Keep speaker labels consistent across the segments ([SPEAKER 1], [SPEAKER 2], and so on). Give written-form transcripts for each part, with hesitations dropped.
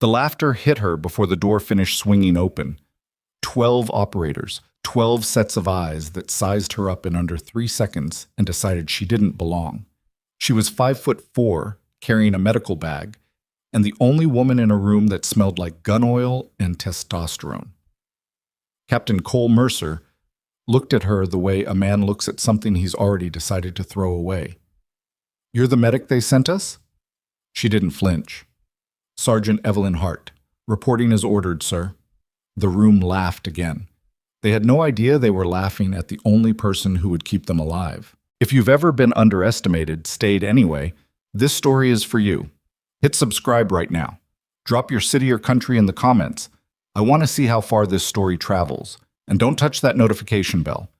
[SPEAKER 1] The laughter hit her before the door finished swinging open. 12 operators, 12 sets of eyes that sized her up in under 3 seconds and decided she didn't belong. She was 5'4", carrying a medical bag, and the only woman in a room that smelled like gun oil and testosterone. Captain Cole Mercer looked at her the way a man looks at something he's already decided to throw away. "You're the medic they sent us?" She didn't flinch. "Sergeant Evelyn Hart, reporting as ordered, sir." The room laughed again. They had no idea they were laughing at the only person who would keep them alive. If you've ever been underestimated, stayed anyway, this story is for you. Hit subscribe right now. Drop your city or country in the comments. I want to see how far this story travels. And don't touch that notification bell,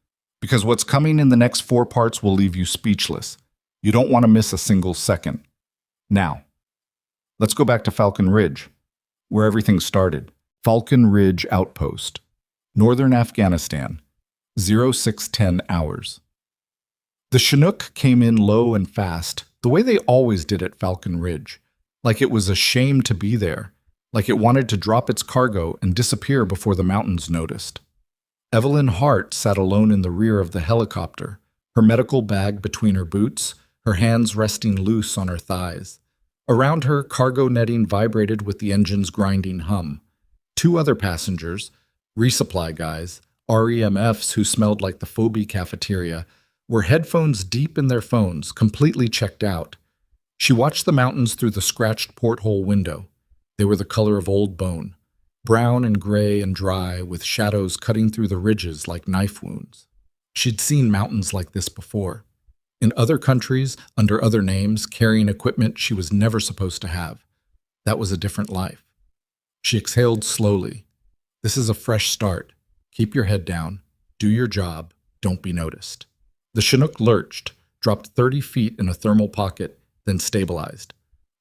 [SPEAKER 1] because what's coming in the next 4 parts will leave you speechless. You don't want to miss a single second. Now, let's go back to Falcon Ridge, where everything started. Falcon Ridge Outpost, northern Afghanistan, 0610 hours. The Chinook came in low and fast, the way they always did at Falcon Ridge, like it was ashamed to be there, like it wanted to drop its cargo and disappear before the mountains noticed. Evelyn Hart sat alone in the rear of the helicopter, her medical bag between her boots, her hands resting loose on her thighs. Around her, cargo netting vibrated with the engine's grinding hum. 2 other passengers, resupply guys, REMFs who smelled like the Phobie cafeteria, were headphones deep in their phones, completely checked out. She watched the mountains through the scratched porthole window. They were the color of old bone, brown and gray and dry, with shadows cutting through the ridges like knife wounds. She'd seen mountains like this before. In other countries, under other names, carrying equipment she was never supposed to have. That was a different life. She exhaled slowly. This is a fresh start. Keep your head down. Do your job. Don't be noticed. The Chinook lurched, dropped 30 feet in a thermal pocket, then stabilized.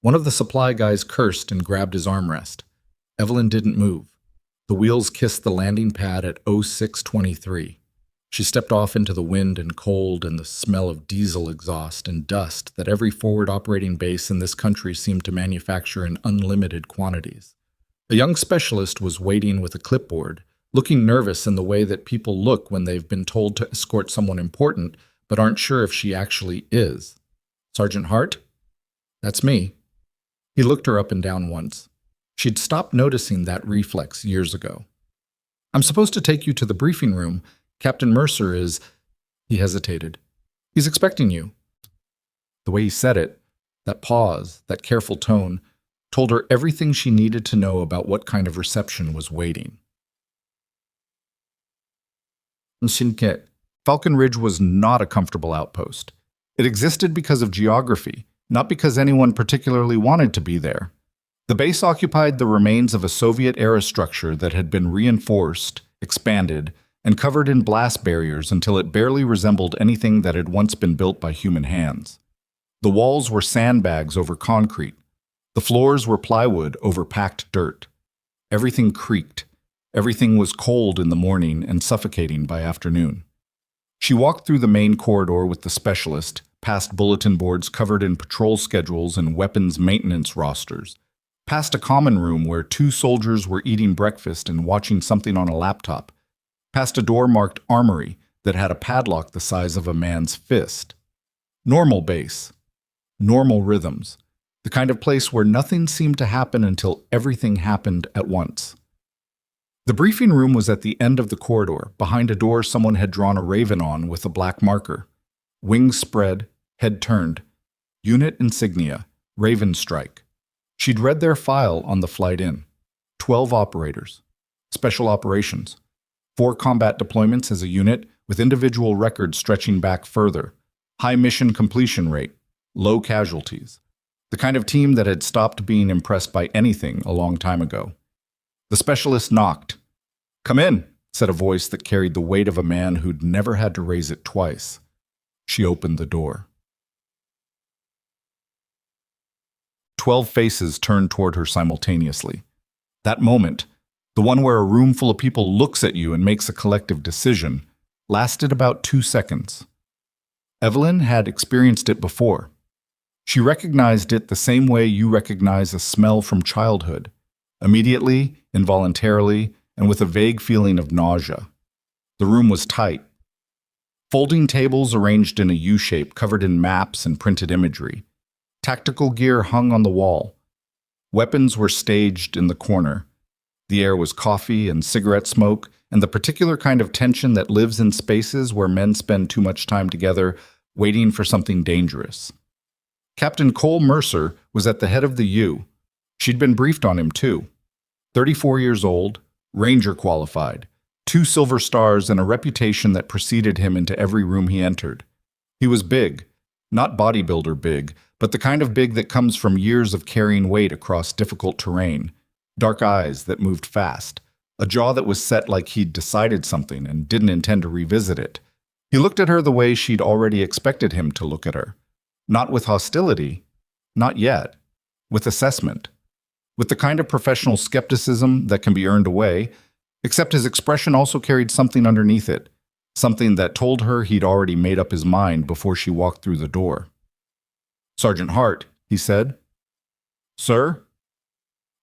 [SPEAKER 1] One of the supply guys cursed and grabbed his armrest. Evelyn didn't move. The wheels kissed the landing pad at 0623. She stepped off into the wind and cold and the smell of diesel exhaust and dust that every forward operating base in this country seemed to manufacture in unlimited quantities. A young specialist was waiting with a clipboard, looking nervous in the way that people look when they've been told to escort someone important but aren't sure if she actually is. "Sergeant Hart?" "That's me." He looked her up and down once. She'd stopped noticing that reflex years ago. "I'm supposed to take you to the briefing room. Captain Mercer is—" He hesitated. "He's expecting you." The way he said it, that pause, that careful tone, told her everything she needed to know about what kind of reception was waiting. Nshinket. Falcon Ridge was not a comfortable outpost. It existed because of geography, not because anyone particularly wanted to be there. The base occupied the remains of a Soviet-era structure that had been reinforced, expanded, and covered in blast barriers until it barely resembled anything that had once been built by human hands. The walls were sandbags over concrete. The floors were plywood over packed dirt. Everything creaked. Everything was cold in the morning and suffocating by afternoon. She walked through the main corridor with the specialist, past bulletin boards covered in patrol schedules and weapons maintenance rosters, past a common room where 2 soldiers were eating breakfast and watching something on a laptop, past a door marked Armory that had a padlock the size of a man's fist. Normal base. Normal rhythms. The kind of place where nothing seemed to happen until everything happened at once. The briefing room was at the end of the corridor, behind a door someone had drawn a raven on with a black marker. Wings spread, head turned. Unit insignia, Raven Strike. She'd read their file on the flight in. 12 operators. Special operations. 4 combat deployments as a unit, with individual records stretching back further. High mission completion rate. Low casualties. The kind of team that had stopped being impressed by anything a long time ago. The specialist knocked. "Come in," said a voice that carried the weight of a man who'd never had to raise it twice. She opened the door. 12 faces turned toward her simultaneously. That moment, the one where a room full of people looks at you and makes a collective decision, lasted about 2 seconds. Evelyn had experienced it before. She recognized it the same way you recognize a smell from childhood. immediately, involuntarily, and with a vague feeling of nausea. The room was tight. Folding tables arranged in a U-shape covered in maps and printed imagery. Tactical gear hung on the wall. Weapons were staged in the corner. The air was coffee and cigarette smoke, and the particular kind of tension that lives in spaces where men spend too much time together waiting for something dangerous. Captain Cole Mercer was at the head of the U. She'd been briefed on him, too. 34 years old, Ranger qualified, 2 silver stars and a reputation that preceded him into every room he entered. He was big, not bodybuilder big, but the kind of big that comes from years of carrying weight across difficult terrain. Dark eyes that moved fast, a jaw that was set like he'd decided something and didn't intend to revisit it. He looked at her the way she'd already expected him to look at her. Not with hostility, not yet, with assessment, with the kind of professional skepticism that can be earned away, except his expression also carried something underneath it, something that told her he'd already made up his mind before she walked through the door. "Sergeant Hart," he said. "Sir?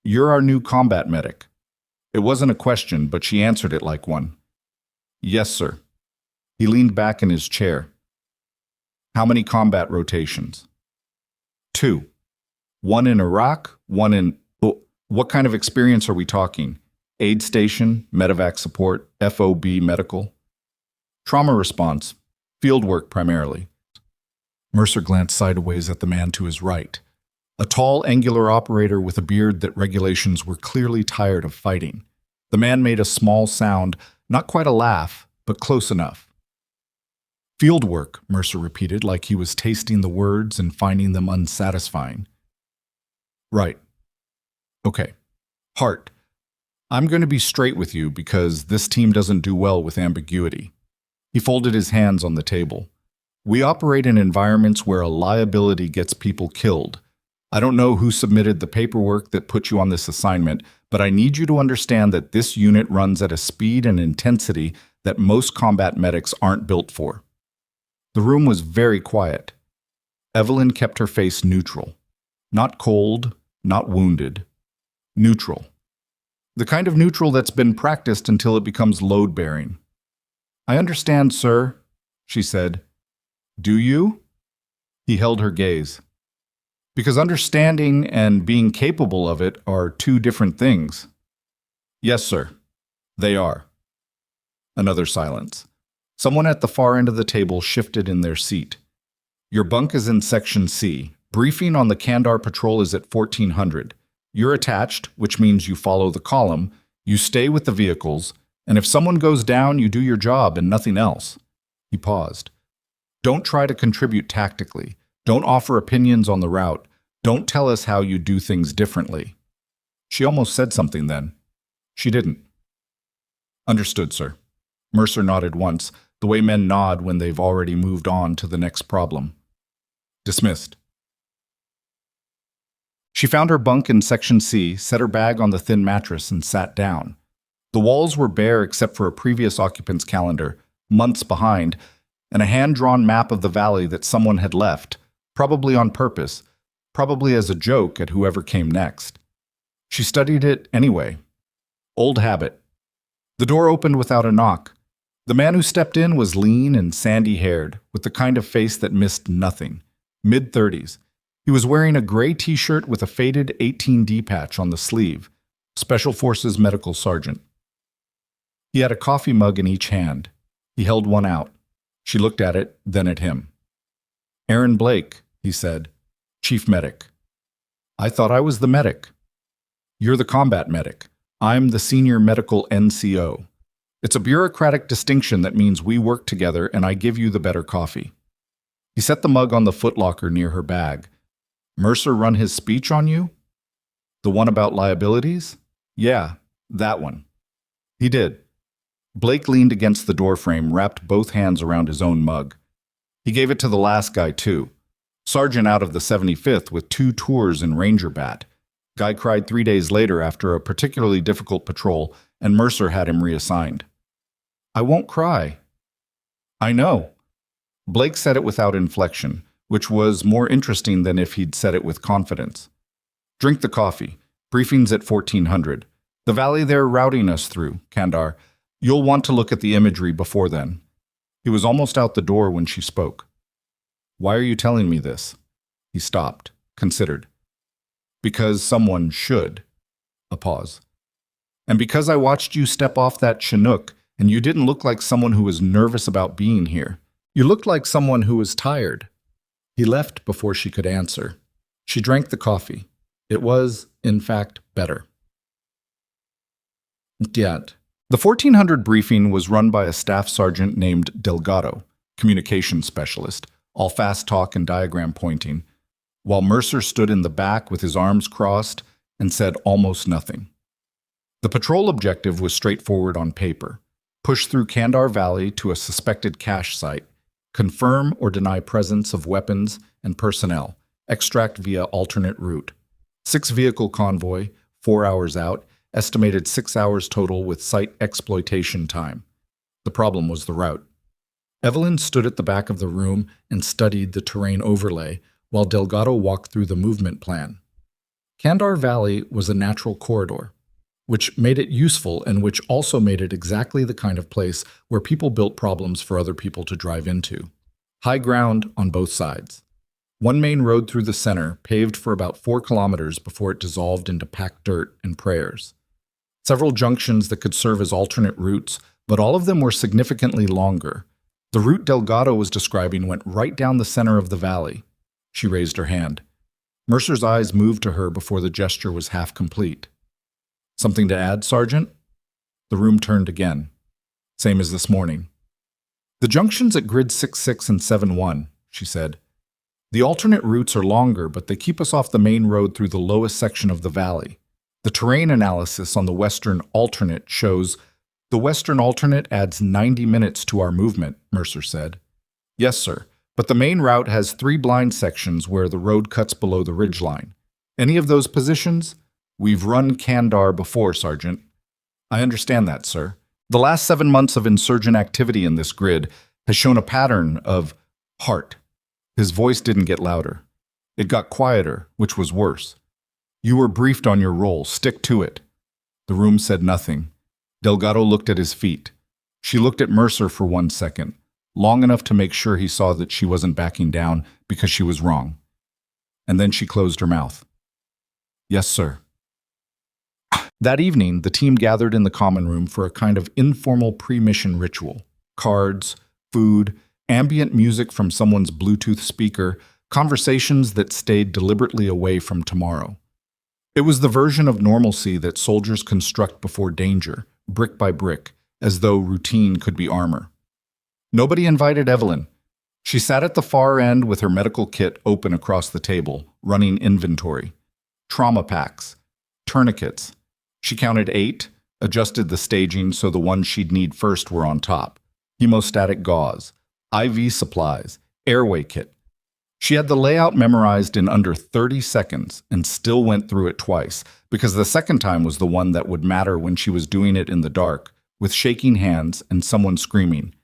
[SPEAKER 1] You're our new combat medic." It wasn't a question, but she answered it like one. "Yes, sir." He leaned back in his chair. "How many combat rotations?" "2. 1 in Iraq, 1 in... Oh, what kind of experience are we talking? Aid station, medevac support, FOB medical?" "Trauma response. Field work primarily." Mercer glanced sideways at the man to his right, a tall, angular operator with a beard that regulations were clearly tired of fighting. The man made a small sound, not quite a laugh, but close enough. "Field work," Mercer repeated, like he was tasting the words and finding them unsatisfying. "Right. Okay. Hart, I'm going to be straight with you because this team doesn't do well with ambiguity." He folded his hands on the table. "We operate in environments where a liability gets people killed. I don't know who submitted the paperwork that put you on this assignment, but I need you to understand that this unit runs at a speed and intensity that most combat medics aren't built for." The room was very quiet. Evelyn kept her face neutral. Not cold, not wounded. Neutral. The kind of neutral that's been practiced until it becomes load-bearing. "I understand, sir," she said. "Do you?" He held her gaze. "Because understanding and being capable of it are 2 different things." "Yes, sir. They are." Another silence. Someone at the far end of the table shifted in their seat. "Your bunk is in Section C. Briefing on the Kandar patrol is at 1400. You're attached, which means you follow the column, you stay with the vehicles, and if someone goes down, you do your job and nothing else." He paused. "Don't try to contribute tactically. Don't offer opinions on the route. Don't tell us how you do things differently." She almost said something then. She didn't. "Understood, sir." Mercer nodded once, the way men nod when they've already moved on to the next problem. "Dismissed." She found her bunk in Section C, set her bag on the thin mattress, and sat down. The walls were bare except for a previous occupant's calendar, months behind, and a hand-drawn map of the valley that someone had left, probably on purpose, probably as a joke at whoever came next. She studied it anyway. Old habit. The door opened without a knock. The man who stepped in was lean and sandy-haired, with the kind of face that missed nothing. Mid-30s. He was wearing a gray t-shirt with a faded 18D patch on the sleeve. Special Forces Medical Sergeant. He had a coffee mug in each hand. He held one out. She looked at it, then at him. "Aaron Blake," he said. "Chief Medic." "I thought I was the medic." "You're the combat medic. I'm the Senior Medical NCO. It's a bureaucratic distinction that means we work together and I give you the better coffee." He set the mug on the footlocker near her bag. "Mercer run his speech on you? The one about liabilities?" "Yeah, that one." He did. Blake leaned against the doorframe, wrapped both hands around his own mug. He gave it to the last guy, too. Sergeant out of the 75th with 2 tours in Ranger Bat. Guy cried 3 days later after a particularly difficult patrol, and Mercer had him reassigned. "I won't cry." "I know." Blake said it without inflection, which was more interesting than if he'd said it with confidence. "Drink the coffee. Briefing's at 1400. The valley they're routing us through, Kandar. You'll want to look at the imagery before then. He was almost out the door when she spoke. Why are you telling me this? He stopped, considered. Because someone should. A pause. And because I watched you step off that Chinook, and you didn't look like someone who was nervous about being here. You looked like someone who was tired. He left before she could answer. She drank the coffee. It was, in fact, better. Yet. The 1400 briefing was run by a staff sergeant named Delgado, communications specialist, all fast talk and diagram pointing, while Mercer stood in the back with his arms crossed and said almost nothing. The patrol objective was straightforward on paper. Push through Kandar Valley to a suspected cache site, confirm or deny presence of weapons and personnel, extract via alternate route. 6-vehicle convoy, 4 hours out, estimated 6 hours total with site exploitation time. The problem was the route. Evelyn stood at the back of the room and studied the terrain overlay while Delgado walked through the movement plan. Kandar Valley was a natural corridor, which made it useful and which also made it exactly the kind of place where people built problems for other people to drive into. High ground on both sides. One main road through the center, paved for about 4 kilometers before it dissolved into packed dirt and prayers. Several junctions that could serve as alternate routes, but all of them were significantly longer. The route Delgado was describing went right down the center of the valley. She raised her hand. Mercer's eyes moved to her before the gesture was half complete. Something to add, Sergeant? The room turned again. Same as this morning. The junctions at grid 66 and 71, she said. The alternate routes are longer, but they keep us off the main road through the lowest section of the valley. The terrain analysis on the western alternate shows the western alternate adds 90 minutes to our movement, Mercer said. Yes, sir, but the main route has 3 blind sections where the road cuts below the ridgeline. Any of those positions? We've run Kandar before, Sergeant. I understand that, sir. The last 7 months of insurgent activity in this grid has shown a pattern of heart. His voice didn't get louder. It got quieter, which was worse. You were briefed on your role. Stick to it. The room said nothing. Delgado looked at his feet. She looked at Mercer for 1 second, long enough to make sure he saw that she wasn't backing down because she was wrong. And then she closed her mouth. Yes, sir. That evening, the team gathered in the common room for a kind of informal pre-mission ritual. Cards, food, ambient music from someone's Bluetooth speaker, conversations that stayed deliberately away from tomorrow. It was the version of normalcy that soldiers construct before danger, brick by brick, as though routine could be armor. Nobody invited Evelyn. She sat at the far end with her medical kit open across the table, running inventory. Trauma packs, tourniquets. She counted 8, adjusted the staging so the ones she'd need first were on top. Hemostatic gauze, IV supplies, airway kit. She had the layout memorized in under 30 seconds and still went through it twice, because the second time was the one that would matter when she was doing it in the dark, with shaking hands and someone screaming.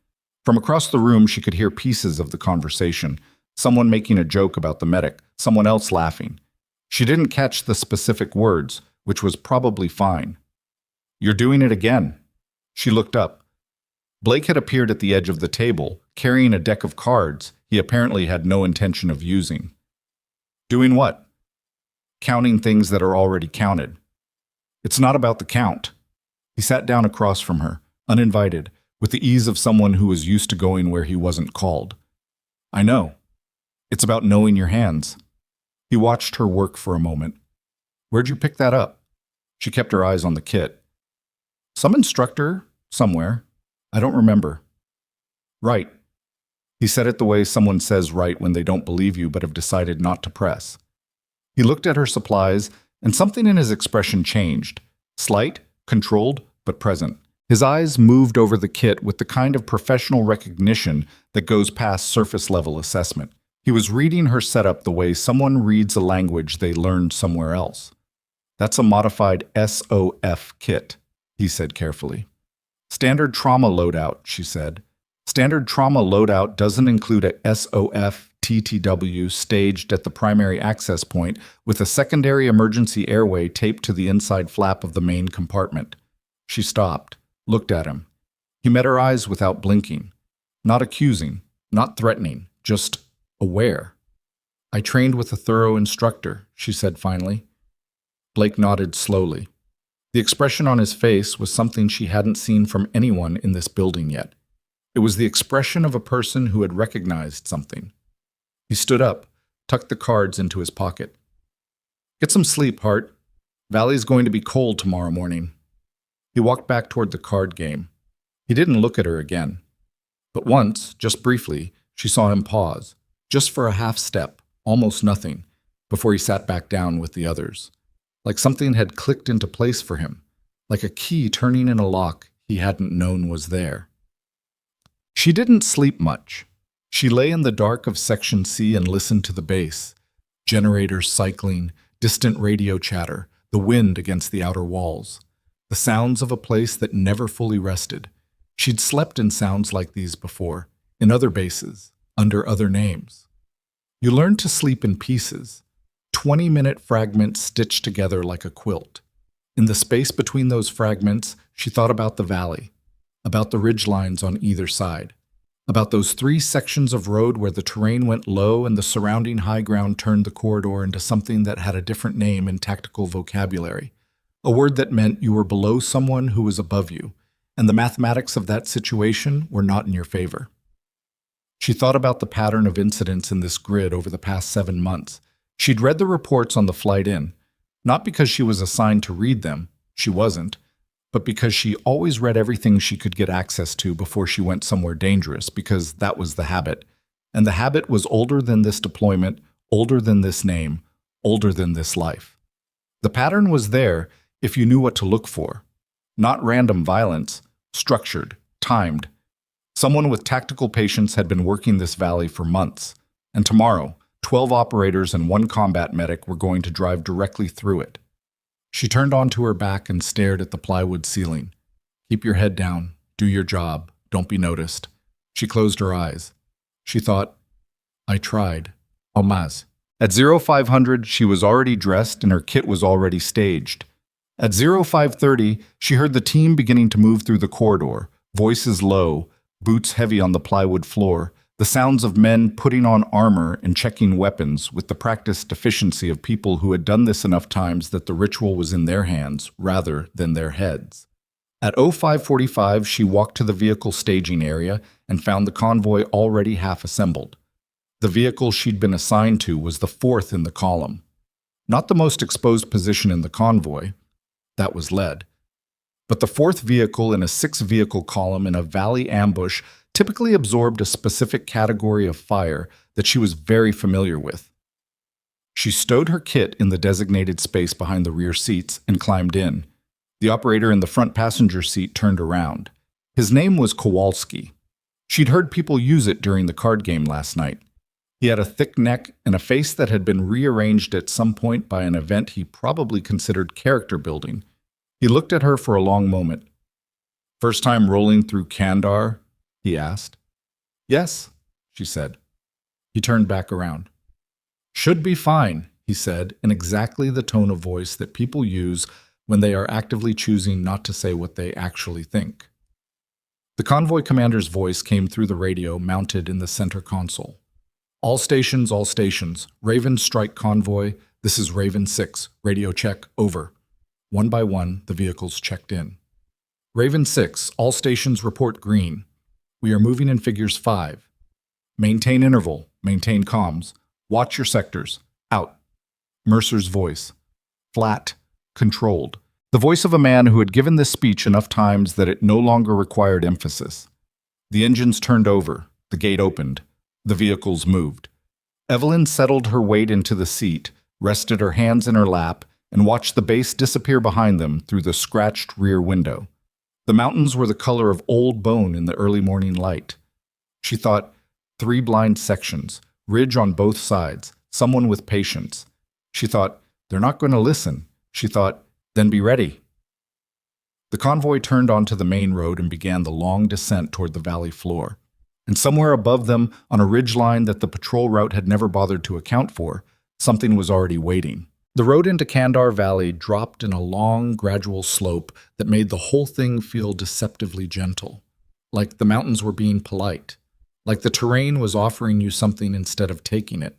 [SPEAKER 1] From across the room, she could hear pieces of the conversation, someone making a joke about the medic, someone else laughing. She didn't catch the specific words, which was probably fine. You're doing it again. She looked up. Blake had appeared at the edge of the table, carrying a deck of cards he apparently had no intention of using. Doing what? Counting things that are already counted. It's not about the count. He sat down across from her, uninvited, with the ease of someone who was used to going where he wasn't called. I know. It's about knowing your hands. He watched her work for a moment. Where'd you pick that up? She kept her eyes on the kit. Some instructor, somewhere. I don't remember. Right. He said it the way someone says right when they don't believe you but have decided not to press. He looked at her supplies, and something in his expression changed. Slight, controlled, but present. His eyes moved over the kit with the kind of professional recognition that goes past surface-level assessment. He was reading her setup the way someone reads a language they learned somewhere else. That's a modified SOF kit, he said carefully. Standard trauma loadout, she said. Standard trauma loadout doesn't include a SOF TTW staged at the primary access point with a secondary emergency airway taped to the inside flap of the main compartment. She stopped, looked at him. He met her eyes without blinking. Not accusing, not threatening, just aware. "I trained with a thorough instructor," she said finally. Blake nodded slowly. The expression on his face was something she hadn't seen from anyone in this building yet. It was the expression of a person who had recognized something. He stood up, tucked the cards into his pocket. "Get some sleep, Hart. Valley's going to be cold tomorrow morning." He walked back toward the card game. He didn't look at her again. But once, just briefly, she saw him pause, just for a half step, almost nothing, before he sat back down with the others. Like something had clicked into place for him, like a key turning in a lock he hadn't known was there. She didn't sleep much. She lay in the dark of Section C and listened to the bass, generators cycling, distant radio chatter, the wind against the outer walls, the sounds of a place that never fully rested. She'd slept in sounds like these before, in other bases, under other names. You learn to sleep in pieces, 20-minute fragments stitched together like a quilt. In the space between those fragments, she thought about the valley, about the ridgelines on either side, about those 3 sections of road where the terrain went low and the surrounding high ground turned the corridor into something that had a different name in tactical vocabulary, a word that meant you were below someone who was above you, and the mathematics of that situation were not in your favor. She thought about the pattern of incidents in this grid over the past 7 months. She'd read the reports on the flight in, not because she was assigned to read them, she wasn't, but because she always read everything she could get access to before she went somewhere dangerous, because that was the habit. And the habit was older than this deployment, older than this name, older than this life. The pattern was there if you knew what to look for. Not random violence, structured, timed. Someone with tactical patience had been working this valley for months, and tomorrow, 12 operators and 1 combat medic were going to drive directly through it. She turned onto her back and stared at the plywood ceiling. Keep your head down, do your job, don't be noticed. She closed her eyes. She thought, I tried. Omaz. At 0500, she was already dressed and her kit was already staged. At 0530, she heard the team beginning to move through the corridor, voices low, boots heavy on the plywood floor, the sounds of men putting on armor and checking weapons with the practiced efficiency of people who had done this enough times that the ritual was in their hands rather than their heads. At 0545, she walked to the vehicle staging area and found the convoy already half assembled. The vehicle she'd been assigned to was the 4th in the column. Not the most exposed position in the convoy. That was lead. But the 4th vehicle in a 6-vehicle column in a valley ambush typically absorbed a specific category of fire that she was very familiar with. She stowed her kit in the designated space behind the rear seats and climbed in. The operator in the front passenger seat turned around. His name was Kowalski. She'd heard people use it during the card game last night. He had a thick neck and a face that had been rearranged at some point by an event he probably considered character building. He looked at her for a long moment. "First time rolling through Kandar?" he asked. "Yes," she said. He turned back around. "Should be fine," he said, in exactly the tone of voice that people use when they are actively choosing not to say what they actually think. The convoy commander's voice came through the radio mounted in the center console. All stations, Raven strike convoy, this is Raven 6, radio check, over." One by one, the vehicles checked in. "Raven 6, all stations report green. We are moving in figures 5. Maintain interval, maintain comms. Watch your sectors. Out." Mercer's voice. Flat, controlled. The voice of a man who had given this speech enough times that it no longer required emphasis. The engines turned over. The gate opened. The vehicles moved. Evelyn settled her weight into the seat, rested her hands in her lap, and watched the base disappear behind them through the scratched rear window. The mountains were the color of old bone in the early morning light. She thought, 3 blind sections, ridge on both sides, someone with patience. She thought, they're not going to listen. She thought, then be ready. The convoy turned onto the main road and began the long descent toward the valley floor. And somewhere above them, on a ridgeline that the patrol route had never bothered to account for, something was already waiting. The road into Kandar Valley dropped in a long, gradual slope that made the whole thing feel deceptively gentle, like the mountains were being polite, like the terrain was offering you something instead of taking it.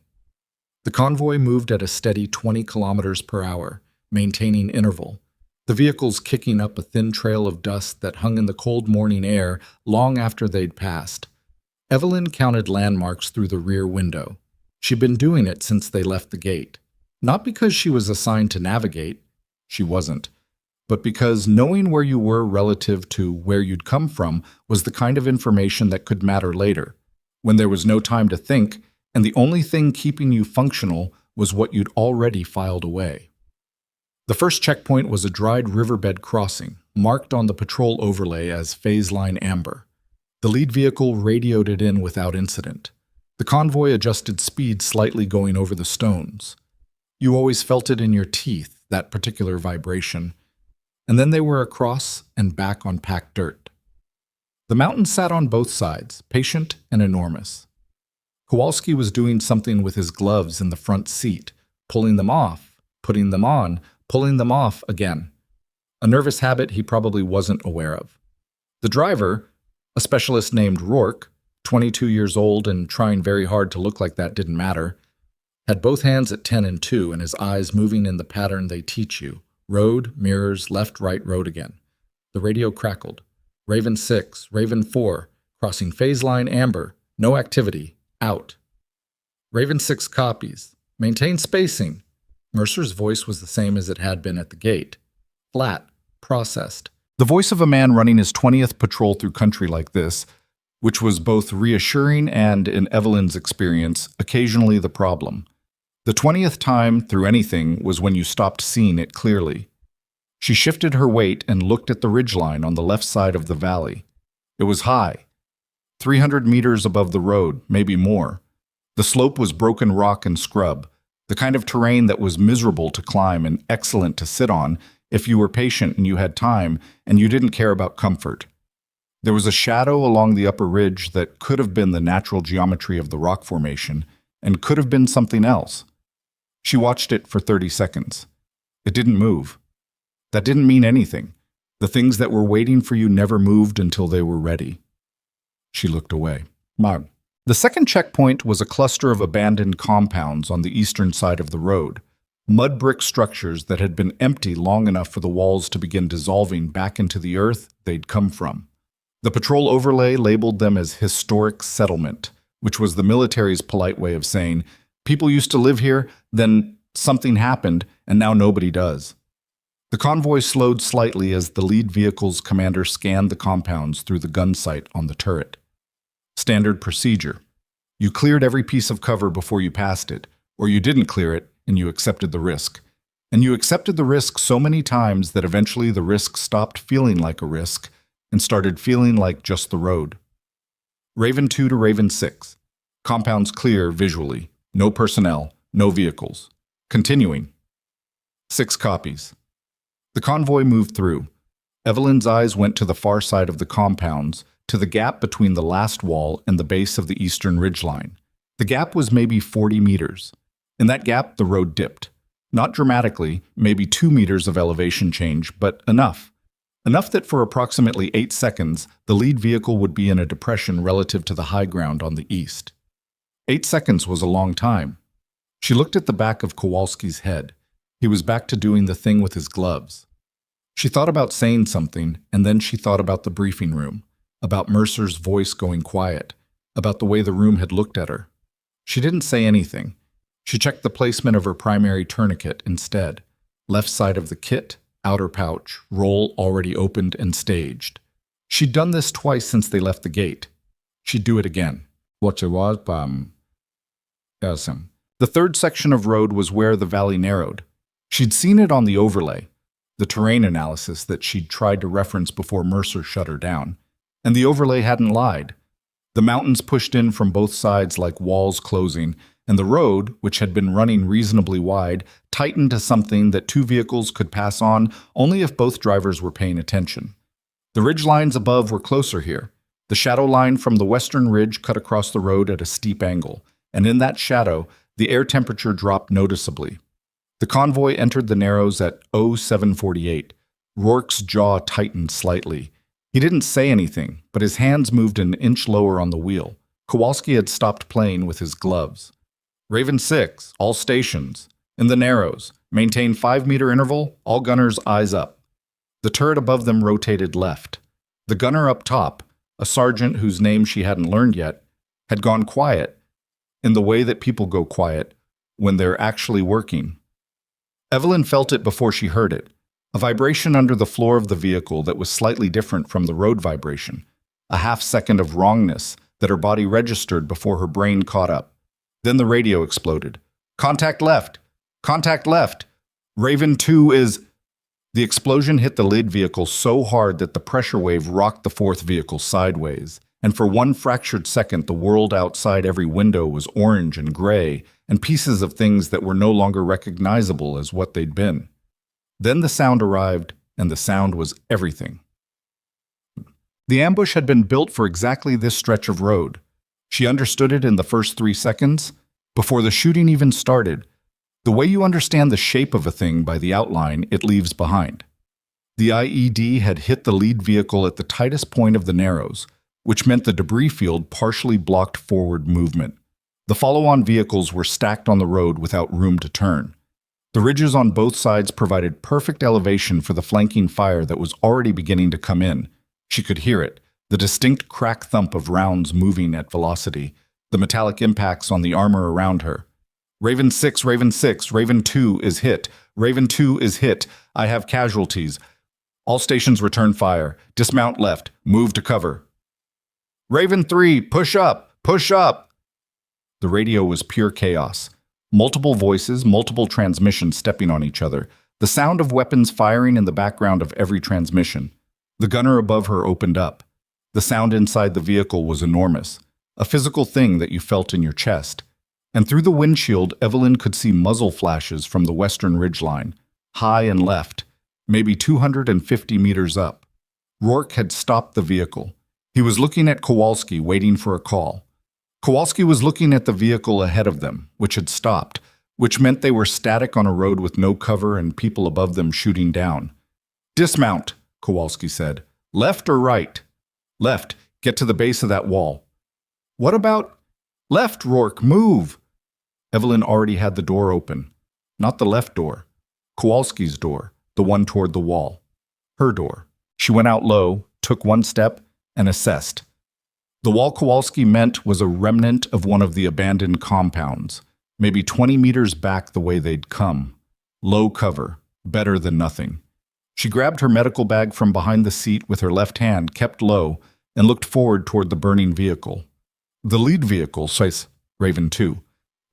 [SPEAKER 1] The convoy moved at a steady 20 kilometers per hour, maintaining interval, the vehicles kicking up a thin trail of dust that hung in the cold morning air long after they'd passed. Evelyn counted landmarks through the rear window. She'd been doing it since they left the gate. Not because she was assigned to navigate, she wasn't, but because knowing where you were relative to where you'd come from was the kind of information that could matter later, when there was no time to think, and the only thing keeping you functional was what you'd already filed away. The first checkpoint was a dried riverbed crossing, marked on the patrol overlay as phase line amber. The lead vehicle radioed it in without incident. The convoy adjusted speed slightly going over the stones. You always felt it in your teeth, that particular vibration. And then they were across and back on packed dirt. The mountain sat on both sides, patient and enormous. Kowalski was doing something with his gloves in the front seat, pulling them off, putting them on, pulling them off again. A nervous habit he probably wasn't aware of. The driver, a specialist named Rourke, 22 years old and trying very hard to look like that didn't matter, had both hands at 10 and 2 and his eyes moving in the pattern they teach you. Road, mirrors, left, right, road again. The radio crackled. Raven 6, Raven 4, crossing phase line amber, no activity, out. Raven 6 copies. Maintain spacing. Mercer's voice was the same as it had been at the gate. Flat, processed. The voice of a man running his 20th patrol through country like this, which was both reassuring and, in Evelyn's experience, occasionally the problem. The 20th time through anything was when you stopped seeing it clearly. She shifted her weight and looked at the ridgeline on the left side of the valley. It was high, 300 meters above the road, maybe more. The slope was broken rock and scrub, the kind of terrain that was miserable to climb and excellent to sit on if you were patient and you had time and you didn't care about comfort. There was a shadow along the upper ridge that could have been the natural geometry of the rock formation and could have been something else. She watched it for 30 seconds. It didn't move. That didn't mean anything. The things that were waiting for you never moved until they were ready. She looked away. Mag. The second checkpoint was a cluster of abandoned compounds on the eastern side of the road, mud brick structures that had been empty long enough for the walls to begin dissolving back into the earth they'd come from. The patrol overlay labeled them as historic settlement, which was the military's polite way of saying, people used to live here, then something happened, and now nobody does. The convoy slowed slightly as the lead vehicle's commander scanned the compounds through the gun sight on the turret. Standard procedure. You cleared every piece of cover before you passed it, or you didn't clear it and you accepted the risk. And you accepted the risk so many times that eventually the risk stopped feeling like a risk and started feeling like just the road. Raven 2 to Raven 6. Compounds clear visually. No personnel, no vehicles. Continuing. 6 copies. The convoy moved through. Evelyn's eyes went to the far side of the compounds, to the gap between the last wall and the base of the eastern ridgeline. The gap was maybe 40 meters. In that gap, the road dipped. Not dramatically, maybe 2 meters of elevation change, but enough. Enough that for approximately 8 seconds, the lead vehicle would be in a depression relative to the high ground on the east. 8 seconds was a long time. She looked at the back of Kowalski's head. He was back to doing the thing with his gloves. She thought about saying something, and then she thought about the briefing room, about Mercer's voice going quiet, about the way the room had looked at her. She didn't say anything. She checked the placement of her primary tourniquet instead. Left side of the kit, outer pouch, roll already opened and staged. She'd done this twice since they left the gate. She'd do it again. What it was, The third section of road was where the valley narrowed. She'd seen it on the overlay, the terrain analysis that she'd tried to reference before Mercer shut her down. And the overlay hadn't lied. The mountains pushed in from both sides like walls closing, and the road, which had been running reasonably wide, tightened to something that 2 vehicles could pass on only if both drivers were paying attention. The ridge lines above were closer here. The shadow line from the western ridge cut across the road at a steep angle, and in that shadow, the air temperature dropped noticeably. The convoy entered the Narrows at 0748. Rourke's jaw tightened slightly. He didn't say anything, but his hands moved an inch lower on the wheel. Kowalski had stopped playing with his gloves. Raven 6, all stations. In the Narrows. Maintain 5-meter interval, all gunners eyes up. The turret above them rotated left. The gunner up top, a sergeant whose name she hadn't learned yet, had gone quiet, in the way that people go quiet when they're actually working. Evelyn felt it before she heard it, a vibration under the floor of the vehicle that was slightly different from the road vibration, a half-second of wrongness that her body registered before her brain caught up. Then the radio exploded. Contact left! Contact left! Raven 2 is... The explosion hit the lead vehicle so hard that the pressure wave rocked the fourth vehicle sideways, and for one fractured second the world outside every window was orange and gray, and pieces of things that were no longer recognizable as what they'd been. Then the sound arrived, and the sound was everything. The ambush had been built for exactly this stretch of road. She understood it in the first 3 seconds, before the shooting even started. The way you understand the shape of a thing by the outline it leaves behind. The IED had hit the lead vehicle at the tightest point of the Narrows, which meant the debris field partially blocked forward movement. The follow-on vehicles were stacked on the road without room to turn. The ridges on both sides provided perfect elevation for the flanking fire that was already beginning to come in. She could hear it, the distinct crack thump of rounds moving at velocity, the metallic impacts on the armor around her. Raven 6, Raven 6, Raven 2 is hit. Raven 2 is hit. I have casualties. All stations return fire. Dismount left. Move to cover. Raven 3, push up! Push up! The radio was pure chaos. Multiple voices, multiple transmissions stepping on each other. The sound of weapons firing in the background of every transmission. The gunner above her opened up. The sound inside the vehicle was enormous. A physical thing that you felt in your chest. And through the windshield, Evelyn could see muzzle flashes from the western ridgeline, high and left, maybe 250 meters up. Rourke had stopped the vehicle. He was looking at Kowalski, waiting for a call. Kowalski was looking at the vehicle ahead of them, which had stopped, which meant they were static on a road with no cover and people above them shooting down. Dismount, Kowalski said. Left or right? Left. Get to the base of that wall. What about... Left, Rourke, move! Evelyn already had the door open. Not the left door. Kowalski's door, the one toward the wall. Her door. She went out low, took one step, and assessed. The wall Kowalski meant was a remnant of one of the abandoned compounds, maybe 20 meters back the way they'd come. Low cover, better than nothing. She grabbed her medical bag from behind the seat with her left hand kept low and looked forward toward the burning vehicle. The lead vehicle, Raven 2,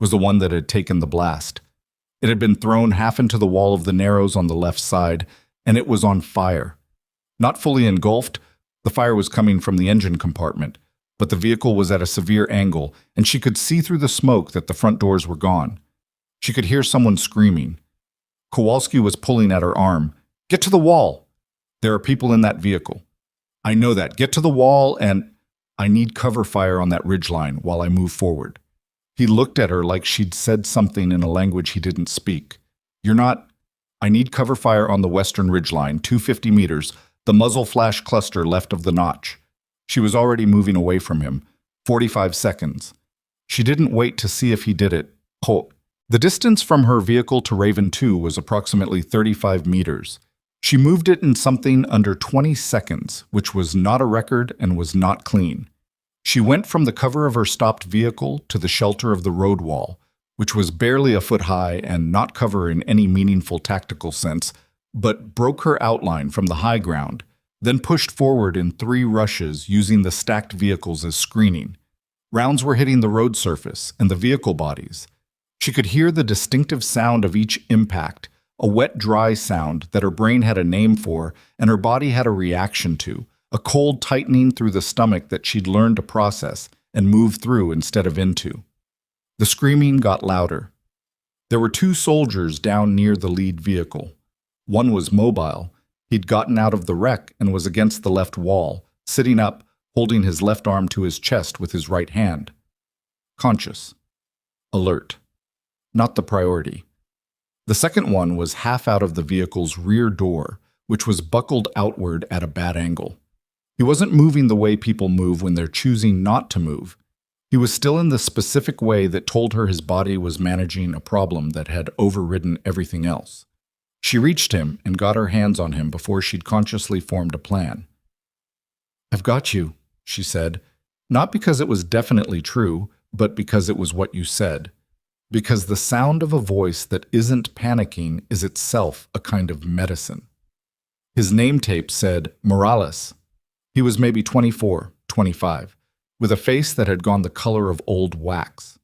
[SPEAKER 1] was the one that had taken the blast. It had been thrown half into the wall of the Narrows on the left side, and it was on fire. Not fully engulfed, the fire was coming from the engine compartment, but the vehicle was at a severe angle, and she could see through the smoke that the front doors were gone. She could hear someone screaming. Kowalski was pulling at her arm. Get to the wall! There are people in that vehicle. I know that. Get to the wall and... I need cover fire on that ridgeline while I move forward. He looked at her like she'd said something in a language he didn't speak. You're not... I need cover fire on the western ridgeline, 250 meters, the muzzle flash cluster left of the notch. She was already moving away from him. 45 seconds. She didn't wait to see if he did it. The distance from her vehicle to Raven 2 was approximately 35 meters. She moved it in something under 20 seconds, which was not a record and was not clean. She went from the cover of her stopped vehicle to the shelter of the road wall, which was barely a foot high and not cover in any meaningful tactical sense, but broke her outline from the high ground, then pushed forward in 3 rushes using the stacked vehicles as screening. Rounds were hitting the road surface and the vehicle bodies. She could hear the distinctive sound of each impact, a wet, dry sound that her brain had a name for and her body had a reaction to, a cold tightening through the stomach that she'd learned to process and move through instead of into. The screaming got louder. There were 2 soldiers down near the lead vehicle. One was mobile. He'd gotten out of the wreck and was against the left wall, sitting up, holding his left arm to his chest with his right hand. Conscious. Alert. Not the priority. The second one was half out of the vehicle's rear door, which was buckled outward at a bad angle. He wasn't moving the way people move when they're choosing not to move. He was still in the specific way that told her his body was managing a problem that had overridden everything else. She reached him and got her hands on him before she'd consciously formed a plan. "I've got you," she said, not because it was definitely true, but because it was what you said. Because the sound of a voice that isn't panicking is itself a kind of medicine. His name tape said Morales. He was maybe 24, 25, with a face that had gone the color of old wax.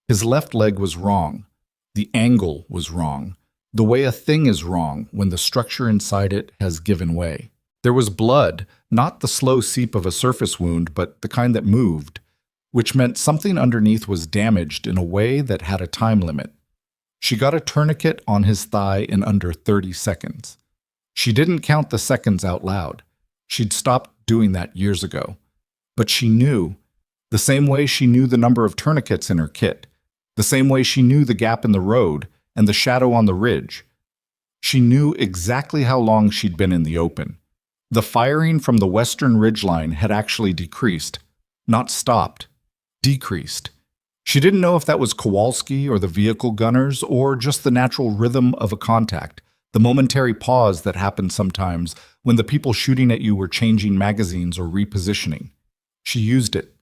[SPEAKER 1] His left leg was wrong. The angle was wrong. The way a thing is wrong when the structure inside it has given way. There was blood, not the slow seep of a surface wound, but the kind that moved, which meant something underneath was damaged in a way that had a time limit. She got a tourniquet on his thigh in under 30 seconds. She didn't count the seconds out loud. She'd stopped doing that years ago. But she knew, the same way she knew the number of tourniquets in her kit, the same way she knew the gap in the road and the shadow on the ridge. She knew exactly how long she'd been in the open. The firing from the western ridgeline had actually decreased, not stopped, decreased. She didn't know if that was Kowalski or the vehicle gunners or just the natural rhythm of a contact, the momentary pause that happened sometimes when the people shooting at you were changing magazines or repositioning. She used it.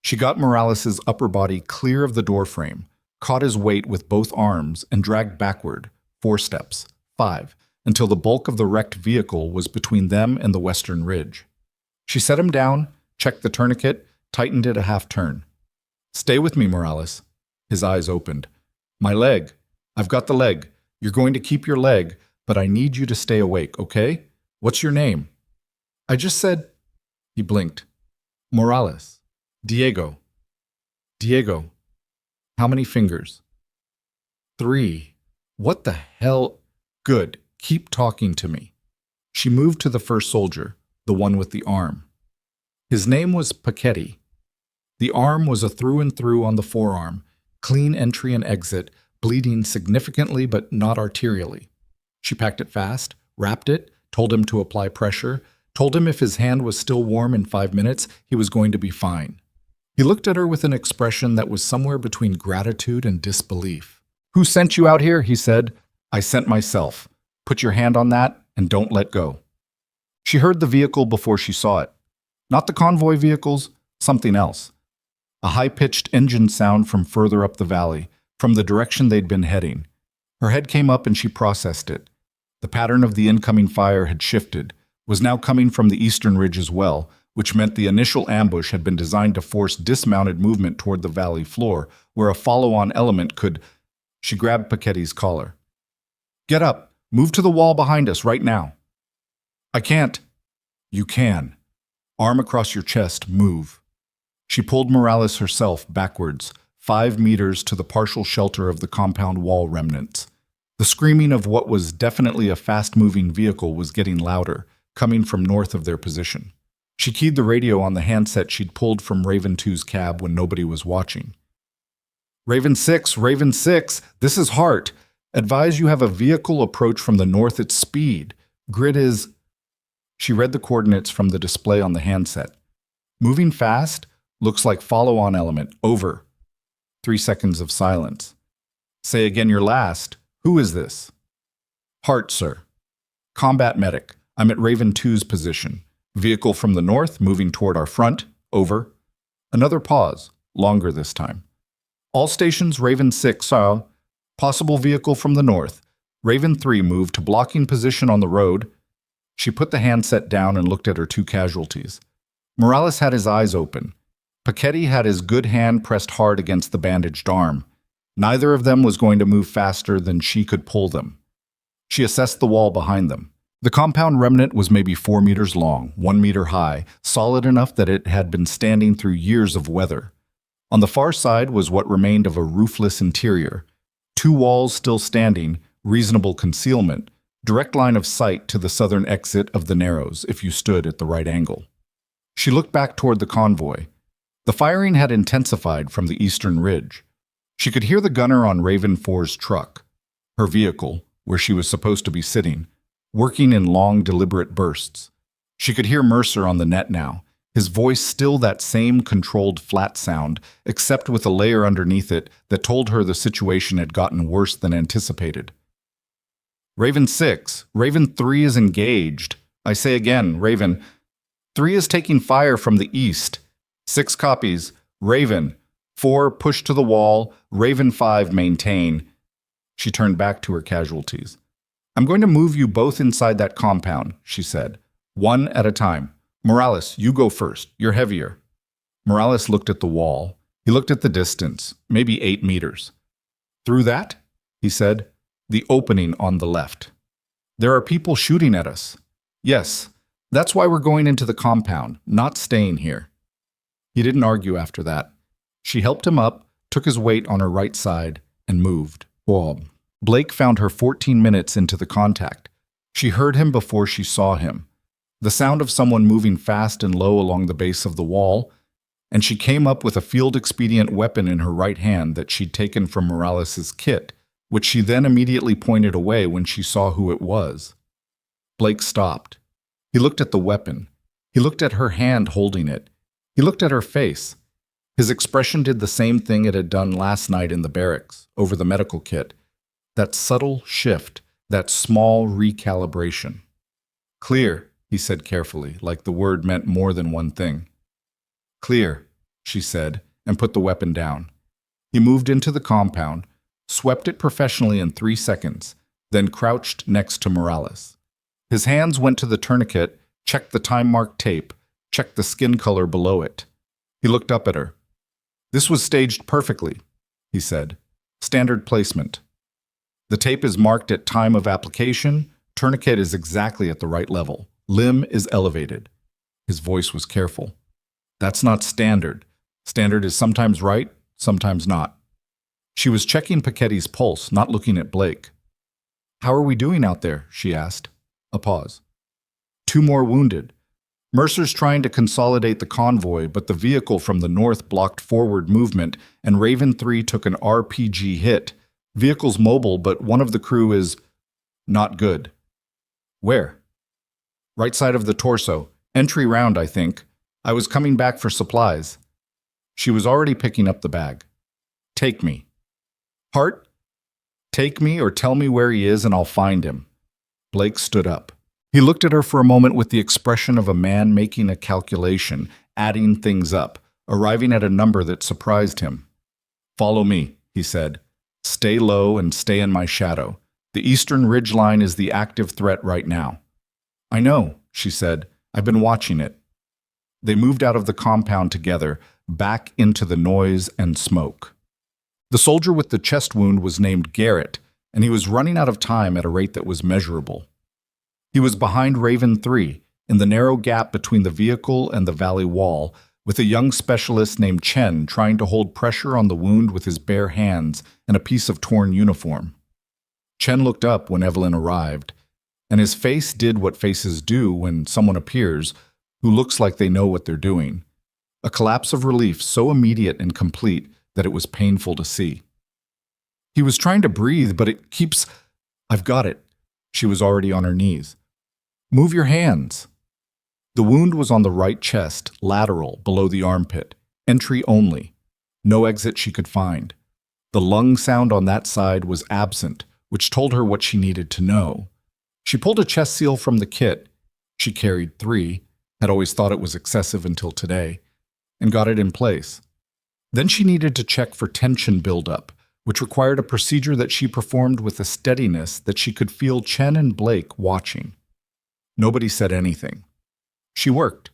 [SPEAKER 1] She got Morales' upper body clear of the doorframe, caught his weight with both arms, and dragged backward, 4 steps, 5, until the bulk of the wrecked vehicle was between them and the western ridge. She set him down, checked the tourniquet, tightened it a half turn. "Stay with me, Morales." His eyes opened. "My leg. I've got the leg. You're going to keep your leg, but I need you to stay awake, okay? What's your name?" "I just said—" He blinked. "Morales. Diego." "Diego. How many fingers?" "3. What the hell? Good. Keep talking to me." She moved to the first soldier, the one with the arm. His name was Paquetti. The arm was a through and through on the forearm, clean entry and exit, bleeding significantly but not arterially. She packed it fast, wrapped it, told him to apply pressure, told him if his hand was still warm in 5 minutes, he was going to be fine. He looked at her with an expression that was somewhere between gratitude and disbelief. "Who sent you out here?" he said. "I sent myself. Put your hand on that and don't let go." She heard the vehicle before she saw it. Not the convoy vehicles, something else. A high-pitched engine sound from further up the valley, from the direction they'd been heading. Her head came up and she processed it. The pattern of the incoming fire had shifted, was now coming from the eastern ridge as well, which meant the initial ambush had been designed to force dismounted movement toward the valley floor, where a follow-on element could... She grabbed Paquetti's collar. "Get up! Move to the wall behind us right now." "I can't." "You can. Arm across your chest, move." She pulled Morales herself backwards, 5 meters to the partial shelter of the compound wall remnants. The screaming of what was definitely a fast-moving vehicle was getting louder, coming from north of their position. She keyed the radio on the handset she'd pulled from Raven 2's cab when nobody was watching. Raven 6, this is Hart. Advise you have a vehicle approach from the north at speed. Grid is..." She read the coordinates from the display on the handset. "Moving fast, looks like follow-on element, over." 3 seconds of silence. "Say again your last. Who is this?" "Hart, sir. Combat medic. I'm at Raven 2's position. Vehicle from the north, moving toward our front, over." Another pause, longer this time. "All stations, Raven 6, possible vehicle from the north. Raven 3 moved to blocking position on the road." She put the handset down and looked at her 2 casualties. Morales had his eyes open. Paquetti had his good hand pressed hard against the bandaged arm. Neither of them was going to move faster than she could pull them. She assessed the wall behind them. The compound remnant was maybe 4 meters long, 1 meter high, solid enough that it had been standing through years of weather. On the far side was what remained of a roofless interior. 2 walls still standing, reasonable concealment, direct line of sight to the southern exit of the Narrows if you stood at the right angle. She looked back toward the convoy. The firing had intensified from the eastern ridge. She could hear the gunner on Raven 4's truck, her vehicle, where she was supposed to be sitting, working in long, deliberate bursts. She could hear Mercer on the net now, his voice still that same controlled flat sound, except with a layer underneath it that told her the situation had gotten worse than anticipated. Raven 6, Raven 3 is engaged. I say again, Raven 3 is taking fire from the east. 6 copies. Raven 4, push to the wall. Raven 5, maintain. She turned back to her casualties. I'm going to move you both inside that compound, she said. One at a time. Morales, you go first. You're heavier. Morales looked at the wall. He looked at the distance, maybe 8 meters. Through that? He said. The opening on the left. There are people shooting at us. Yes, that's why we're going into the compound, not staying here. He didn't argue after that. She helped him up, took his weight on her right side, and moved. Bob. Blake found her 14 minutes into the contact. She heard him before she saw him. The sound of someone moving fast and low along the base of the wall, and she came up with a field-expedient weapon in her right hand that she'd taken from Morales' kit, which she then immediately pointed away when she saw who it was. Blake stopped. He looked at the weapon. He looked at her hand holding it. He looked at her face. His expression did the same thing it had done last night in the barracks, over the medical kit. That subtle shift, that small recalibration. Clear, he said carefully, like the word meant more than one thing. Clear, she said, and put the weapon down. He moved into the compound, swept it professionally in 3 seconds, then crouched next to Morales. His hands went to the tourniquet, checked the time-marked tape, checked the skin color below it. He looked up at her. This was staged perfectly, he said. Standard placement. The tape is marked at time of application, tourniquet is exactly at the right level, limb is elevated. His voice was careful. That's not standard. Standard is sometimes right, sometimes not. She was checking Paquetti's pulse, not looking at Blake. How are we doing out there? She asked. A pause. 2 more wounded. Mercer's trying to consolidate the convoy, but the vehicle from the north blocked forward movement, and Raven 3 took an RPG hit. Vehicle's mobile, but one of the crew is not good. Where? Right side of the torso. Entry round, I think. I was coming back for supplies. She was already picking up the bag. Take me. Hart? Take me or tell me where he is and I'll find him. Blake stood up. He looked at her for a moment with the expression of a man making a calculation, adding things up, arriving at a number that surprised him. Follow me, he said. Stay low and stay in my shadow. The eastern ridgeline is the active threat right now. I know, she said. I've been watching it. They moved out of the compound together, back into the noise and smoke. The soldier with the chest wound was named Garrett, and he was running out of time at a rate that was measurable. He was behind Raven 3, in the narrow gap between the vehicle and the valley wall, with a young specialist named Chen trying to hold pressure on the wound with his bare hands and a piece of torn uniform. Chen looked up when Evelyn arrived, and his face did what faces do when someone appears who looks like they know what they're doing. A collapse of relief so immediate and complete that it was painful to see. He was trying to breathe, but it keeps... I've got it. She was already on her knees. Move your hands. The wound was on the right chest, lateral, below the armpit. Entry only. No exit she could find. The lung sound on that side was absent, which told her what she needed to know. She pulled a chest seal from the kit. She carried 3, had always thought it was excessive until today, and got it in place. Then she needed to check for tension buildup, which required a procedure that she performed with a steadiness that she could feel Chen and Blake watching. Nobody said anything. She worked.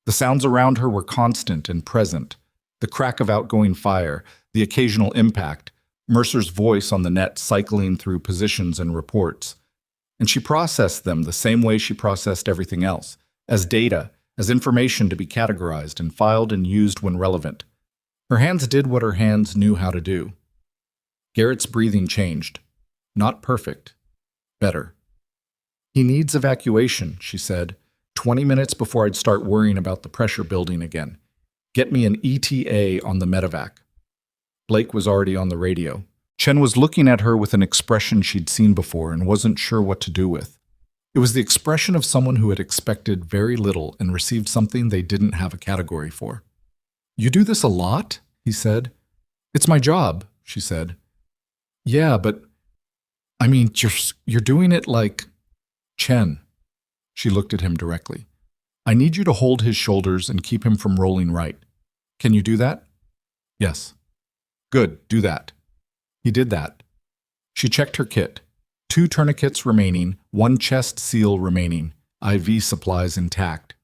[SPEAKER 1] The sounds around her were constant and present. The crack of outgoing fire, the occasional impact, Mercer's voice on the net cycling through positions and reports. And she processed them the same way she processed everything else, as data, as information to be categorized and filed and used when relevant. Her hands did what her hands knew how to do. Garrett's breathing changed. Not perfect. Better. He needs evacuation, she said. 20 minutes before I'd start worrying about the pressure building again. Get me an ETA on the medevac. Blake was already on the radio. Chen was looking at her with an expression she'd seen before and wasn't sure what to do with. It was the expression of someone who had expected very little and received something they didn't have a category for. "You do this a lot?" he said. "It's my job," she said. "Yeah, but I mean, you're doing it like..." "Chen." She looked at him directly. "I need you to hold his shoulders and keep him from rolling right. Can you do that?" "Yes." "Good, do that." He did that. She checked her kit. 2 tourniquets remaining, 1 chest seal remaining, IV supplies intact.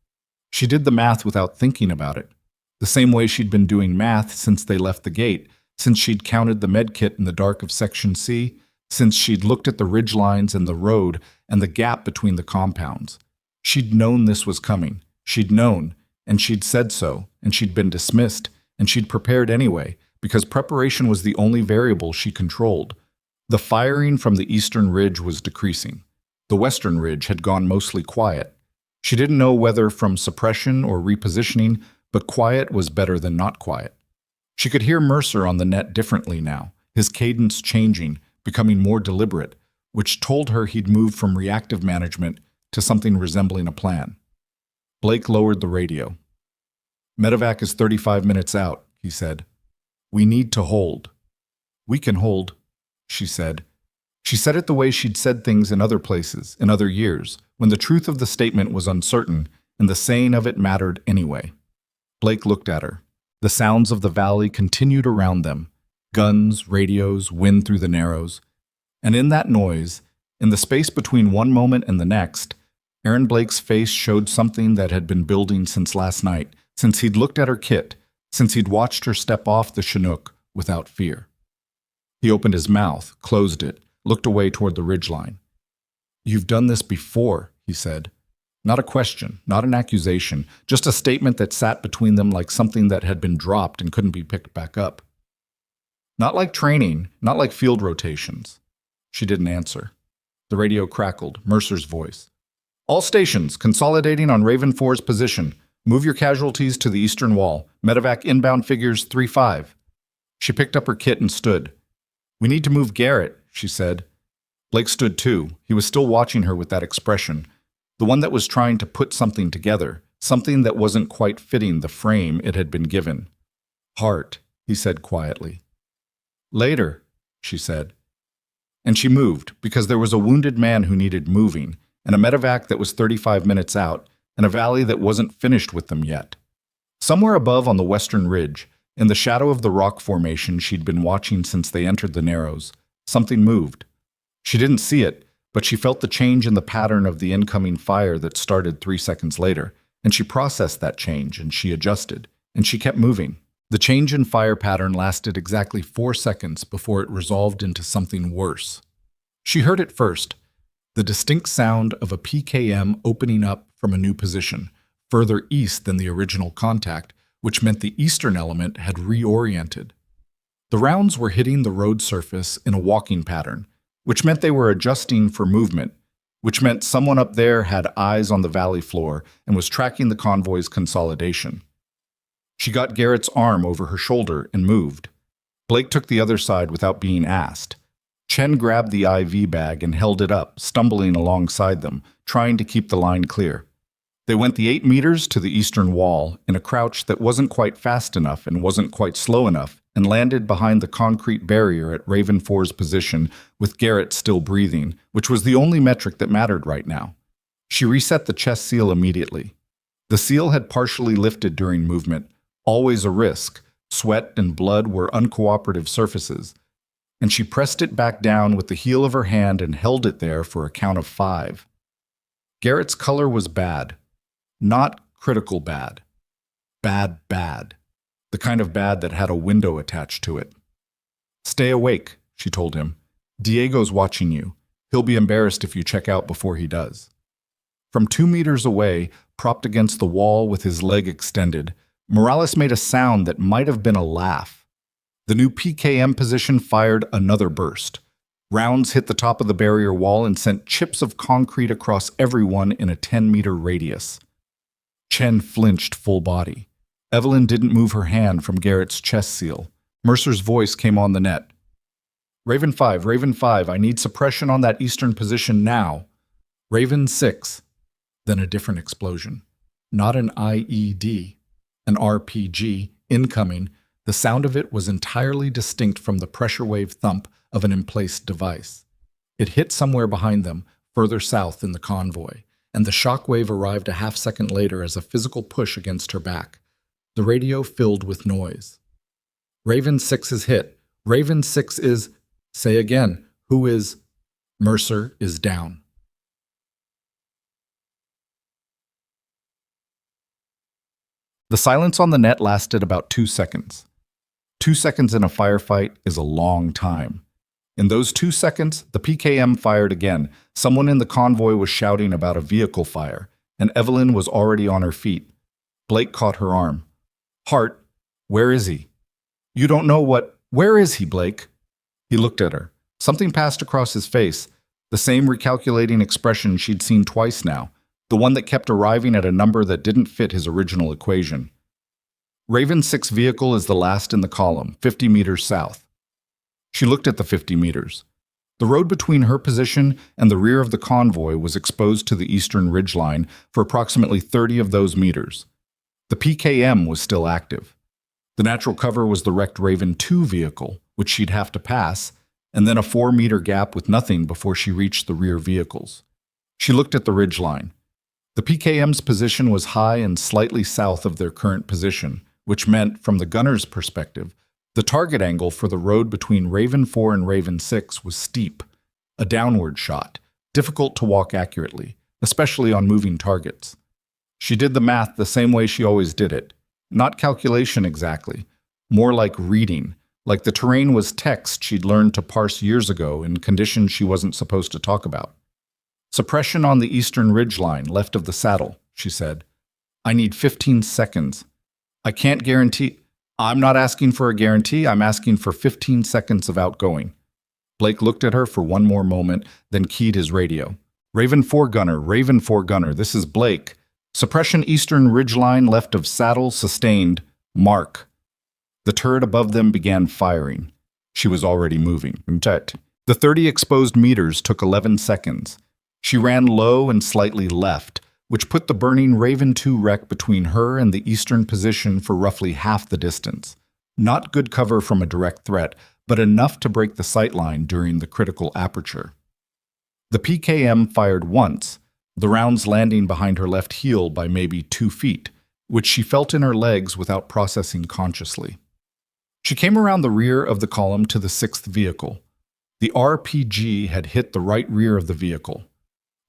[SPEAKER 1] She did the math without thinking about it, the same way she'd been doing math since they left the gate, since she'd counted the med kit in the dark of Section C, since she'd looked at the ridge lines and the road and the gap between the compounds. She'd known this was coming. She'd known, and she'd said so, and she'd been dismissed, and she'd prepared anyway, because preparation was the only variable she controlled. The firing from the eastern ridge was decreasing. The western ridge had gone mostly quiet. She didn't know whether from suppression or repositioning, but quiet was better than not quiet. She could hear Mercer on the net differently now, his cadence changing, becoming more deliberate, which told her he'd moved from reactive management to something resembling a plan. Blake lowered the radio. "Medevac is 35 minutes out," he said. "We need to hold." "We can hold," she said. She said it the way she'd said things in other places, in other years, when the truth of the statement was uncertain and the saying of it mattered anyway. Blake looked at her. The sounds of the valley continued around them. Guns, radios, wind through the narrows. And in that noise, in the space between one moment and the next, Aaron Blake's face showed something that had been building since last night, since he'd looked at her kit, since he'd watched her step off the Chinook without fear. He opened his mouth, closed it, looked away toward the ridgeline. "You've done this before," he said. Not a question, not an accusation, just a statement that sat between them like something that had been dropped and couldn't be picked back up. "Not like training, not like field rotations." She didn't answer. The radio crackled, Mercer's voice. "All stations, consolidating on Raven 4's position. Move your casualties to the eastern wall. Medevac inbound figures 3-5. She picked up her kit and stood. "We need to move Garrett," she said. Blake stood too. He was still watching her with that expression, the one that was trying to put something together, something that wasn't quite fitting the frame it had been given. "Heart," he said quietly. "Later," she said. And she moved, because there was a wounded man who needed moving, and a medevac that was 35 minutes out, and a valley that wasn't finished with them yet. Somewhere above on the western ridge, in the shadow of the rock formation she'd been watching since they entered the Narrows, something moved. She didn't see it, but she felt the change in the pattern of the incoming fire that started 3 seconds later, and she processed that change, and she adjusted, and she kept moving. The change in fire pattern lasted exactly 4 seconds before it resolved into something worse. She heard it first, the distinct sound of a PKM opening up from a new position, further east than the original contact, which meant the eastern element had reoriented. The rounds were hitting the road surface in a walking pattern, which meant they were adjusting for movement, which meant someone up there had eyes on the valley floor and was tracking the convoy's consolidation. She got Garrett's arm over her shoulder and moved. Blake took the other side without being asked. Chen grabbed the IV bag and held it up, stumbling alongside them, trying to keep the line clear. They went the 8 meters to the eastern wall in a crouch that wasn't quite fast enough and wasn't quite slow enough, and landed behind the concrete barrier at Raven 4's position with Garrett still breathing, which was the only metric that mattered right now. She reset the chest seal immediately. The seal had partially lifted during movement, always a risk. Sweat and blood were uncooperative surfaces. And she pressed it back down with the heel of her hand and held it there for a count of 5. Garrett's color was bad. Not critical bad. Bad, bad. The kind of bad that had a window attached to it. "Stay awake," she told him. "Diego's watching you. He'll be embarrassed if you check out before he does." From 2 meters away, propped against the wall with his leg extended, Morales made a sound that might have been a laugh. The new PKM position fired another burst. Rounds hit the top of the barrier wall and sent chips of concrete across everyone in a 10-meter radius. Chen flinched full body. Evelyn didn't move her hand from Garrett's chest seal. Mercer's voice came on the net. Raven 5, I need suppression on that eastern position now. Raven 6. Then a different explosion. Not an IED, an RPG, incoming. The sound of it was entirely distinct from the pressure wave thump of an emplaced device. It hit somewhere behind them, further south in the convoy, and the shock wave arrived a half-second later as a physical push against her back. The radio filled with noise. Raven 6 is hit. Raven 6 is... Say again, who is... Mercer is down. The silence on the net lasted about 2 seconds. 2 seconds in a firefight is a long time. In those 2 seconds, the PKM fired again. Someone in the convoy was shouting about a vehicle fire, and Evelyn was already on her feet. Blake caught her arm. Hart, where is he? You don't know what... Where is he, Blake? He looked at her. Something passed across his face, the same recalculating expression she'd seen twice now, the one that kept arriving at a number that didn't fit his original equation. Raven 6 vehicle is the last in the column, 50 meters south. She looked at the 50 meters. The road between her position and the rear of the convoy was exposed to the eastern ridgeline for approximately 30 of those meters. The PKM was still active. The natural cover was the wrecked Raven 2 vehicle, which she'd have to pass, and then a 4-meter gap with nothing before she reached the rear vehicles. She looked at the ridgeline. The PKM's position was high and slightly south of their current position, which meant, from the gunner's perspective, the target angle for the road between Raven 4 and Raven 6 was steep, a downward shot, difficult to walk accurately, especially on moving targets. She did the math the same way she always did it. Not calculation exactly, more like reading, like the terrain was text she'd learned to parse years ago in conditions she wasn't supposed to talk about. Suppression on the eastern ridgeline, left of the saddle, she said. I need 15 seconds. I can't guarantee... I'm not asking for a guarantee, I'm asking for 15 seconds of outgoing. Blake looked at her for one more moment, then keyed his radio. Raven 4 gunner, this is Blake. Suppression eastern ridgeline left of saddle, sustained. Mark. The turret above them began firing. She was already moving. The 30 exposed meters took 11 seconds. She ran low and slightly left, which put the burning Raven 2 wreck between her and the eastern position for roughly half the distance. Not good cover from a direct threat, but enough to break the sightline during the critical aperture. The PKM fired once, the rounds landing behind her left heel by maybe 2 feet, which she felt in her legs without processing consciously. She came around the rear of the column to the 6th vehicle. The RPG had hit the right rear of the vehicle.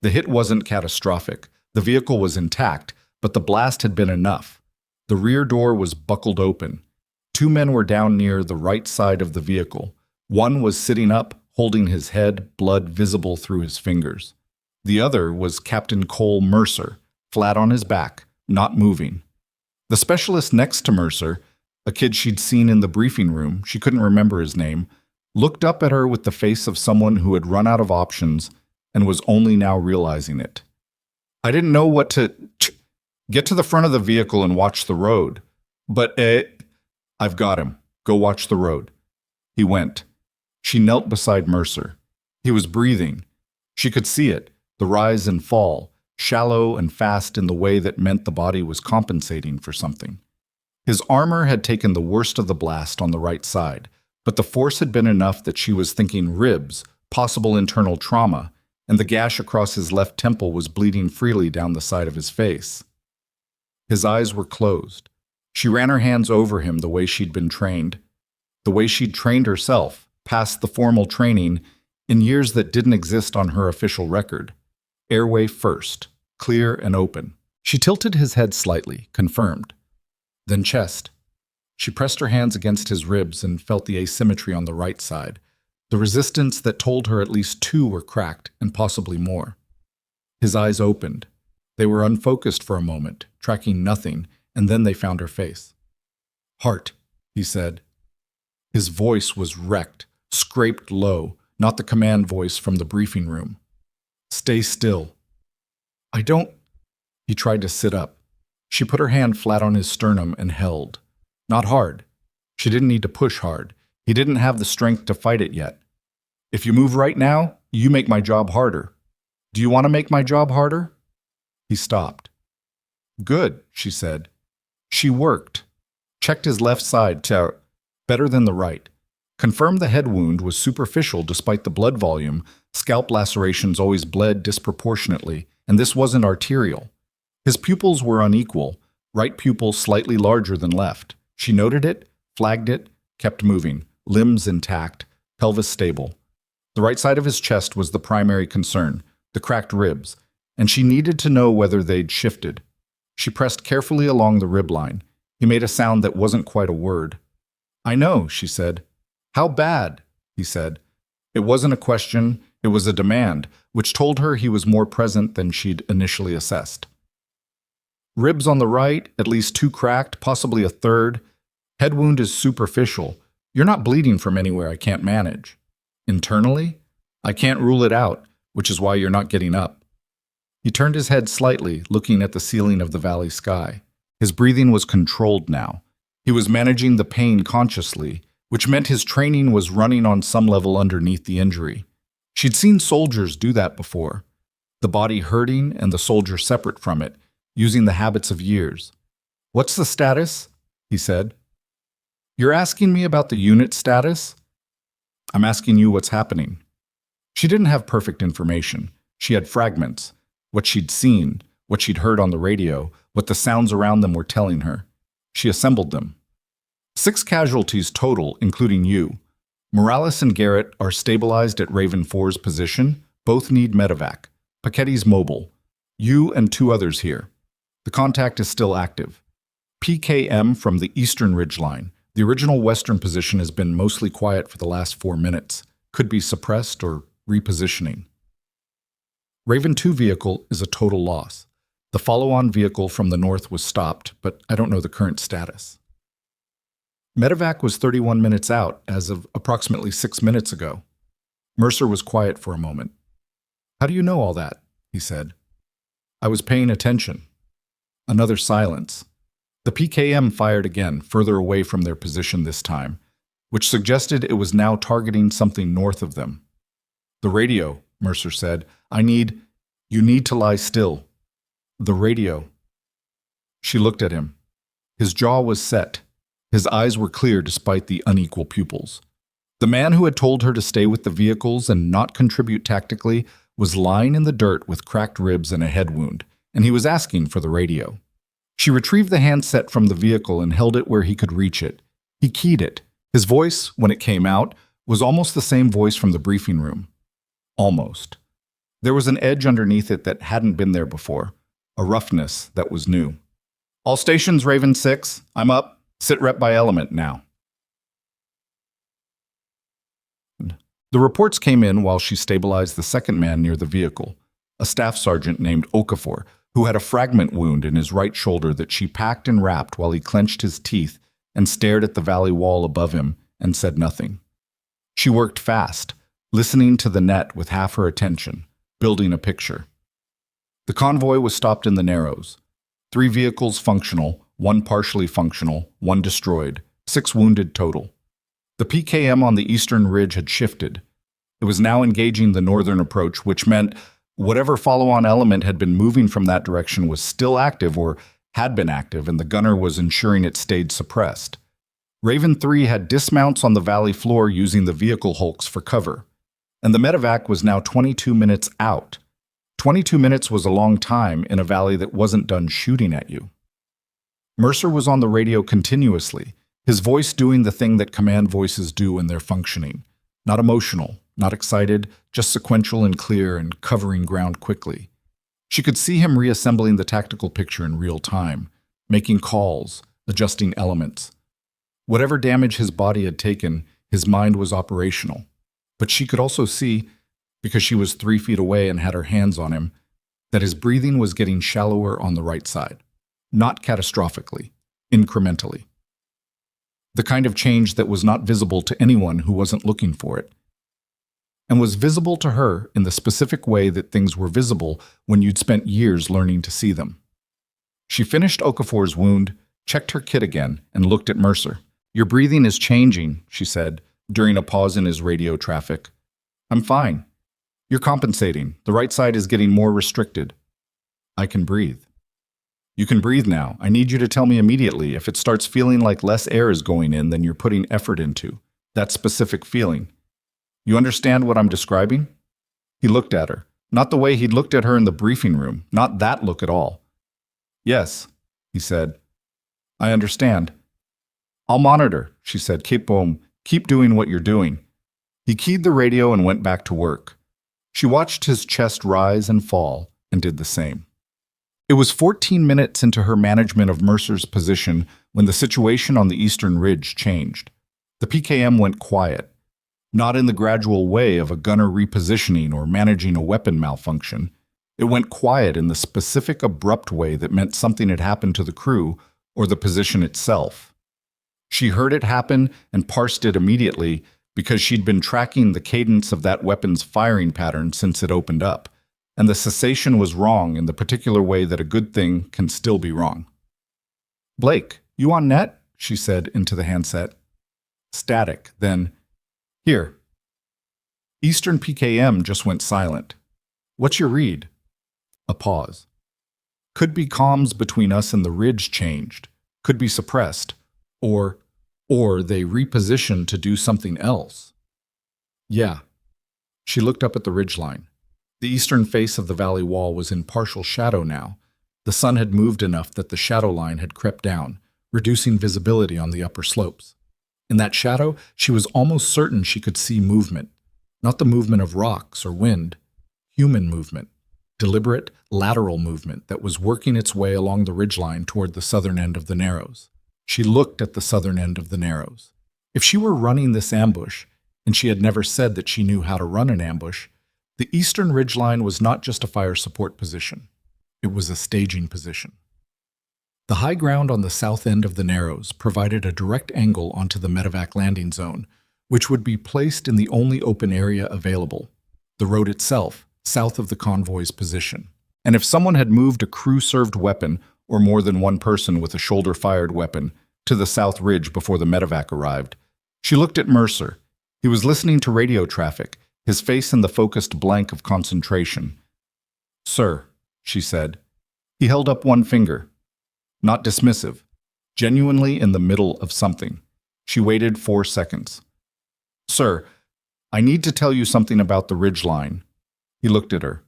[SPEAKER 1] The hit wasn't catastrophic. The vehicle was intact, but the blast had been enough. The rear door was buckled open. 2 men were down near the right side of the vehicle. One was sitting up, holding his head, blood visible through his fingers. The other was Captain Cole Mercer, flat on his back, not moving. The specialist next to Mercer, a kid she'd seen in the briefing room, she couldn't remember his name, looked up at her with the face of someone who had run out of options and was only now realizing it. I didn't know what to... Get to the front of the vehicle and watch the road. But, I've got him. Go watch the road. He went. She knelt beside Mercer. He was breathing. She could see it, the rise and fall, shallow and fast in the way that meant the body was compensating for something. His armor had taken the worst of the blast on the right side, but the force had been enough that she was thinking ribs, possible internal trauma, and the gash across his left temple was bleeding freely down the side of his face. His eyes were closed. She ran her hands over him the way she'd been trained, the way she'd trained herself, past the formal training, in years that didn't exist on her official record. Airway first, clear and open. She tilted his head slightly, confirmed. Then chest. She pressed her hands against his ribs and felt the asymmetry on the right side, the resistance that told her at least 2 were cracked, and possibly more. His eyes opened. They were unfocused for a moment, tracking nothing, and then they found her face. Hart, he said. His voice was wrecked, scraped low, not the command voice from the briefing room. Stay still. I don't. He tried to sit up. She put her hand flat on his sternum and held. Not hard. She didn't need to push hard. He didn't have the strength to fight it yet. If you move right now, you make my job harder. Do you want to make my job harder? He stopped. Good, she said. She worked. Checked his left side to better than the right. Confirmed the head wound was superficial despite the blood volume. Scalp lacerations always bled disproportionately, and this wasn't arterial. His pupils were unequal, right pupil slightly larger than left. She noted it, flagged it, kept moving, limbs intact, pelvis stable. The right side of his chest was the primary concern, the cracked ribs, and she needed to know whether they'd shifted. She pressed carefully along the rib line. He made a sound that wasn't quite a word. I know, she said. How bad? He said. It wasn't a question, it was a demand, which told her he was more present than she'd initially assessed. Ribs on the right, at least 2 cracked, possibly a third. Head wound is superficial. You're not bleeding from anywhere I can't manage. Internally? I can't rule it out, which is why you're not getting up. He turned his head slightly, looking at the ceiling of the valley sky. His breathing was controlled now. He was managing the pain consciously, which meant his training was running on some level underneath the injury. She'd seen soldiers do that before. The body hurting and the soldier separate from it, using the habits of years. What's the status? He said. You're asking me about the unit status? I'm asking you what's happening. She didn't have perfect information. She had fragments. What she'd seen, what she'd heard on the radio, what the sounds around them were telling her. She assembled them. 6 casualties total, including you. Morales and Garrett are stabilized at Raven 4's position. Both need medevac. Paquetti's mobile. You and 2 others here. The contact is still active. PKM from the eastern ridgeline. The original western position has been mostly quiet for the last 4 minutes. Could be suppressed or repositioning. Raven 2 vehicle is a total loss. The follow-on vehicle from the north was stopped, but I don't know the current status. Medevac was 31 minutes out as of approximately 6 minutes ago. Mercer was quiet for a moment. How do you know all that? He said. I was paying attention. Another silence. The PKM fired again, further away from their position this time, which suggested it was now targeting something north of them. The radio, Mercer said. You need to lie still. The radio. She looked at him. His jaw was set. His eyes were clear despite the unequal pupils. The man who had told her to stay with the vehicles and not contribute tactically was lying in the dirt with cracked ribs and a head wound, and he was asking for the radio. She retrieved the handset from the vehicle and held it where he could reach it. He keyed it. His voice, when it came out, was almost the same voice from the briefing room. Almost. There was an edge underneath it that hadn't been there before, a roughness that was new. All stations, Raven 6, I'm up. Sit rep by element now. The reports came in while she stabilized the second man near the vehicle, a staff sergeant named Okafor, who had a fragment wound in his right shoulder that she packed and wrapped while he clenched his teeth and stared at the valley wall above him and said nothing. She worked fast, listening to the net with half her attention, building a picture. The convoy was stopped in the Narrows. 3 vehicles functional, 1 partially functional, 1 destroyed, 6 wounded total. The PKM on the eastern ridge had shifted. It was now engaging the northern approach, which meant whatever follow-on element had been moving from that direction was still active or had been active, and the gunner was ensuring it stayed suppressed. Raven 3 had dismounts on the valley floor using the vehicle hulks for cover, and the medevac was now 22 minutes out. 22 minutes was a long time in a valley that wasn't done shooting at you. Mercer was on the radio continuously, his voice doing the thing that command voices do when they're functioning. Not emotional, not excited, just sequential and clear and covering ground quickly. She could see him reassembling the tactical picture in real time, making calls, adjusting elements. Whatever damage his body had taken, his mind was operational. But she could also see, because she was 3 feet away and had her hands on him, that his breathing was getting shallower on the right side. Not catastrophically, incrementally. The kind of change that was not visible to anyone who wasn't looking for it. and was visible to her in the specific way that things were visible when you'd spent years learning to see them. She finished Okafor's wound, checked her kit again, and looked at Mercer. "Your breathing is changing," she said, during a pause in his radio traffic. "I'm fine. You're compensating. The right side is getting more restricted." "I can breathe." "You can breathe now. I need you to tell me immediately if it starts feeling like less air is going in than you're putting effort into. That specific feeling. You understand what I'm describing?" He looked at her. Not the way he'd looked at her in the briefing room. Not that look at all. "Yes," he said. "I understand." "I'll monitor," she said. Keep doing what you're doing." He keyed the radio and went back to work. She watched his chest rise and fall and did the same. It was 14 minutes into her management of Mercer's position when the situation on the eastern ridge changed. The PKM went quiet, not in the gradual way of a gunner repositioning or managing a weapon malfunction. It went quiet in the specific, abrupt way that meant something had happened to the crew or the position itself. She heard it happen and parsed it immediately because she'd been tracking the cadence of that weapon's firing pattern since it opened up, and the cessation was wrong in the particular way that a good thing can still be wrong. "Blake, you on net?" she said into the handset. Static, then, "Here." Eastern PKM just went silent. "What's your read?" A pause. "Could be comms between us and the ridge changed. Could be suppressed. Or they repositioned to do something else." "Yeah." She looked up at the ridgeline. The eastern face of the valley wall was in partial shadow now. The sun had moved enough that the shadow line had crept down, reducing visibility on the upper slopes. In that shadow, she was almost certain she could see movement. Not the movement of rocks or wind. Human movement. Deliberate, lateral movement that was working its way along the ridgeline toward the southern end of the Narrows. She looked at the southern end of the Narrows. If she were running this ambush, and she had never said that she knew how to run an ambush, the eastern ridgeline was not just a fire support position. It was a staging position. The high ground on the south end of the Narrows provided a direct angle onto the medevac landing zone, which would be placed in the only open area available, the road itself, south of the convoy's position. And if someone had moved a crew-served weapon, or more than one person with a shoulder-fired weapon, to the south ridge before the medevac arrived, she looked at Mercer. He was listening to radio traffic, his face in the focused blank of concentration. "Sir," she said. He held up one finger. Not dismissive. Genuinely in the middle of something. She waited 4 seconds. "Sir, I need to tell you something about the ridgeline." He looked at her.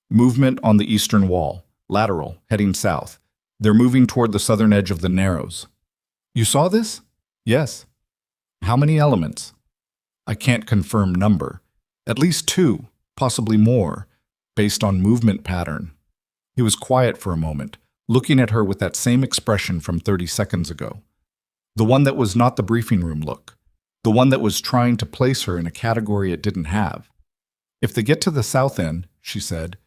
[SPEAKER 1] "Movement on the eastern wall. Lateral, heading south. They're moving toward the southern edge of the Narrows." "You saw this?" "Yes." "How many elements?" "I can't confirm number. At least 2, possibly more, based on movement pattern." He was quiet for a moment, looking at her with that same expression from 30 seconds ago. The one that was not the briefing room look. The one that was trying to place her in a category it didn't have. "If they get to the south end," she said,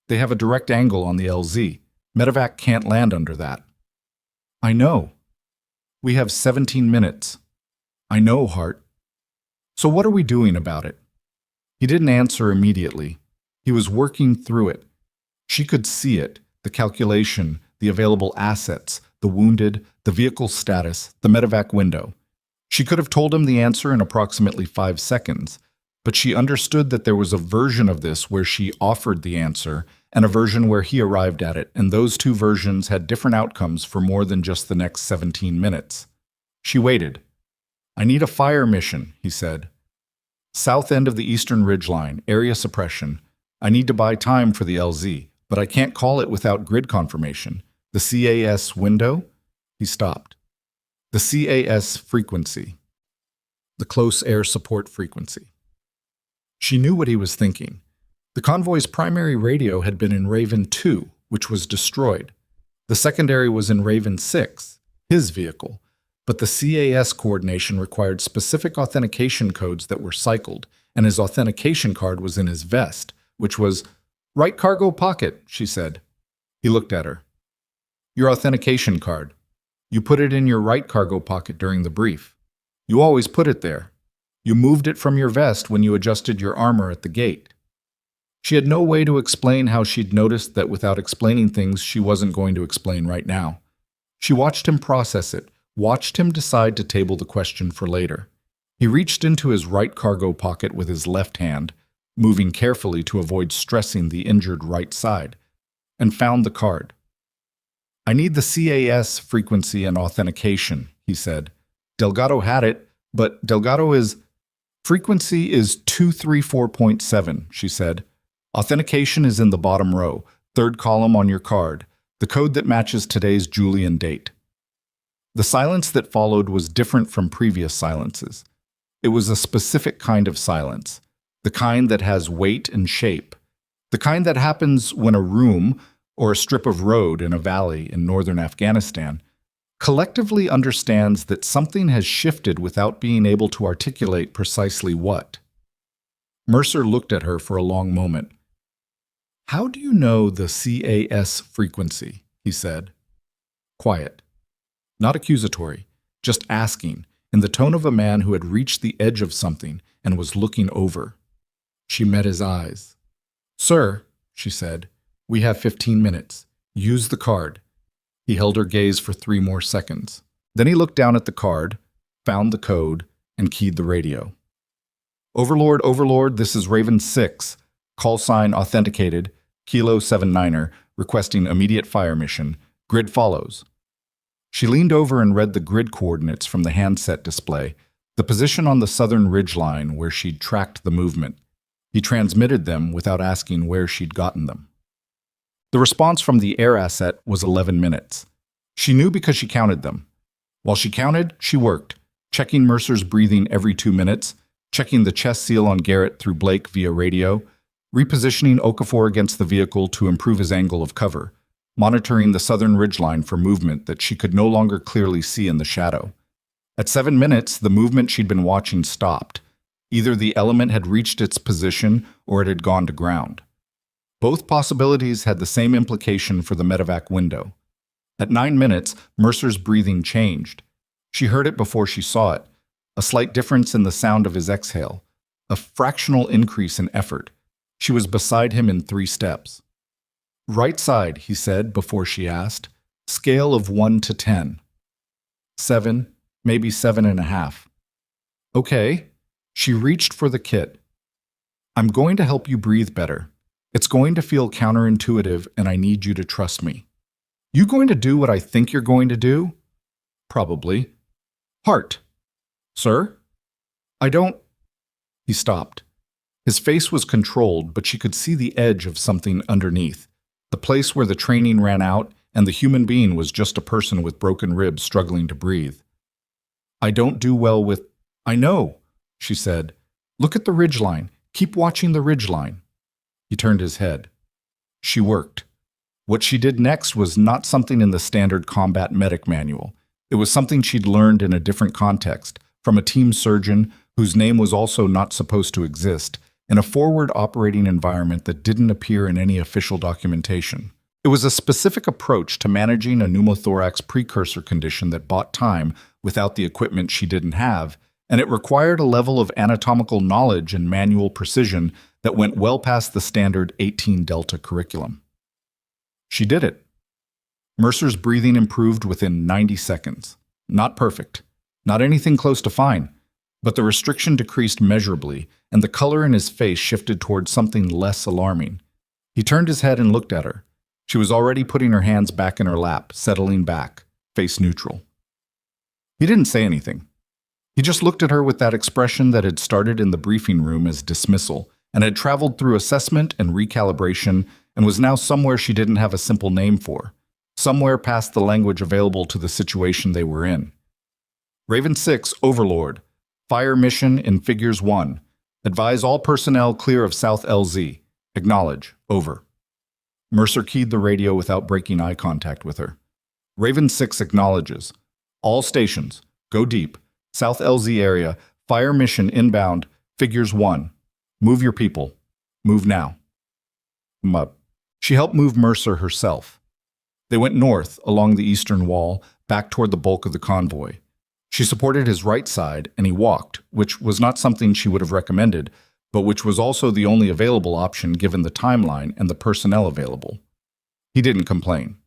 [SPEAKER 1] "they have a direct angle on the LZ. Medevac can't land under that." "I know." "We have 17 minutes." "I know, Hart." "So what are we doing about it?" He didn't answer immediately. He was working through it. She could see it, the calculation, the available assets, the wounded, the vehicle status, the medevac window. She could have told him the answer in approximately 5 seconds, but she understood that there was a version of this where she offered the answer and a version where he arrived at it, and those 2 versions had different outcomes for more than just the next 17 minutes. She waited. "I need a fire mission," he said. "South end of the eastern ridgeline, area suppression. I need to buy time for the LZ, but I can't call it without grid confirmation. The CAS window?" He stopped. "The CAS frequency. The close air support frequency." She knew what he was thinking. The convoy's primary radio had been in Raven 2, which was destroyed. The secondary was in Raven 6, his vehicle, but the CAS coordination required specific authentication codes that were cycled, and his authentication card was in his vest, which was, "Right cargo pocket," she said. He looked at her. "Your authentication card. You put it in your right cargo pocket during the brief. You always put it there." You moved it from your vest when you adjusted your armor at the gate. She had no way to explain how she'd noticed that without explaining things she wasn't going to explain right now. She watched him process it, watched him decide to table the question for later. He reached into his right cargo pocket with his left hand, moving carefully to avoid stressing the injured right side, and found the card. I need the CAS frequency and authentication, he said. Delgado had it, but Delgado is... Frequency is 234.7, she said. Authentication is in the bottom row, third column on your card, the code that matches today's Julian date. The silence that followed was different from previous silences. It was a specific kind of silence, the kind that has weight and shape, the kind that happens when a room or a strip of road in a valley in northern Afghanistan collectively understands that something has shifted without being able to articulate precisely what. Mercer looked at her for a long moment. How do you know the CAS frequency? He said. Quiet. Not accusatory, just asking, in the tone of a man who had reached the edge of something and was looking over. She met his eyes. Sir, she said, we have 15 minutes. Use the card. He held her gaze for 3 more seconds. Then he looked down at the card, found the code, and keyed the radio. Overlord, Overlord, this is Raven 6. Call sign authenticated, Kilo 79er, requesting immediate fire mission. Grid follows. She leaned over and read the grid coordinates from the handset display, the position on the southern ridgeline where she'd tracked the movement. He transmitted them without asking where she'd gotten them. The response from the air asset was 11 minutes. She knew because she counted them. While she counted, she worked, checking Mercer's breathing every 2 minutes, checking the chest seal on Garrett through Blake via radio, repositioning Okafor against the vehicle to improve his angle of cover, monitoring the southern ridgeline for movement that she could no longer clearly see in the shadow. At 7 minutes, the movement she'd been watching stopped. Either the element had reached its position or it had gone to ground. Both possibilities had the same implication for the medevac window. At 9 minutes, Mercer's breathing changed. She heard it before she saw it, a slight difference in the sound of his exhale, a fractional increase in effort. She was beside him in 3 steps. Right side, he said before she asked, scale of 1 to 10. 7, maybe 7.5. Okay. She reached for the kit. I'm going to help you breathe better. It's going to feel counterintuitive, and I need you to trust me. You going to do what I think you're going to do? Probably. Heart. Sir? I don't... He stopped. His face was controlled, but she could see the edge of something underneath, the place where the training ran out and the human being was just a person with broken ribs struggling to breathe. I don't do well with... I know, she said. Look at the ridgeline. Keep watching the ridgeline. He turned his head. She worked. What she did next was not something in the standard combat medic manual. It was something she'd learned in a different context, from a team surgeon whose name was also not supposed to exist, in a forward operating environment that didn't appear in any official documentation. It was a specific approach to managing a pneumothorax precursor condition that bought time without the equipment she didn't have, and it required a level of anatomical knowledge and manual precision that went well past the standard 18 Delta curriculum. She did it. Mercer's breathing improved within 90 seconds. Not perfect, not anything close to fine, but the restriction decreased measurably, and the color in his face shifted towards something less alarming. He turned his head and looked at her. She was already putting her hands back in her lap, settling back, face neutral. He didn't say anything. He just looked at her with that expression that had started in the briefing room as dismissal and had traveled through assessment and recalibration and was now somewhere she didn't have a simple name for, somewhere past the language available to the situation they were in. Raven 6, Overlord. Fire mission in Figures 1. Advise all personnel clear of South LZ. Acknowledge. Over. Mercer keyed the radio without breaking eye contact with her. Raven 6 acknowledges. All stations. Go deep. South LZ area. Fire mission inbound. Figures 1. Move your people. Move now. She helped move Mercer herself. They went north along the eastern wall, back toward the bulk of the convoy. She supported his right side, and he walked, which was not something she would have recommended, but which was also the only available option given the timeline and the personnel available. He didn't complain.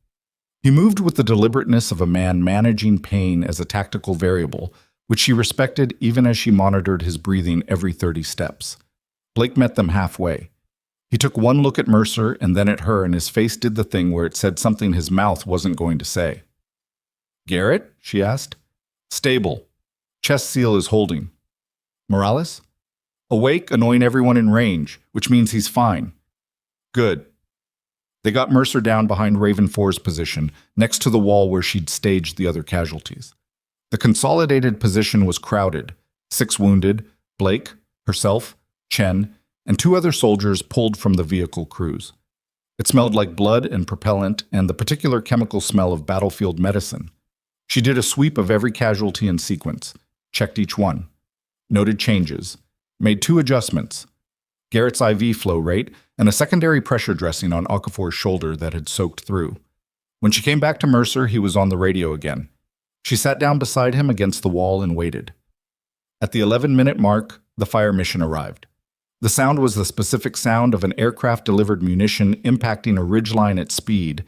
[SPEAKER 1] He moved with the deliberateness of a man managing pain as a tactical variable, which she respected even as she monitored his breathing every 30 steps. Blake met them halfway. He took one look at Mercer and then at her, and his face did the thing where it said something his mouth wasn't going to say. "Garrett?" she asked. "Stable. Chest seal is holding." "Morales?" "Awake, annoying everyone in range, which means he's fine." "Good." They got Mercer down behind Raven 4's position, next to the wall where she'd staged the other casualties. The consolidated position was crowded. 6 wounded, Blake, herself, Chen, and 2 other soldiers pulled from the vehicle crews. It smelled like blood and propellant and the particular chemical smell of battlefield medicine. She did a sweep of every casualty in sequence, checked each one, noted changes, made 2 adjustments, Garrett's IV flow rate, and a secondary pressure dressing on Okafor's shoulder that had soaked through. When she came back to Mercer, he was on the radio again. She sat down beside him against the wall and waited. At the 11-minute mark, the fire mission arrived. The sound was the specific sound of an aircraft-delivered munition impacting a ridgeline at speed,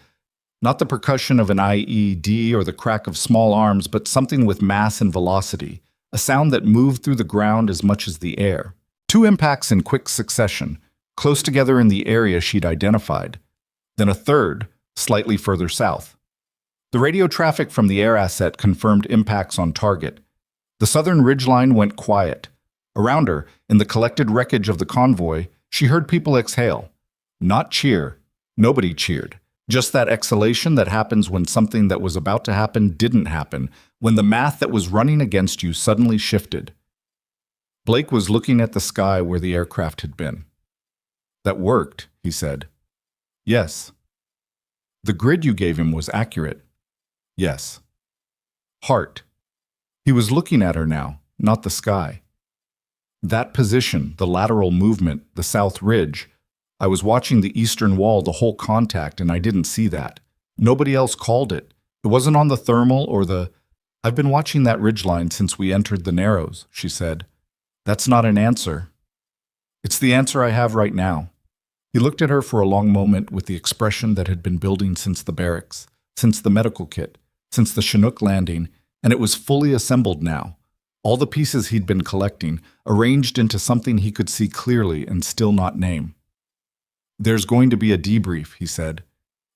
[SPEAKER 1] not the percussion of an IED or the crack of small arms, but something with mass and velocity, a sound that moved through the ground as much as the air. 2 impacts in quick succession, close together in the area she'd identified, then a third, slightly further south. The radio traffic from the air asset confirmed impacts on target. The southern ridgeline went quiet. Around her, in the collected wreckage of the convoy, she heard people exhale. Not cheer. Nobody cheered. Just that exhalation that happens when something that was about to happen didn't happen, when the math that was running against you suddenly shifted. Blake was looking at the sky where the aircraft had been. "That worked," he said. "Yes." "The grid you gave him was accurate." "Yes." "Heart." He was looking at her now, not the sky. "That position, the lateral movement, the south ridge. I was watching the eastern wall the whole contact and I didn't see that. Nobody else called it. It wasn't on the thermal or the... I've been watching that ridgeline since we entered the Narrows," she said. "That's not an answer. It's the answer I have right now." He looked at her for a long moment with the expression that had been building since the barracks, since the medical kit, since the Chinook landing, and it was fully assembled now. All the pieces he'd been collecting, arranged into something he could see clearly and still not name. "There's going to be a debrief," he said.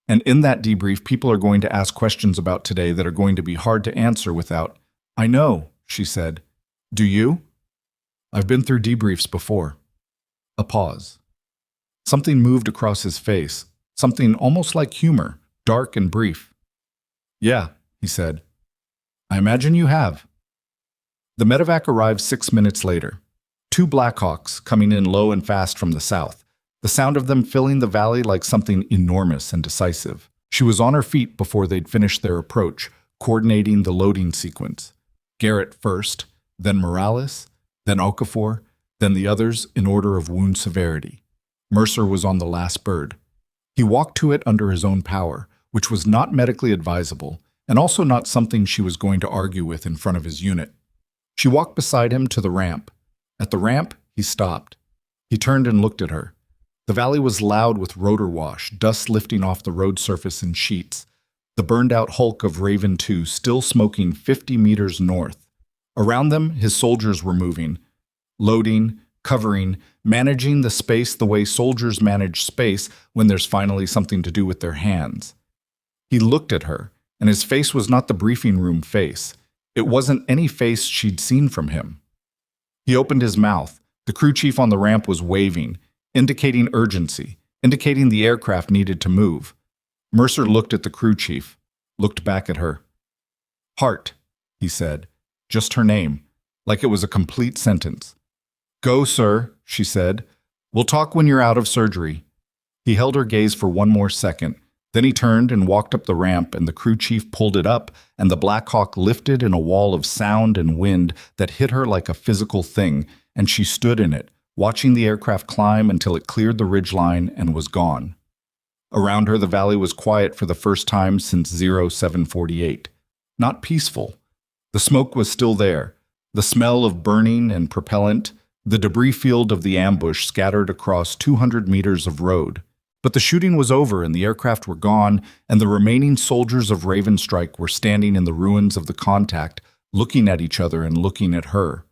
[SPEAKER 1] "And in that debrief, people are going to ask questions about today that are going to be hard to answer without..." "I know," she said. "Do you?" "I've been through debriefs before." A pause. Something moved across his face, something almost like humor, dark and brief. "Yeah," he said. "I imagine you have." The medevac arrived 6 minutes later. 2 Blackhawks coming in low and fast from the south, the sound of them filling the valley like something enormous and decisive. She was on her feet before they'd finished their approach, coordinating the loading sequence. Garrett first, then Morales, then Okafor, then the others in order of wound severity. Mercer was on the last bird. He walked to it under his own power, which was not medically advisable, and also not something she was going to argue with in front of his unit. She walked beside him to the ramp. At the ramp, he stopped. He turned and looked at her. The valley was loud with rotor wash, dust lifting off the road surface in sheets. The burned-out hulk of Raven 2 still smoking 50 meters north. Around them, his soldiers were moving, loading, covering, managing the space the way soldiers manage space when there's finally something to do with their hands. He looked at her, and his face was not the briefing room face. It wasn't any face she'd seen from him. He opened his mouth. The crew chief on the ramp was waving, indicating urgency, indicating the aircraft needed to move. Mercer looked at the crew chief, looked back at her. "Hart," he said, just her name, like it was a complete sentence. "Go, sir," she said. "We'll talk when you're out of surgery." He held her gaze for one more second. Then he turned and walked up the ramp, and the crew chief pulled it up, and the Black Hawk lifted in a wall of sound and wind that hit her like a physical thing, and she stood in it, watching the aircraft climb until it cleared the ridgeline and was gone. Around her, the valley was quiet for the first time since 0748. Not peaceful, The smoke was still there, the smell of burning and propellant, the debris field of the ambush scattered across 200 meters of road. But the shooting was over and the aircraft were gone, and the remaining soldiers of Ravenstrike were standing in the ruins of the contact, looking at each other and looking at her.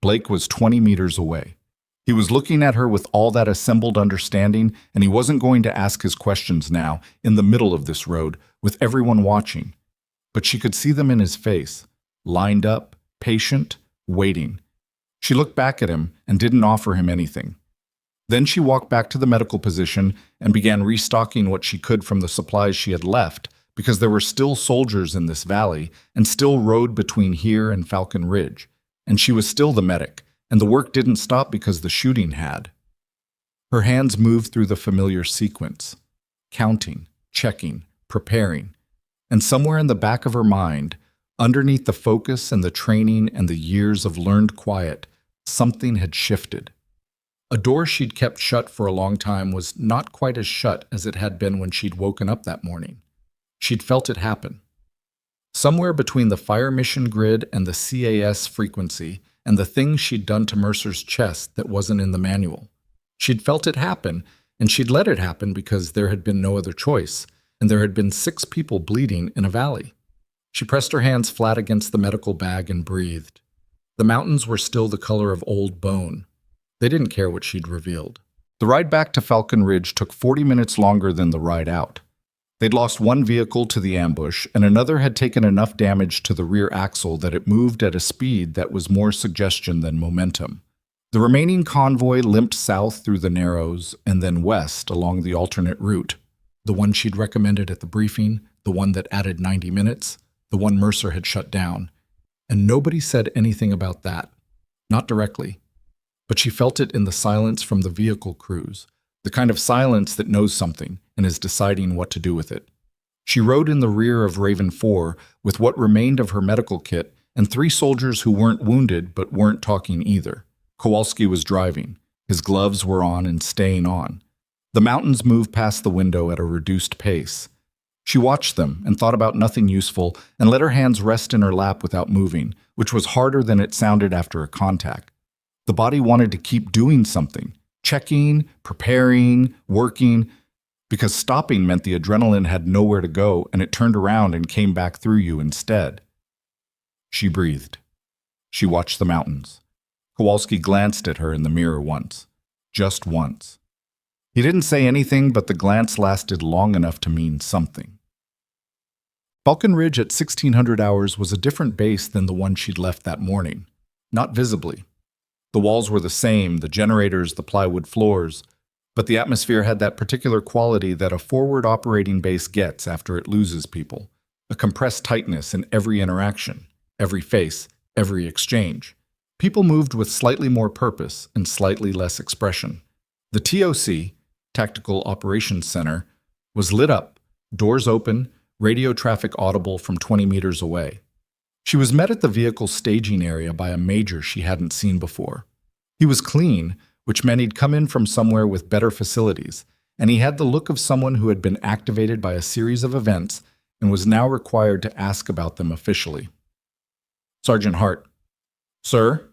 [SPEAKER 1] Blake was 20 meters away. He was looking at her with all that assembled understanding, and he wasn't going to ask his questions now, in the middle of this road, with everyone watching. But she could see them in his face, lined up, patient, waiting. She looked back at him and didn't offer him anything. Then she walked back to the medical position and began restocking what she could from the supplies she had left, because there were still soldiers in this valley and still road between here and Falcon Ridge, and she was still the medic, and the work didn't stop because the shooting had. Her hands moved through the familiar sequence, counting, checking, preparing, and somewhere in the back of her mind, underneath the focus and the training and the years of learned quiet, something had shifted. A door she'd kept shut for a long time was not quite as shut as it had been when she'd woken up that morning. She'd felt it happen. Somewhere between the fire mission grid and the CAS frequency and the things she'd done to Mercer's chest that wasn't in the manual. She'd felt it happen, and she'd let it happen because there had been no other choice, and there had been 6 people bleeding in a valley. She pressed her hands flat against the medical bag and breathed. The mountains were still the color of old bone. They didn't care what she'd revealed. The ride back to Falcon Ridge took 40 minutes longer than the ride out. They'd lost one vehicle to the ambush, and another had taken enough damage to the rear axle that it moved at a speed that was more suggestion than momentum. The remaining convoy limped south through the Narrows and then west along the alternate route, the one she'd recommended at the briefing, the one that added 90 minutes, the one Mercer had shut down. And nobody said anything about that. Not directly. But she felt it in the silence from the vehicle crews, the kind of silence that knows something and is deciding what to do with it. She rode in the rear of Raven 4 with what remained of her medical kit and 3 soldiers who weren't wounded but weren't talking either. Kowalski was driving. His gloves were on and staying on. The mountains moved past the window at a reduced pace. She watched them and thought about nothing useful and let her hands rest in her lap without moving, which was harder than it sounded after a contact. The body wanted to keep doing something, checking, preparing, working, because stopping meant the adrenaline had nowhere to go and it turned around and came back through you instead. She breathed. She watched the mountains. Kowalski glanced at her in the mirror once. Just once. He didn't say anything, but the glance lasted long enough to mean something. Falcon Ridge at 1600 hours was a different base than the one she'd left that morning. Not visibly. The walls were the same, the generators, the plywood floors, but the atmosphere had that particular quality that a forward operating base gets after it loses people. A compressed tightness in every interaction, every face, every exchange. People moved with slightly more purpose and slightly less expression. The TOC, Tactical Operations Center, was lit up, doors open, radio traffic audible from 20 meters away. She was met at the vehicle staging area by a major she hadn't seen before. He was clean, which meant he'd come in from somewhere with better facilities, and he had the look of someone who had been activated by a series of events and was now required to ask about them officially. Sergeant Hart. Sir?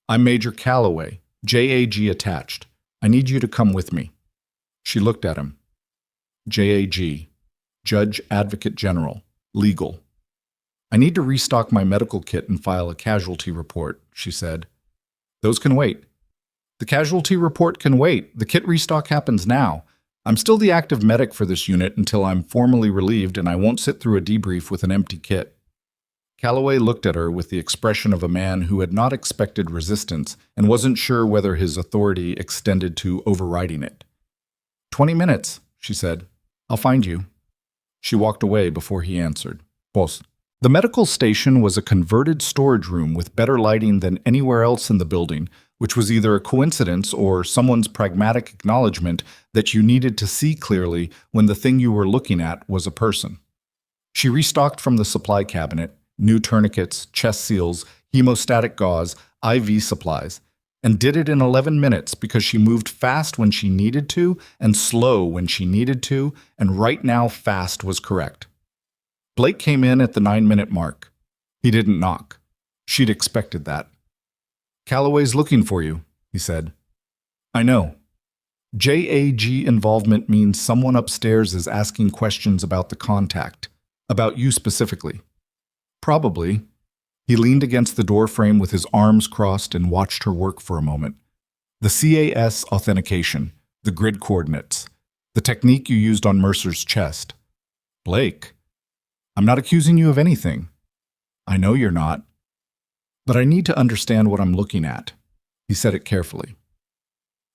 [SPEAKER 1] I'm Major Calloway, JAG attached. I need you to come with me. She looked at him. JAG, Judge Advocate General, Legal. I need to restock my medical kit and file a casualty report, she said. Those can wait. The casualty report can wait. The kit restock happens now. I'm still the active medic for this unit until I'm formally relieved, and I won't sit through a debrief with an empty kit. Calloway looked at her with the expression of a man who had not expected resistance and wasn't sure whether his authority extended to overriding it. 20 minutes, she said. I'll find you. She walked away before he answered. Boss. The medical station was a converted storage room with better lighting than anywhere else in the building, which was either a coincidence or someone's pragmatic acknowledgement that you needed to see clearly when the thing you were looking at was a person. She restocked from the supply cabinet, new tourniquets, chest seals, hemostatic gauze, IV supplies, and did it in 11 minutes because she moved fast when she needed to and slow when she needed to, and right now fast was correct. Blake came in at the 9-minute mark. He didn't knock. She'd expected that. "Calloway's looking for you," he said. "I know. JAG involvement means someone upstairs is asking questions about the contact, about you specifically. Probably." He leaned against the door frame with his arms crossed and watched her work for a moment. "The CAS authentication, the grid coordinates, the technique you used on Mercer's chest." "Blake, I'm not accusing you of anything." "I know you're not. But I need to understand what I'm looking at." He said it carefully.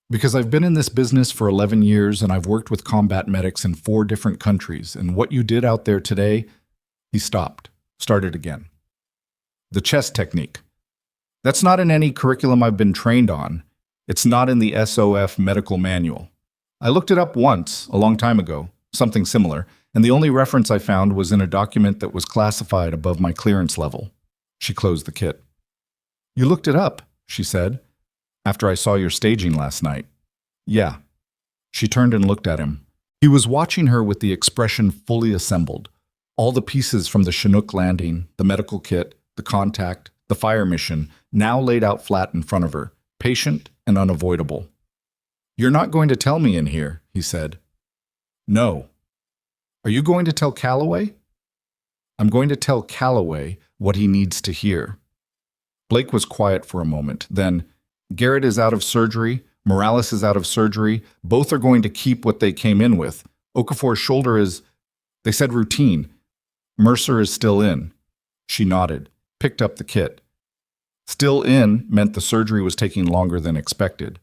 [SPEAKER 1] "Because I've been in this business for 11 years and I've worked with combat medics in 4 different countries, and what you did out there today..." He stopped, started again. "The chest technique. That's not in any curriculum I've been trained on. It's not in the SOF medical manual. I looked it up once, a long time ago, something similar, and the only reference I found was in a document that was classified above my clearance level." She closed the kit. "You looked it up," she said, "after I saw your staging last night." "Yeah." She turned and looked at him. He was watching her with the expression fully assembled. All the pieces from the Chinook landing, the medical kit, the contact, the fire mission, now laid out flat in front of her, patient and unavoidable. "You're not going to tell me in here," he said. "No." "Are you going to tell Calloway?" "I'm going to tell Calloway what he needs to hear." Blake was quiet for a moment. Then, "Garrett is out of surgery. Morales is out of surgery. Both are going to keep what they came in with. Okafor's shoulder is..." They said routine. "Mercer is still in." She nodded, picked up the kit. Still in meant the surgery was taking longer than expected.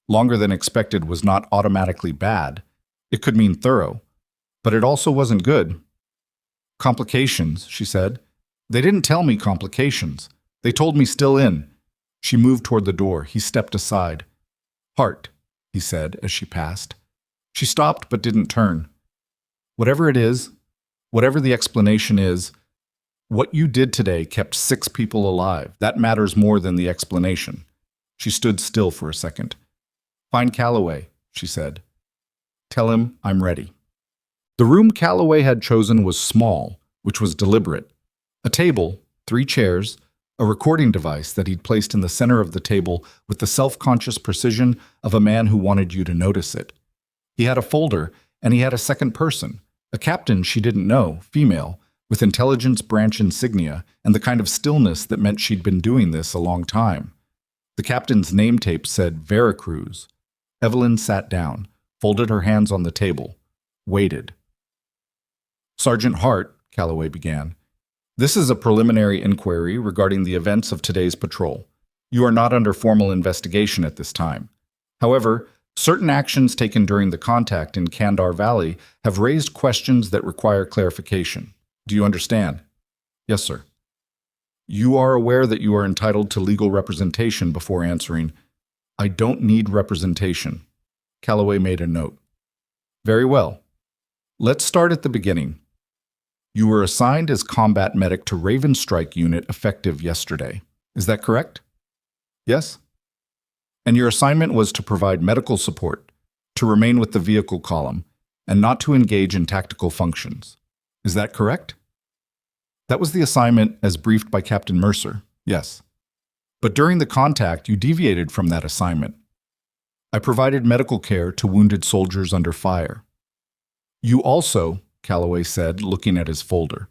[SPEAKER 1] Longer than expected was not automatically bad. It could mean thorough. But it also wasn't good. "Complications," she said. "They didn't tell me complications. They told me still in." She moved toward the door. He stepped aside. "Heart," he said as she passed. She stopped but didn't turn. "Whatever it is, whatever the explanation is, what you did today kept 6 people alive. That matters more than the explanation." She stood still for a second. "Find Calloway," she said. "Tell him I'm ready." The room Calloway had chosen was small, which was deliberate. A table, 3 chairs, a recording device that he'd placed in the center of the table with the self-conscious precision of a man who wanted you to notice it. He had a folder, and he had a second person, a captain she didn't know, female, with intelligence branch insignia and the kind of stillness that meant she'd been doing this a long time. The captain's name tape said Veracruz. Evelyn sat down, folded her hands on the table, waited. "Sergeant Hart," Calloway began, "this is a preliminary inquiry regarding the events of today's patrol. You are not under formal investigation at this time. However, certain actions taken during the contact in Kandar Valley have raised questions that require clarification. Do you understand?" "Yes, sir." "You are aware that you are entitled to legal representation before answering." "I don't need representation." Calloway made a note. "Very well. Let's start at the beginning. You were assigned as combat medic to Raven Strike Unit effective yesterday. Is that correct?" "Yes." "And your assignment was to provide medical support, to remain with the vehicle column, and not to engage in tactical functions. Is that correct?" "That was the assignment as briefed by Captain Mercer, yes. But during the contact, you deviated from that assignment. I provided medical care to wounded soldiers under fire. You also," Calloway said, looking at his folder,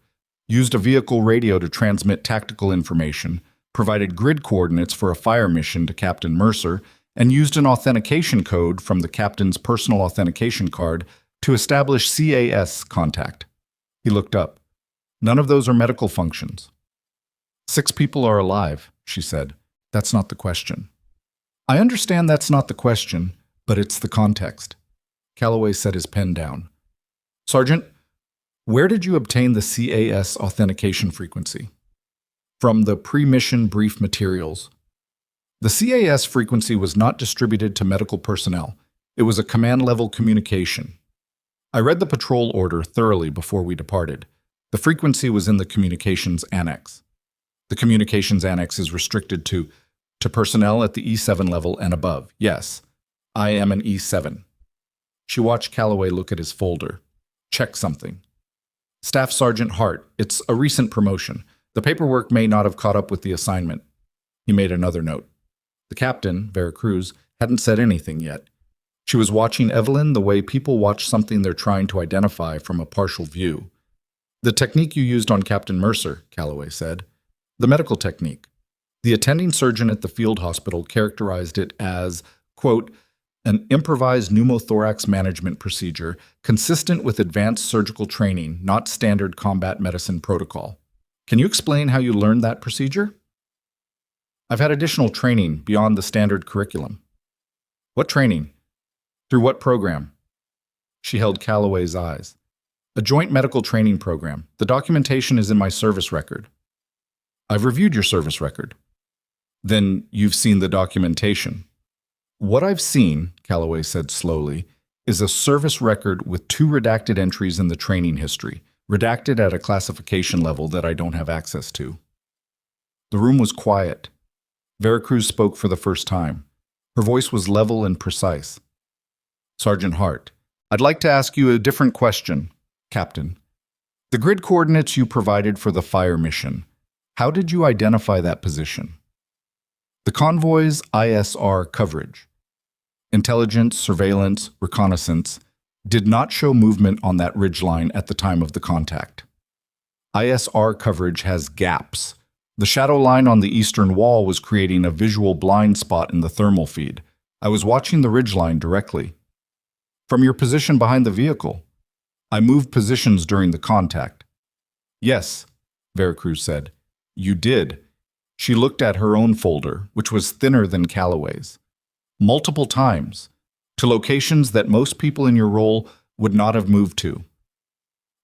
[SPEAKER 1] "used a vehicle radio to transmit tactical information, provided grid coordinates for a fire mission to Captain Mercer, and used an authentication code from the captain's personal authentication card to establish CAS contact." He looked up. "None of those are medical functions." 6 people are alive," she said. "That's not the question." "I understand that's not the question, but it's the context." Calloway set his pen down. "Sergeant, where did you obtain the CAS authentication frequency?" "From the pre-mission brief materials." The CAS frequency was not distributed to medical personnel. It was a command-level communication. I read the patrol order thoroughly before we departed. The frequency was in the communications annex. The communications annex is restricted to personnel at the E7 level and above. Yes, I am an E7. She watched Calloway look at his folder. Check something. "Staff Sergeant Hart, it's a recent promotion. The paperwork may not have caught up with the assignment. He made another note. The captain, Vera Cruz, hadn't said anything yet. She was watching Evelyn the way people watch something they're trying to identify from a partial view. The technique you used on Captain Mercer, Calloway said. The medical technique. The attending surgeon at the field hospital characterized it as, quote, an improvised pneumothorax management procedure consistent with advanced surgical training, not standard combat medicine protocol. Can you explain how you learned that procedure? I've had additional training beyond the standard curriculum. What training? Through what program? She held Calloway's eyes. A joint medical training program. The documentation is in my service record. I've reviewed your service record. Then you've seen the documentation. What I've seen, Calloway said slowly, is a service record with 2 redacted entries in the training history, redacted at a classification level that I don't have access to. The room was quiet. Vera Cruz spoke for the first time. Her voice was level and precise. Sergeant Hart, I'd like to ask you a different question, Captain. The grid coordinates you provided for the fire mission, how did you identify that position? The convoy's ISR coverage, intelligence, surveillance, reconnaissance, did not show movement on that ridgeline at the time of the contact. ISR coverage has gaps. The shadow line on the eastern wall was creating a visual blind spot in the thermal feed. I was watching the ridgeline directly. From your position behind the vehicle, I moved positions during the contact. Yes, Vera Cruz said. You did. She looked at her own folder, which was thinner than Calloway's. Multiple times, to locations that most people in your role would not have moved to.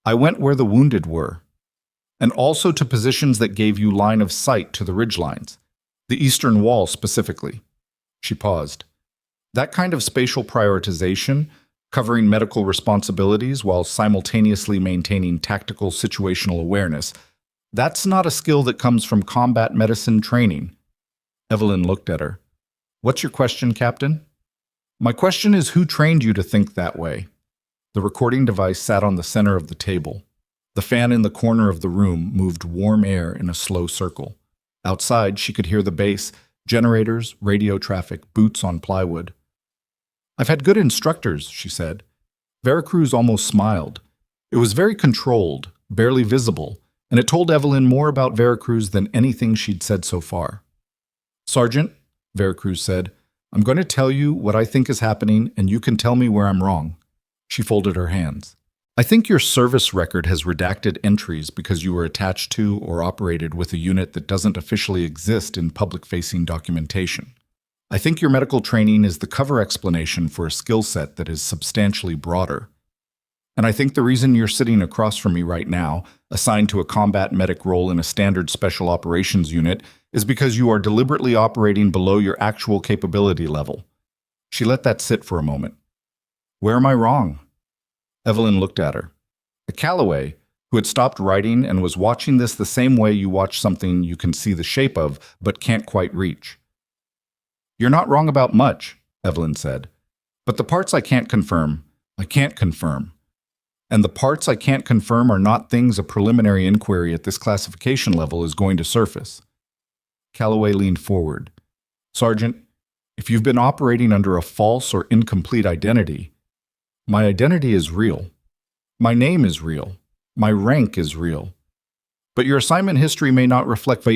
[SPEAKER 1] I went where the wounded were, and also to positions that gave you line of sight to the ridgelines, the eastern wall specifically. She paused. That kind of spatial prioritization, covering medical responsibilities while simultaneously maintaining tactical situational awareness, that's not a skill that comes from combat medicine training. Evelyn looked at her. What's your question, Captain? My question is who trained you to think that way? The recording device sat on the center of the table. The fan in the corner of the room moved warm air in a slow circle. Outside, she could hear the base, generators, radio traffic, boots on plywood. I've had good instructors, she said. Vera Cruz almost smiled. It was very controlled, barely visible, and it told Evelyn more about Vera Cruz than anything she'd said so far. Sergeant, Vera Cruz said, I'm going to tell you what I think is happening, and you can tell me where I'm wrong. She folded her hands. I think your service record has redacted entries because you were attached to or operated with a unit that doesn't officially exist in public-facing documentation. I think your medical training is the cover explanation for a skill set that is substantially broader. And I think the reason you're sitting across from me right now, assigned to a combat medic role in a standard special operations unit, is because you are deliberately operating below your actual capability level. She let that sit for a moment. Where am I wrong? Evelyn looked at her. Calloway, who had stopped writing and was watching this the same way you watch something you can see the shape of but can't quite reach. You're not wrong about much, Evelyn said. But the parts I can't confirm, I can't confirm. And the parts I can't confirm are not things a preliminary inquiry at this classification level is going to surface. Calloway leaned forward. Sergeant, if you've been operating under a false or incomplete identity, my identity is real. My name is real. My rank is real. But your assignment history may not reflect.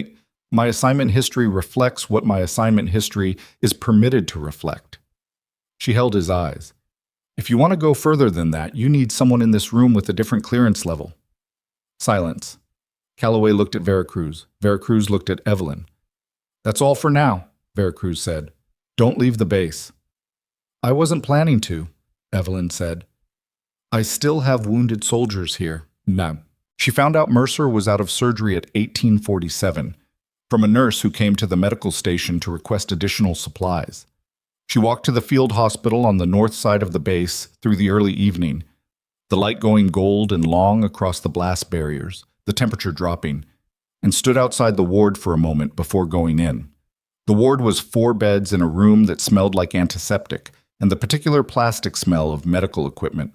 [SPEAKER 1] My assignment history reflects what my assignment history is permitted to reflect. She held his eyes. If you want to go further than that, you need someone in this room with a different clearance level. Silence. Calloway looked at Vera Cruz. Vera Cruz looked at Evelyn. That's all for now, Vera Cruz said. Don't leave the base. I wasn't planning to, Evelyn said. I still have wounded soldiers here. No. She found out Mercer was out of surgery at 1847, from a nurse who came to the medical station to request additional supplies. She walked to the field hospital on the north side of the base through the early evening, the light going gold and long across the blast barriers, the temperature dropping, and stood outside the ward for a moment before going in. The ward was 4 beds in a room that smelled like antiseptic and the particular plastic smell of medical equipment.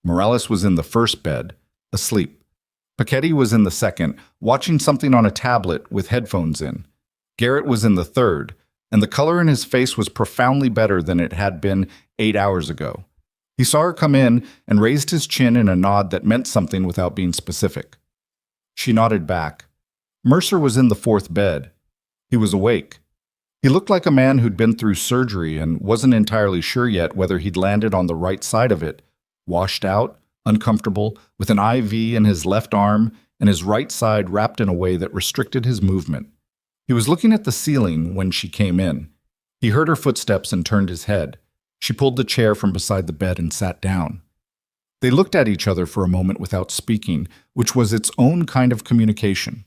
[SPEAKER 1] Morales was in the first bed, asleep. Paquetti was in the second, watching something on a tablet with headphones in. Garrett was in the third, and the color in his face was profoundly better than it had been 8 hours ago. He saw her come in and raised his chin in a nod that meant something without being specific. She nodded back. Mercer was in the fourth bed. He was awake. He looked like a man who'd been through surgery and wasn't entirely sure yet whether he'd landed on the right side of it, washed out, uncomfortable, with an IV in his left arm and his right side wrapped in a way that restricted his movement. He was looking at the ceiling when she came in. He heard her footsteps and turned his head. She pulled the chair from beside the bed and sat down. They looked at each other for a moment without speaking, which was its own kind of communication.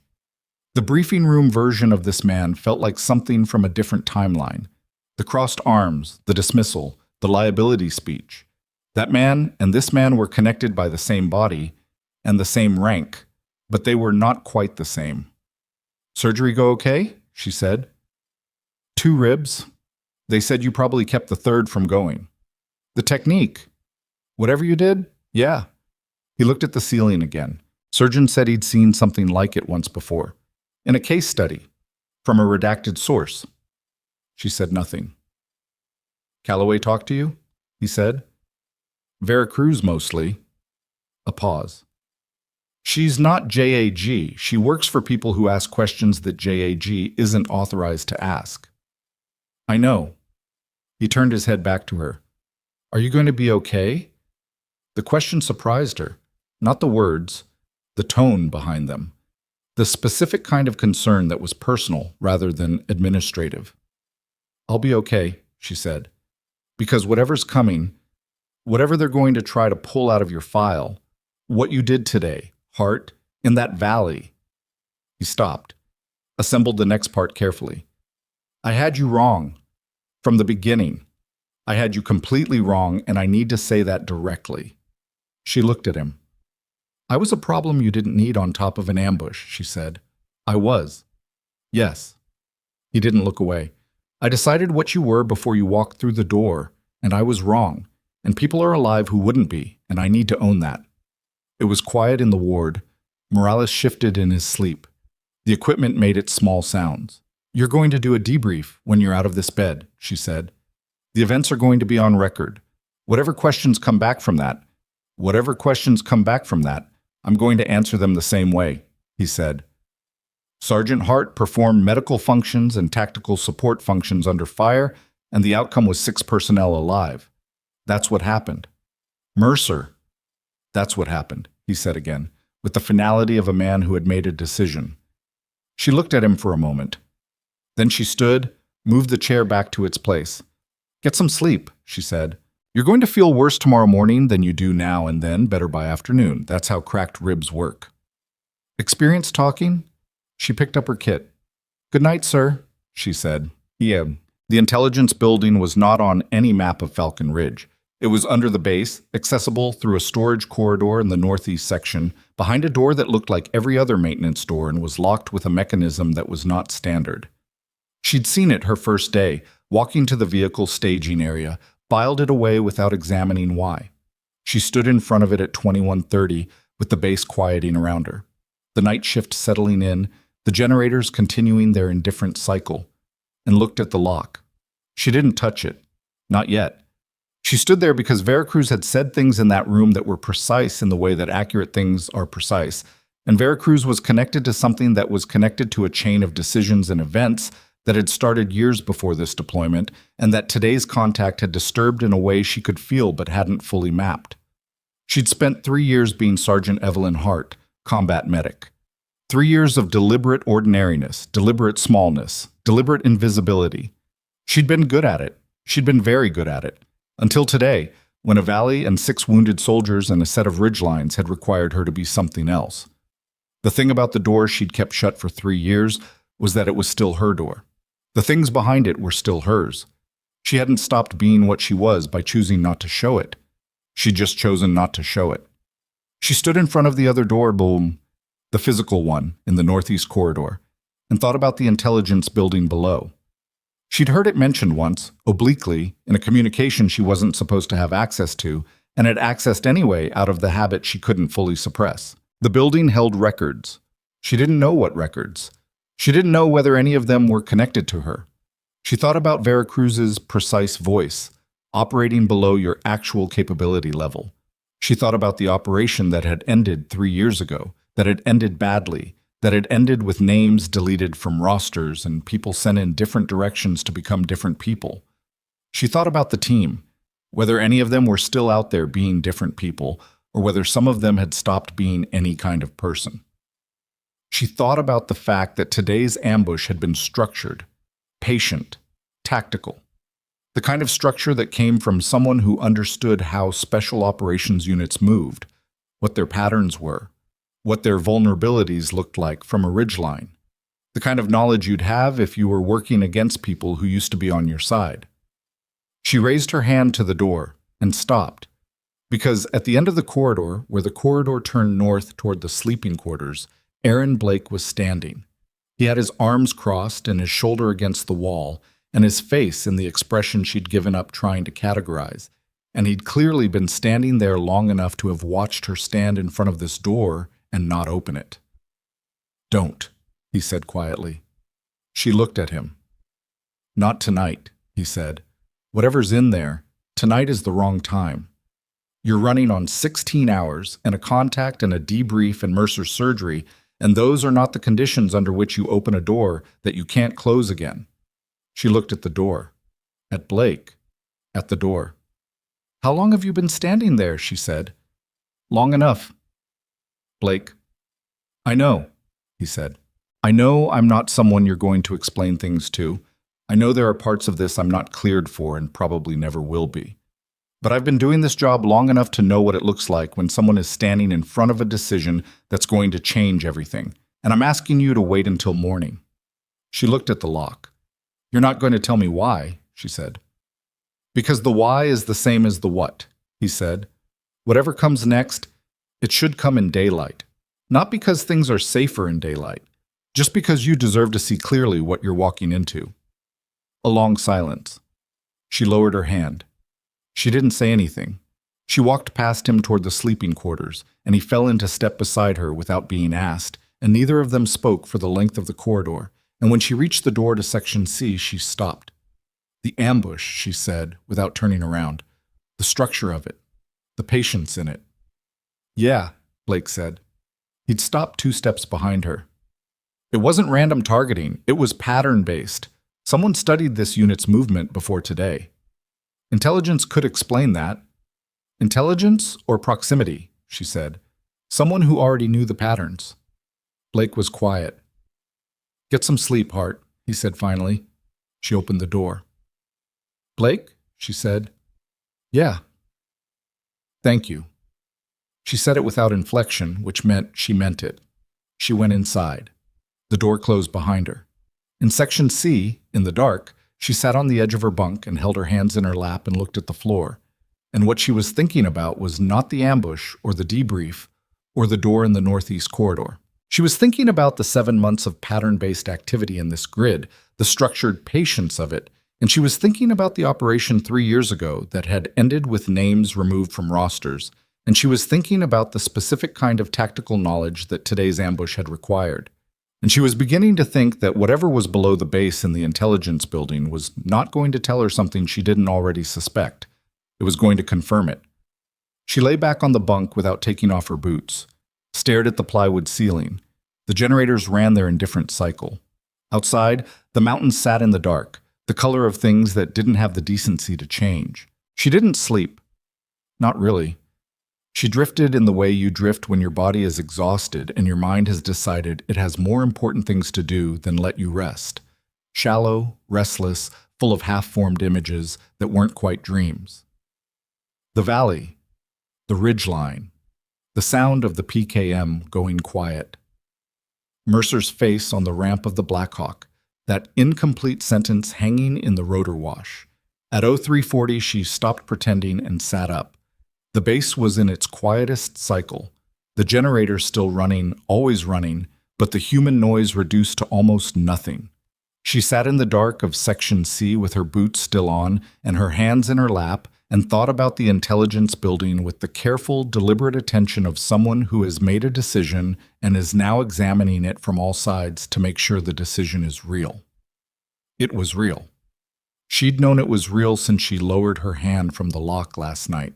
[SPEAKER 1] The briefing room version of this man felt like something from a different timeline. The crossed arms, the dismissal, the liability speech. That man and this man were connected by the same body and the same rank, but they were not quite the same. "Surgery go okay?" she said. "2 ribs. They said you probably kept the third from going." "The technique. Whatever you did? Yeah." He looked at the ceiling again. Surgeon said he'd seen something like it once before. In a case study. From a redacted source. She said nothing. "Calloway talked to you?" he said. "Veracruz mostly." A pause. "She's not JAG. She works for people who ask questions that JAG isn't authorized to ask." "I know." He turned his head back to her. "Are you going to be okay?" The question surprised her. Not the words, the tone behind them. The specific kind of concern that was personal rather than administrative. "I'll be okay," she said. "Because whatever's coming, whatever they're going to try to pull out of your file, what you did today, Hart, in that valley." He stopped, assembled the next part carefully. "I had you wrong. From the beginning. I had you completely wrong, and I need to say that directly." She looked at him. "I was a problem you didn't need on top of an ambush," she said. "I was." "Yes." He didn't look away. "I decided what you were before you walked through the door, and I was wrong, and people are alive who wouldn't be, and I need to own that." It was quiet in the ward. Morales shifted in his sleep. The equipment made its small sounds. "You're going to do a debrief when you're out of this bed," she said. "The events are going to be on record. Whatever questions come back from that, I'm going to answer them the same way," he said. Sergeant Hart performed medical functions and tactical support functions under fire, and the outcome was 6 personnel alive. That's what happened. Mercer. That's what happened, he said again, with the finality of a man who had made a decision. She looked at him for a moment. Then she stood, moved the chair back to its place. "Get some sleep," she said. "You're going to feel worse tomorrow morning than you do now, and then better by afternoon. That's how cracked ribs work." "Experience talking?" She picked up her kit. "Good night, sir," she said. Yeah. The intelligence building was not on any map of Falcon Ridge. It was under the base, accessible through a storage corridor in the northeast section, behind a door that looked like every other maintenance door and was locked with a mechanism that was not standard. She'd seen it her first day, walking to the vehicle staging area, filed it away without examining why. She stood in front of it at 21:30, with the base quieting around her. The night shift settling in, the generators continuing their indifferent cycle, and looked at the lock. She didn't touch it. Not yet. She stood there because Veracruz had said things in that room that were precise in the way that accurate things are precise, and Veracruz was connected to something that was connected to a chain of decisions and events that had started years before this deployment, and that today's contact had disturbed in a way she could feel but hadn't fully mapped. She'd spent 3 years being Sergeant Evelyn Hart, combat medic. 3 years of deliberate ordinariness, deliberate smallness, deliberate invisibility. She'd been good at it. She'd been very good at it. Until today, when a valley and 6 wounded soldiers and a set of ridgelines had required her to be something else. The thing about the door she'd kept shut for 3 years was that it was still her door. The things behind it were still hers. She hadn't stopped being what she was by choosing not to show it. She'd just chosen not to show it. She stood in front of the other door, the physical one in the northeast corridor, and thought about the intelligence building below. She'd heard it mentioned once, obliquely, in a communication she wasn't supposed to have access to, and had accessed anyway out of the habit she couldn't fully suppress. The building held records. She didn't know what records. She didn't know whether any of them were connected to her. She thought about Veracruz's precise voice, operating below your actual capability level. She thought about the operation that had ended 3 years ago, that had ended badly, that had ended with names deleted from rosters and people sent in different directions to become different people. She thought about the team, whether any of them were still out there being different people, or whether some of them had stopped being any kind of person. She thought about the fact that today's ambush had been structured, patient, tactical. The kind of structure that came from someone who understood how special operations units moved, what their patterns were, what their vulnerabilities looked like from a ridgeline, the kind of knowledge you'd have if you were working against people who used to be on your side. She raised her hand to the door and stopped, because at the end of the corridor, where the corridor turned north toward the sleeping quarters, Aaron Blake was standing. He had his arms crossed and his shoulder against the wall, and his face in the expression she'd given up trying to categorize, and he'd clearly been standing there long enough to have watched her stand in front of this door and not open it. "Don't," he said quietly. She looked at him. "Not tonight," he said. "Whatever's in there, tonight is the wrong time. You're running on 16 hours and a contact and a debrief and Mercer's surgery, and those are not the conditions under which you open a door that you can't close again." She looked at the door, at Blake, at the door. "How long have you been standing there?" she said. "Long enough." "Blake." "I know," he said. "I know I'm not someone you're going to explain things to. I know there are parts of this I'm not cleared for and probably never will be. But I've been doing this job long enough to know what it looks like when someone is standing in front of a decision that's going to change everything, and I'm asking you to wait until morning." She looked at the lock. "You're not going to tell me why," she said. "Because the why is the same as the what," he said. "Whatever comes next, it should come in daylight. Not because things are safer in daylight, just because you deserve to see clearly what you're walking into." A long silence. She lowered her hand. She didn't say anything. She walked past him toward the sleeping quarters, and he fell into step beside her without being asked, and neither of them spoke for the length of the corridor, and when she reached the door to Section C, she stopped. "The ambush," she said, without turning around. "The structure of it. The patience in it." "Yeah," Blake said. He'd stopped 2 steps behind her. "It wasn't random targeting. It was pattern-based. Someone studied this unit's movement before today. Intelligence could explain that. Intelligence or proximity," she said. "Someone who already knew the patterns." Blake was quiet. "Get some sleep, Hart," he said finally. She opened the door. "Blake?" she said. "Yeah." "Thank you." She said it without inflection, which meant she meant it. She went inside. The door closed behind her. In Section C, in the dark, she sat on the edge of her bunk and held her hands in her lap and looked at the floor. And what she was thinking about was not the ambush or the debrief or the door in the northeast corridor. She was thinking about the 7 months of pattern-based activity in this grid, the structured patience of it, and she was thinking about the operation 3 years ago that had ended with names removed from rosters, and she was thinking about the specific kind of tactical knowledge that today's ambush had required. And she was beginning to think that whatever was below the base in the intelligence building was not going to tell her something she didn't already suspect. It was going to confirm it. She lay back on the bunk without taking off her boots, stared at the plywood ceiling. The generators ran their indifferent cycle. Outside, the mountains sat in the dark, the color of things that didn't have the decency to change. She didn't sleep. Not really. She drifted in the way you drift when your body is exhausted and your mind has decided it has more important things to do than let you rest. Shallow, restless, full of half-formed images that weren't quite dreams. The valley, the ridgeline, the sound of the PKM going quiet. Mercer's face on the ramp of the Blackhawk, that incomplete sentence hanging in the rotor wash. At 0340, she stopped pretending and sat up. The base was in its quietest cycle, the generator still running, always running, but the human noise reduced to almost nothing. She sat in the dark of Section C with her boots still on and her hands in her lap and thought about the intelligence building with the careful, deliberate attention of someone who has made a decision and is now examining it from all sides to make sure the decision is real. It was real. She'd known it was real since she lowered her hand from the lock last night.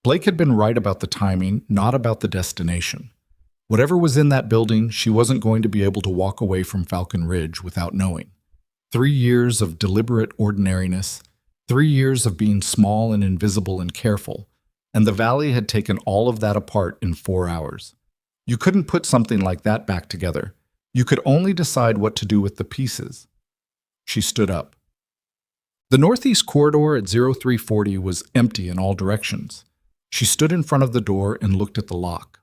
[SPEAKER 1] Blake had been right about the timing, not about the destination. Whatever was in that building, she wasn't going to be able to walk away from Falcon Ridge without knowing. 3 years of deliberate ordinariness, 3 years of being small and invisible and careful, and the valley had taken all of that apart in 4 hours. You couldn't put something like that back together. You could only decide what to do with the pieces. She stood up. The northeast corridor at 0340 was empty in all directions. She stood in front of the door and looked at the lock.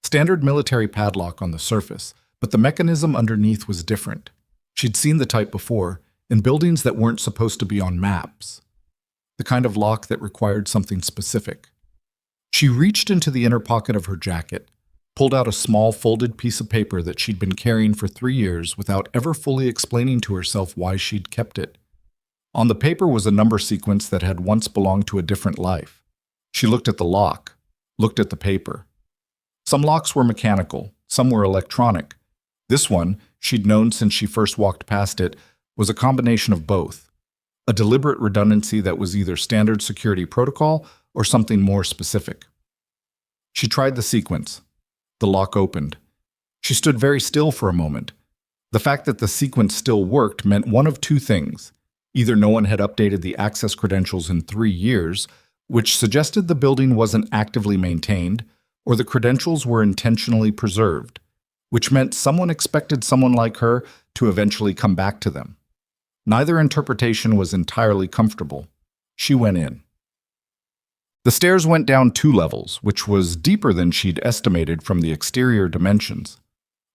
[SPEAKER 1] Standard military padlock on the surface, but the mechanism underneath was different. She'd seen the type before, in buildings that weren't supposed to be on maps. The kind of lock that required something specific. She reached into the inner pocket of her jacket, pulled out a small folded piece of paper that she'd been carrying for 3 years without ever fully explaining to herself why she'd kept it. On the paper was a number sequence that had once belonged to a different life. She looked at the lock, looked at the paper. Some locks were mechanical, some were electronic. This one, she'd known since she first walked past it, was a combination of both. A deliberate redundancy that was either standard security protocol or something more specific. She tried the sequence. The lock opened. She stood very still for a moment. The fact that the sequence still worked meant one of two things. Either no one had updated the access credentials in 3 years, which suggested the building wasn't actively maintained, or the credentials were intentionally preserved, which meant someone expected someone like her to eventually come back to them. Neither interpretation was entirely comfortable. She went in. The stairs went down 2 levels, which was deeper than she'd estimated from the exterior dimensions.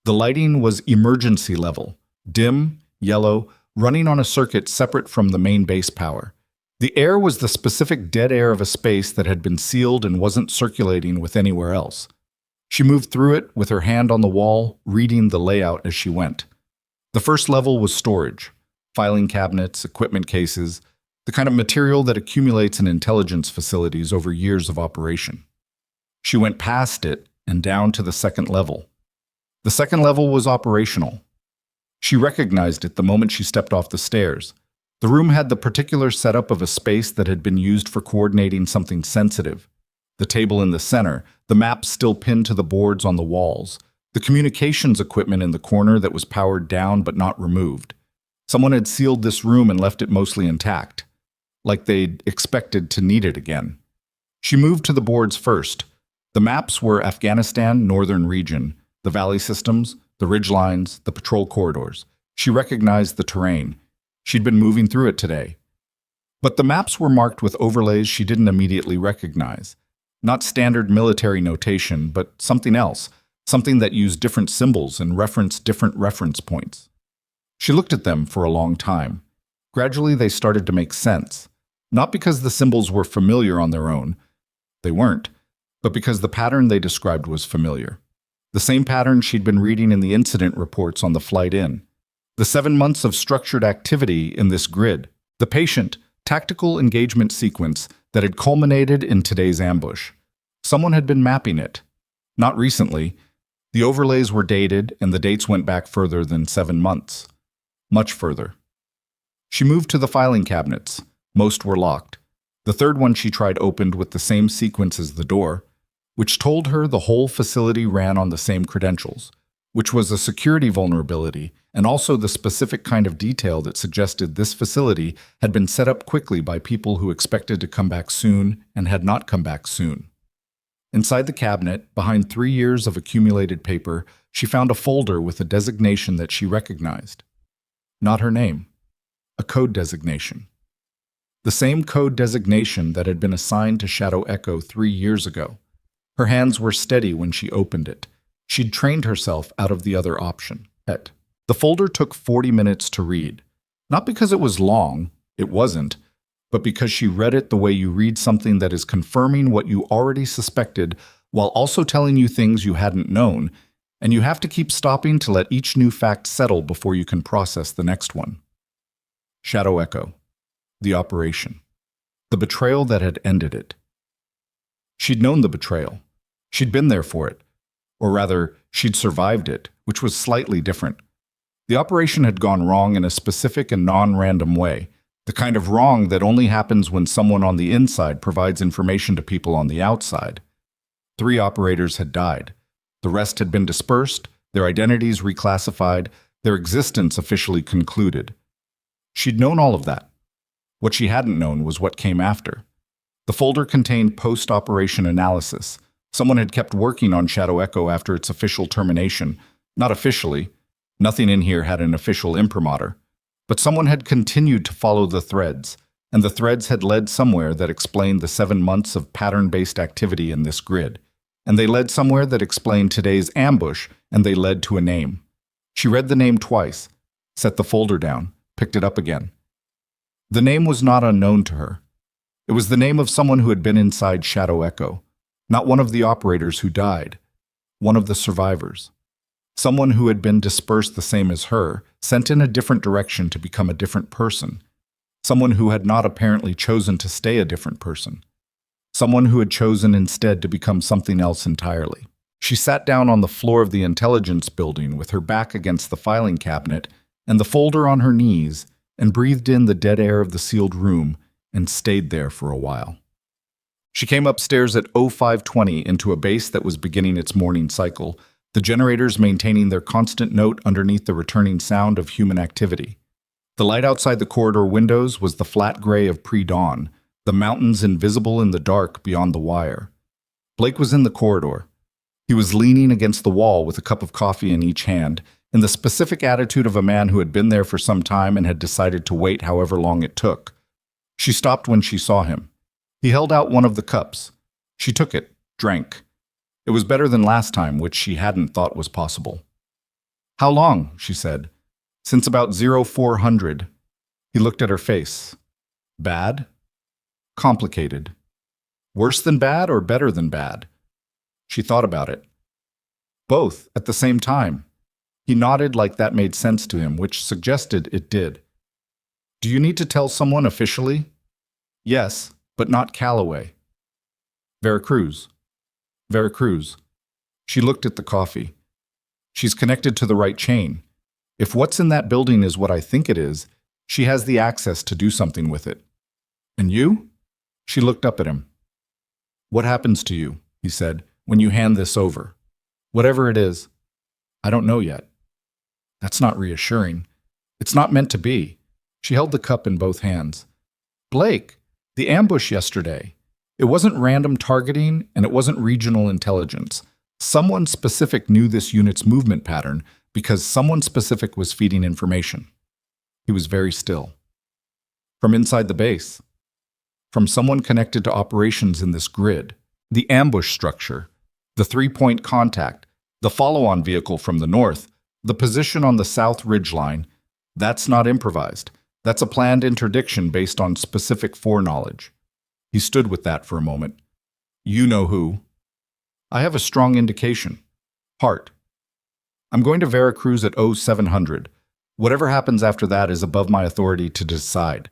[SPEAKER 1] The lighting was emergency level, dim, yellow, running on a circuit separate from the main base power. The air was the specific dead air of a space that had been sealed and wasn't circulating with anywhere else. She moved through it with her hand on the wall, reading the layout as she went. The first level was storage, filing cabinets, equipment cases, the kind of material that accumulates in intelligence facilities over years of operation. She went past it and down to the second level. The second level was operational. She recognized it the moment she stepped off the stairs. The room had the particular setup of a space that had been used for coordinating something sensitive. The table in the center, the maps still pinned to the boards on the walls, the communications equipment in the corner that was powered down but not removed. Someone had sealed this room and left it mostly intact, like they'd expected to need it again. She moved to the boards first. The maps were Afghanistan, northern region, the valley systems, the ridge lines, the patrol corridors. She recognized the terrain. She'd been moving through it today. But the maps were marked with overlays she didn't immediately recognize. Not standard military notation, but something else, something that used different symbols and referenced different reference points. She looked at them for a long time. Gradually, they started to make sense. Not because the symbols were familiar on their own. They weren't. But because the pattern they described was familiar. The same pattern she'd been reading in the incident reports on the flight in. The 7 months of structured activity in this grid. The patient, tactical engagement sequence that had culminated in today's ambush. Someone had been mapping it. Not recently. The overlays were dated, and the dates went back further than 7 months. Much further. She moved to the filing cabinets. Most were locked. The third one she tried opened with the same sequence as the door, which told her the whole facility ran on the same credentials, which was a security vulnerability and also the specific kind of detail that suggested this facility had been set up quickly by people who expected to come back soon and had not come back soon. Inside the cabinet, behind 3 years of accumulated paper, she found a folder with a designation that she recognized. Not her name. A code designation. The same code designation that had been assigned to Shadow Echo 3 years ago. Her hands were steady when she opened it. She'd trained herself out of the other option. The folder took 40 minutes to read. Not because it was long, it wasn't, but because she read it the way you read something that is confirming what you already suspected while also telling you things you hadn't known, and you have to keep stopping to let each new fact settle before you can process the next one. Shadow Echo. The operation. the betrayal that had ended it. She'd known the betrayal. She'd been there for it. Or rather, she'd survived it, which was slightly different. The operation had gone wrong in a specific and non-random way, the kind of wrong that only happens when someone on the inside provides information to people on the outside. 3 operators had died. The rest had been dispersed, their identities reclassified, their existence officially concluded. She'd known all of that. What she hadn't known was what came after. The folder contained post-operation analysis. Someone had kept working on Shadow Echo after its official termination. Not officially. Nothing in here had an official imprimatur. But someone had continued to follow the threads, and the threads had led somewhere that explained the 7 months of pattern-based activity in this grid. And they led somewhere that explained today's ambush, and they led to a name. She read the name twice, set the folder down, picked it up again. The name was not unknown to her. It was the name of someone who had been inside Shadow Echo, not one of the operators who died, one of the survivors. Someone who had been dispersed the same as her, sent in a different direction to become a different person. Someone who had not apparently chosen to stay a different person. Someone who had chosen instead to become something else entirely. She sat down on the floor of the intelligence building with her back against the filing cabinet and the folder on her knees and breathed in the dead air of the sealed room and stayed there for a while. She came upstairs at 0520 into a base that was beginning its morning cycle, the generators maintaining their constant note underneath the returning sound of human activity. The light outside the corridor windows was the flat gray of pre-dawn, the mountains invisible in the dark beyond the wire. Blake was in the corridor. He was leaning against the wall with a cup of coffee in each hand, in the specific attitude of a man who had been there for some time and had decided to wait however long it took. She stopped when she saw him. He held out one of the cups. She took it, drank. It was better than last time, which she hadn't thought was possible. "How long?" she said. "Since about 0400. He looked at her face. "Bad?" "Complicated." "Worse than bad or better than bad?" She thought about it. "Both, at the same time." He nodded like that made sense to him, which suggested it did. "Do you need to tell someone officially?" "Yes, but not Calloway." "Veracruz." "Veracruz." She looked at the coffee. "She's connected to the right chain. If what's in that building is what I think it is, she has the access to do something with it." "And you?" She looked up at him. "What happens to you," he said, "when you hand this over?" "Whatever it is." "I don't know yet." That's not reassuring. It's not meant to be. She held the cup in both hands. "Blake, the ambush yesterday. It wasn't random targeting, and it wasn't regional intelligence. Someone specific knew this unit's movement pattern because someone specific was feeding information." He was very still. "From inside the base. From someone connected to operations in this grid. The ambush structure. The 3-point contact. The follow-on vehicle from the north. The position on the south ridgeline. That's not improvised. That's a planned interdiction based on specific foreknowledge." He stood with that for a moment. "You know who." "I have a strong indication. Hart. I'm going to Veracruz at 0700. Whatever happens after that is above my authority to decide.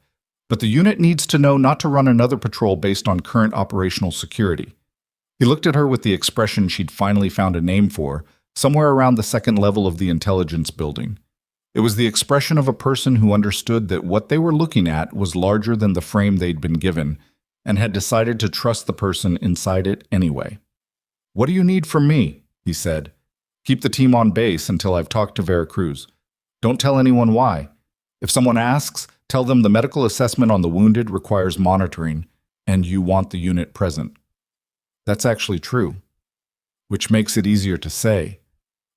[SPEAKER 1] But the unit needs to know not to run another patrol based on current operational security." He looked at her with the expression she'd finally found a name for, somewhere around the second level of the intelligence building. It was the expression of a person who understood that what they were looking at was larger than the frame they'd been given, and had decided to trust the person inside it anyway. "What do you need from me?" he said. "Keep the team on base until I've talked to Veracruz. Don't tell anyone why. If someone asks, tell them the medical assessment on the wounded requires monitoring, and you want the unit present." That's actually true, which makes it easier to say.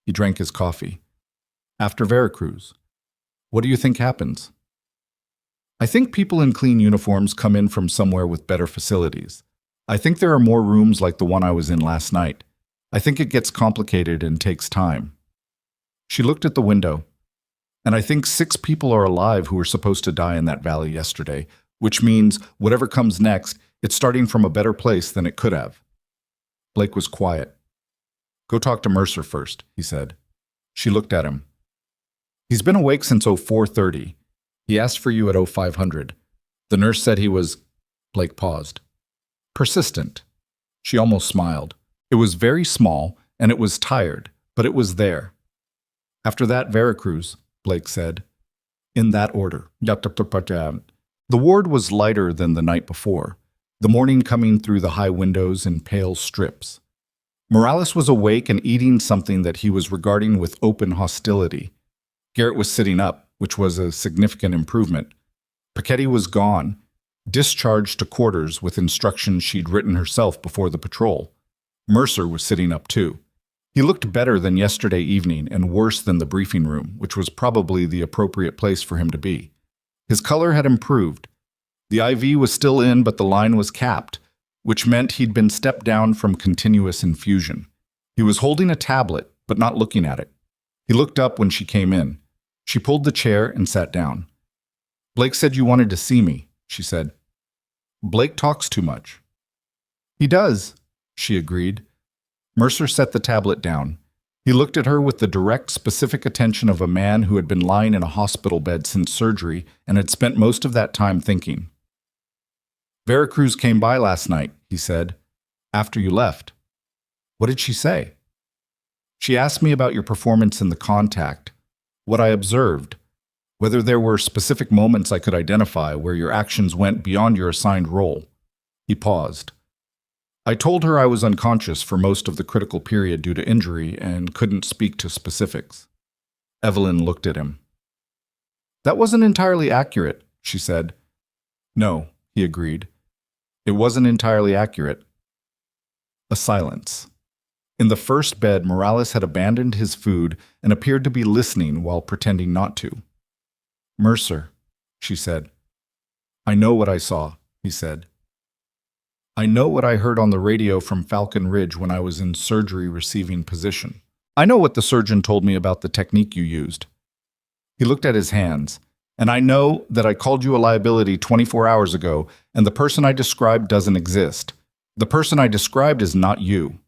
[SPEAKER 1] He drank his coffee. "After Veracruz, what do you think happens?" "I think people in clean uniforms come in from somewhere with better facilities. I think there are more rooms like the one I was in last night. I think it gets complicated and takes time." She looked at the window. "And I think 6 people are alive who were supposed to die in that valley yesterday, which means whatever comes next, it's starting from a better place than it could have." Blake was quiet. "Go talk to Mercer first," he said. She looked at him. "He's been awake since 0430. He asked for you at 0500. The nurse said he was..." Blake paused. Persistent. She almost smiled. It was very small, and it was tired, but it was there. After that, Veracruz, Blake said. In that order. The ward was lighter than the night before, the morning coming through the high windows in pale strips. Morales was awake and eating something that he was regarding with open hostility. Garrett was sitting up, which was a significant improvement. Paquetti was gone, discharged to quarters with instructions she'd written herself before the patrol. Mercer was sitting up too. He looked better than yesterday evening and worse than the briefing room, which was probably the appropriate place for him to be. His color had improved. The IV was still in, but the line was capped, which meant he'd been stepped down from continuous infusion. He was holding a tablet, but not looking at it. He looked up when she came in. She pulled the chair and sat down. Blake said you wanted to see me, she said. Blake talks too much. He does, she agreed. Mercer set the tablet down. He looked at her with the direct, specific attention of a man who had been lying in a hospital bed since surgery and had spent most of that time thinking. Veracruz came by last night, he said, after you left. What did she say? She asked me about your performance in the contact, what I observed, whether there were specific moments I could identify where your actions went beyond your assigned role. He paused. I told her I was unconscious for most of the critical period due to injury and couldn't speak to specifics. Evelyn looked at him. That wasn't entirely accurate, she said. No, he agreed. It wasn't entirely accurate. A silence. In the first bed, Morales had abandoned his food and appeared to be listening while pretending not to. Mercer, she said. I know what I saw, he said. I know what I heard on the radio from Falcon Ridge when I was in surgery receiving position. I know what the surgeon told me about the technique you used. He looked at his hands. And I know that I called you a liability 24 hours ago, and the person I described doesn't exist. The person I described is not you.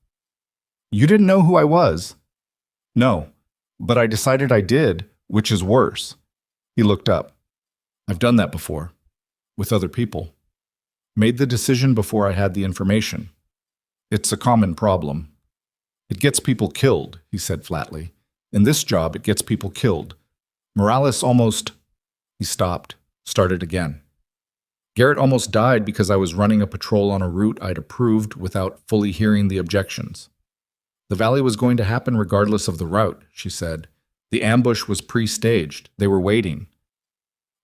[SPEAKER 1] You didn't know who I was? No, but I decided I did, which is worse. He looked up. I've done that before, with other people. Made the decision before I had the information. It's a common problem. It gets people killed, he said flatly. In this job, it gets people killed. Morales almost... He stopped, started again. Garrett almost died because I was running a patrol on a route I'd approved without fully hearing the objections. The valley was going to happen regardless of the route, she said. The ambush was pre-staged. They were waiting.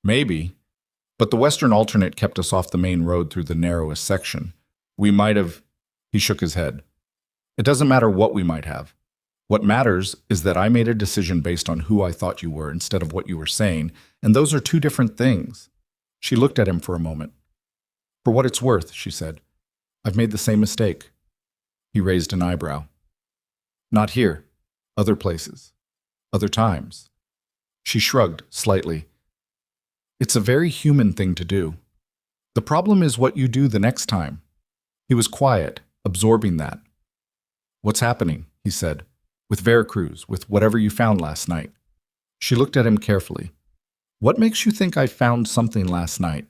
[SPEAKER 1] Maybe, but the western alternate kept us off the main road through the narrowest section. We might have... He shook his head. It doesn't matter what we might have. What matters is that I made a decision based on who I thought you were instead of what you were saying, and those are two different things. She looked at him for a moment. For what it's worth, she said, I've made the same mistake. He raised an eyebrow. Not here. Other places. Other times. She shrugged slightly. It's a very human thing to do. The problem is what you do the next time. He was quiet, absorbing that. What's happening? He said. With Veracruz, with whatever you found last night. She looked at him carefully. What makes you think I found something last night?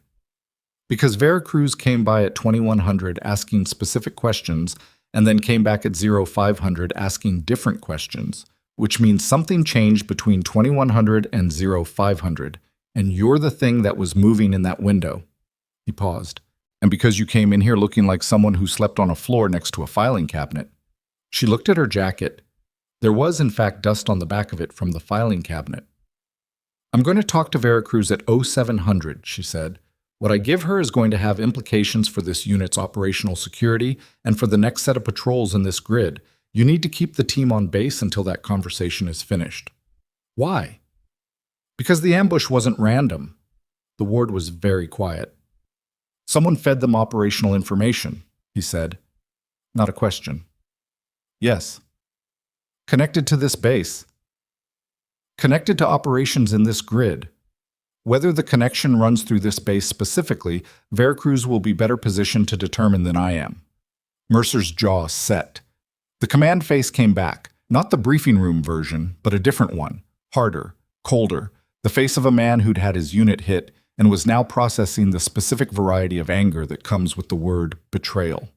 [SPEAKER 1] Because Veracruz came by at 2100 asking specific questions and then came back at 0500 asking different questions, which means something changed between 2100 and 0500, and you're the thing that was moving in that window. He paused. And because you came in here looking like someone who slept on a floor next to a filing cabinet. She looked at her jacket. There was, in fact, dust on the back of it from the filing cabinet. I'm going to talk to Veracruz at 0700, she said. What I give her is going to have implications for this unit's operational security and for the next set of patrols in this grid. You need to keep the team on base until that conversation is finished. Why? Because the ambush wasn't random. The ward was very quiet. Someone fed them operational information, he said. Not a question. Yes. Connected to this base. Connected to operations in this grid. Whether the connection runs through this base specifically, Veracruz will be better positioned to determine than I am. Mercer's jaw set. The command face came back, not the briefing room version, but a different one, harder, colder, the face of a man who'd had his unit hit, and was now processing the specific variety of anger that comes with the word betrayal.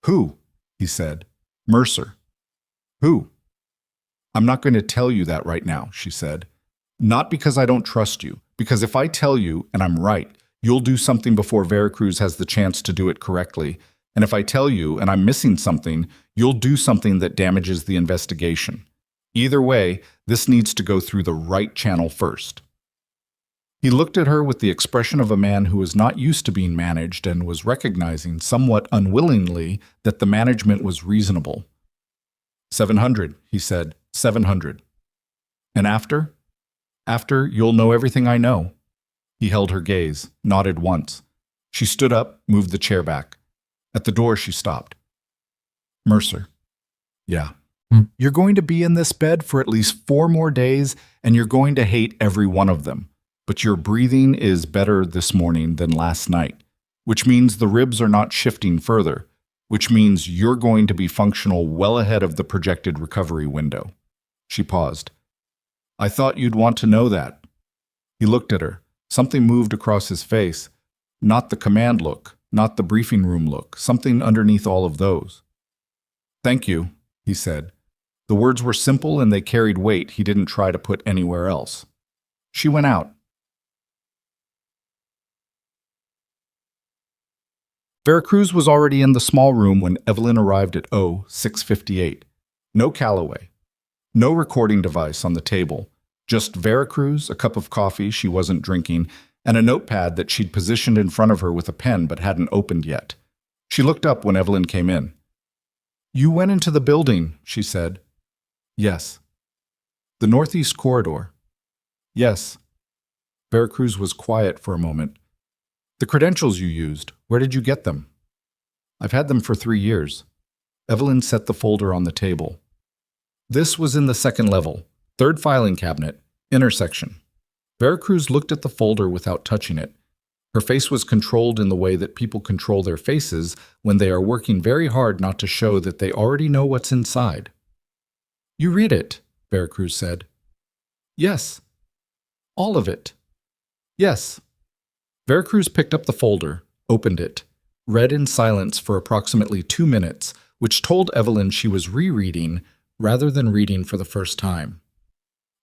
[SPEAKER 1] "Who?" he said. "Mercer." "Who?" "I'm not going to tell you that right now," she said. "Not because I don't trust you, because if I tell you, and I'm right, you'll do something before Veracruz has the chance to do it correctly. And if I tell you, and I'm missing something, you'll do something that damages the investigation. Either way, this needs to go through the right channel first." He looked at her with the expression of a man who was not used to being managed and was recognizing, somewhat unwillingly, that the management was reasonable. 700, he said, 700. "And after? After, you'll know everything I know." He held her gaze, nodded once. She stood up, moved the chair back. At the door, she stopped. "Mercer." "Yeah. You're going to be in this bed for at least 4 more days, and you're going to hate every one of them. But your breathing is better this morning than last night, which means the ribs are not shifting further, which means you're going to be functional well ahead of the projected recovery window." She paused. "I thought you'd want to know that." He looked at her. Something moved across his face. Not the command look, not the briefing room look, something underneath all of those. "Thank you," he said. The words were simple and they carried weight he didn't try to put anywhere else. She went out. Veracruz was already in the small room when Evelyn arrived at 6:58. No Calloway. No recording device on the table. Just Veracruz, a cup of coffee she wasn't drinking, and a notepad that she'd positioned in front of her with a pen but hadn't opened yet. She looked up when Evelyn came in. "You went into the building," she said. "Yes." "The northeast corridor?" "Yes." Veracruz was quiet for a moment. "The credentials you used, where did you get them?" "I've had them for 3 years." Evelyn set the folder on the table. This was in the second level, third filing cabinet, intersection. Veracruz looked at the folder without touching it. Her face was controlled in the way that people control their faces when they are working very hard not to show that they already know what's inside. "You read it," Veracruz said. "Yes." "All of it?" "Yes." Veracruz picked up the folder, opened it, read in silence for approximately 2 minutes, which told Evelyn she was rereading rather than reading for the first time.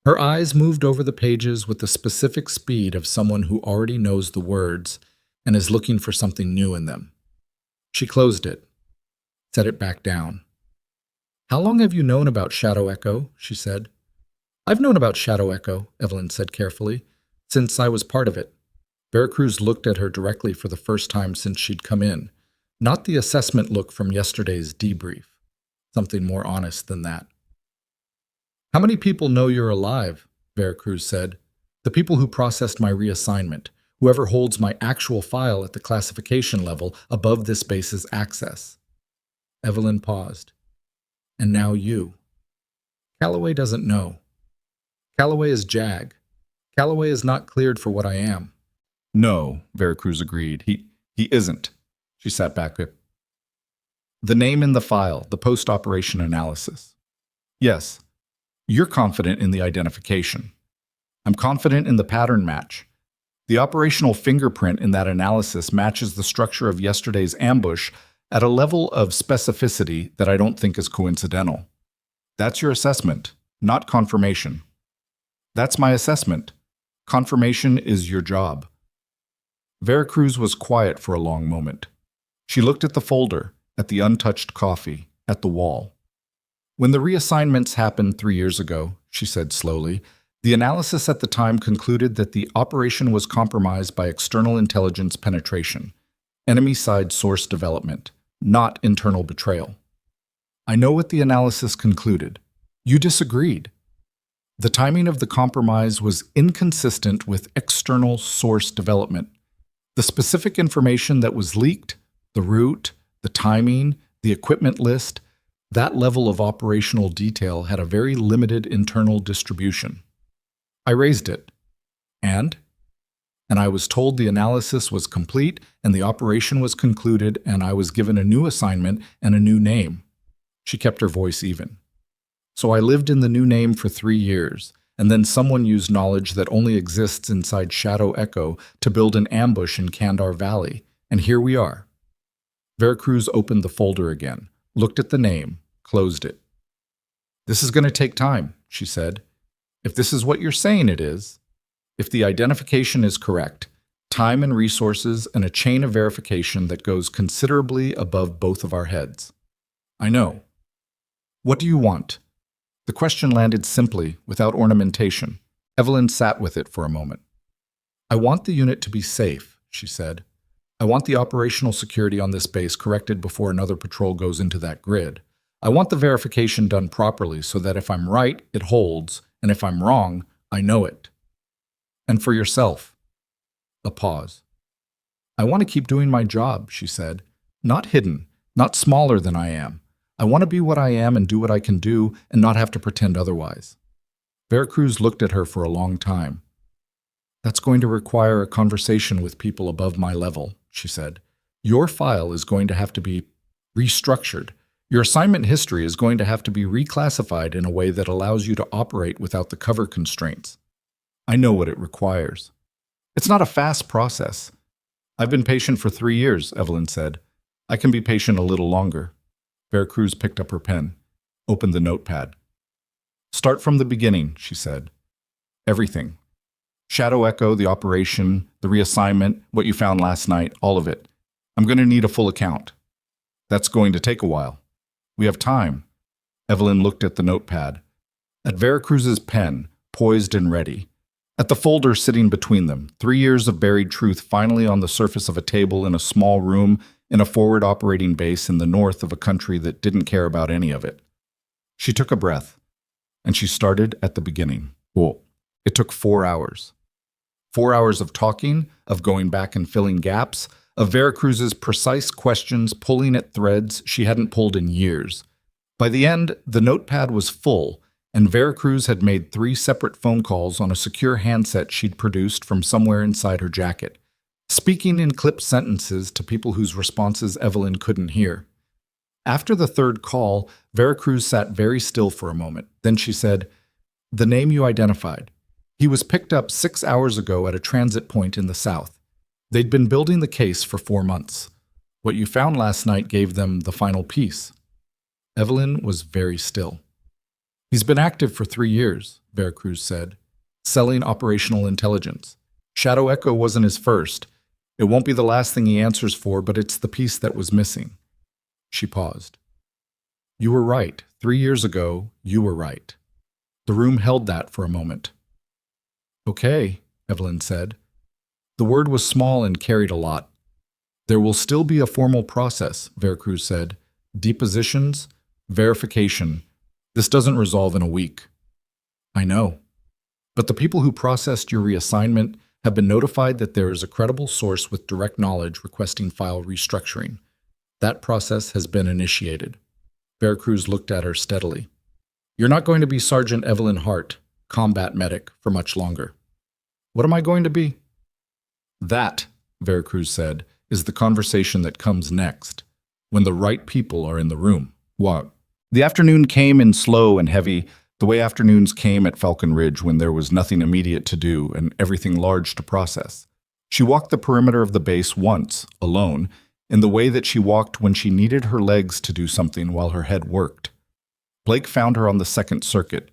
[SPEAKER 1] Her eyes moved over the pages with the specific speed of someone who already knows the words and is looking for something new in them. She closed it, set it back down. "How long have you known about Shadow Echo?" she said. "I've known about Shadow Echo," Evelyn said carefully, "since I was part of it." Veracruz looked at her directly for the first time since she'd come in, not the assessment look from yesterday's debrief, something more honest than that. "How many people know you're alive?" Veracruz said. "The people who processed my reassignment, whoever holds my actual file at the classification level above this base's access." Evelyn paused. "And now you." "Calloway doesn't know. Calloway is JAG. Calloway is not cleared for what I am." "No," Veracruz agreed. He isn't." She sat back. "The name in the file, the post-operation analysis." "Yes. You're confident in the identification. I'm confident in the pattern match. The operational fingerprint in that analysis matches the structure of yesterday's ambush at a level of specificity that I don't think is coincidental. That's your assessment, not confirmation." "That's my assessment. Confirmation is your job." Veracruz was quiet for a long moment. She looked at the folder, at the untouched coffee, at the wall. "When the reassignments happened 3 years ago," she said slowly, "the analysis at the time concluded that the operation was compromised by external intelligence penetration, enemy-side source development, not internal betrayal. I know what the analysis concluded. You disagreed. The timing of the compromise was inconsistent with external source development. The specific information that was leaked, the route, the timing, the equipment list, that level of operational detail had a very limited internal distribution. I raised it. And I was told the analysis was complete and the operation was concluded and I was given a new assignment and a new name." She kept her voice even. "So I lived in the new name for 3 years, and then someone used knowledge that only exists inside Shadow Echo to build an ambush in Kandar Valley, and here we are. Veracruz opened the folder again, looked at the name, closed it. This is going to take time, she said. If this is what you're saying it is, if the identification is correct, time and resources and a chain of verification that goes considerably above both of our heads. I know. What do you want? The question landed simply, without ornamentation. Evelyn sat with it for a moment. I want the unit to be safe, she said. I want the operational security on this base corrected before another patrol goes into that grid. I want the verification done properly so that if I'm right, it holds, and if I'm wrong, I know it. And for yourself. A pause. I want to keep doing my job, she said. Not hidden, not smaller than I am. I want to be what I am and do what I can do and not have to pretend otherwise. Veracruz looked at her for a long time. That's going to require a conversation with people above my level, she said. Your file is going to have to be restructured. Your assignment history is going to have to be reclassified in a way that allows you to operate without the cover constraints. I know what it requires. It's not a fast process. I've been patient for 3 years, Evelyn said. I can be patient a little longer. Veracruz picked up her pen, opened the notepad. Start from the beginning, she said. Everything. Shadow Echo, the operation, the reassignment, what you found last night, all of it. I'm going to need a full account. That's going to take a while. We have time. Evelyn looked at the notepad, at Veracruz's pen, poised and ready, at the folder sitting between them, 3 years of buried truth finally on the surface of a table in a small room in a forward operating base in the north of a country that didn't care about any of it. She took a breath, and she started at the beginning. Whoa. It took 4 hours. 4 hours of talking, of going back and filling gaps, of Veracruz's precise questions pulling at threads she hadn't pulled in years. By the end, the notepad was full, and Veracruz had made 3 separate phone calls on a secure handset she'd produced from somewhere inside her jacket, speaking in clipped sentences to people whose responses Evelyn couldn't hear. After the 3rd call, Veracruz sat very still for a moment. Then she said, "The name you identified. He was picked up 6 hours ago at a transit point in the south. They'd been building the case for 4 months. What you found last night gave them the final piece." Evelyn was very still. "He's been active for 3 years," Veracruz said, "selling operational intelligence. Shadow Echo wasn't his first. It won't be the last thing he answers for, but it's the piece that was missing." She paused. "You were right. 3 years ago, you were right." The room held that for a moment. "Okay," Evelyn said. The word was small and carried a lot. "There will still be a formal process," Veracruz said. "Depositions, verification. This doesn't resolve in a week." "I know. But the people who processed your reassignment have been notified that there is a credible source with direct knowledge requesting file restructuring. That process has been initiated." Veracruz looked at her steadily. "You're not going to be Sergeant Evelyn Hart, combat medic, for much longer." "What am I going to be?" "That," Veracruz said, "is the conversation that comes next, when the right people are in the room." What? The afternoon came in slow and heavy, the way afternoons came at Falcon Ridge when there was nothing immediate to do and everything large to process. She walked the perimeter of the base once, alone, in the way that she walked when she needed her legs to do something while her head worked. Blake found her on the 2nd circuit.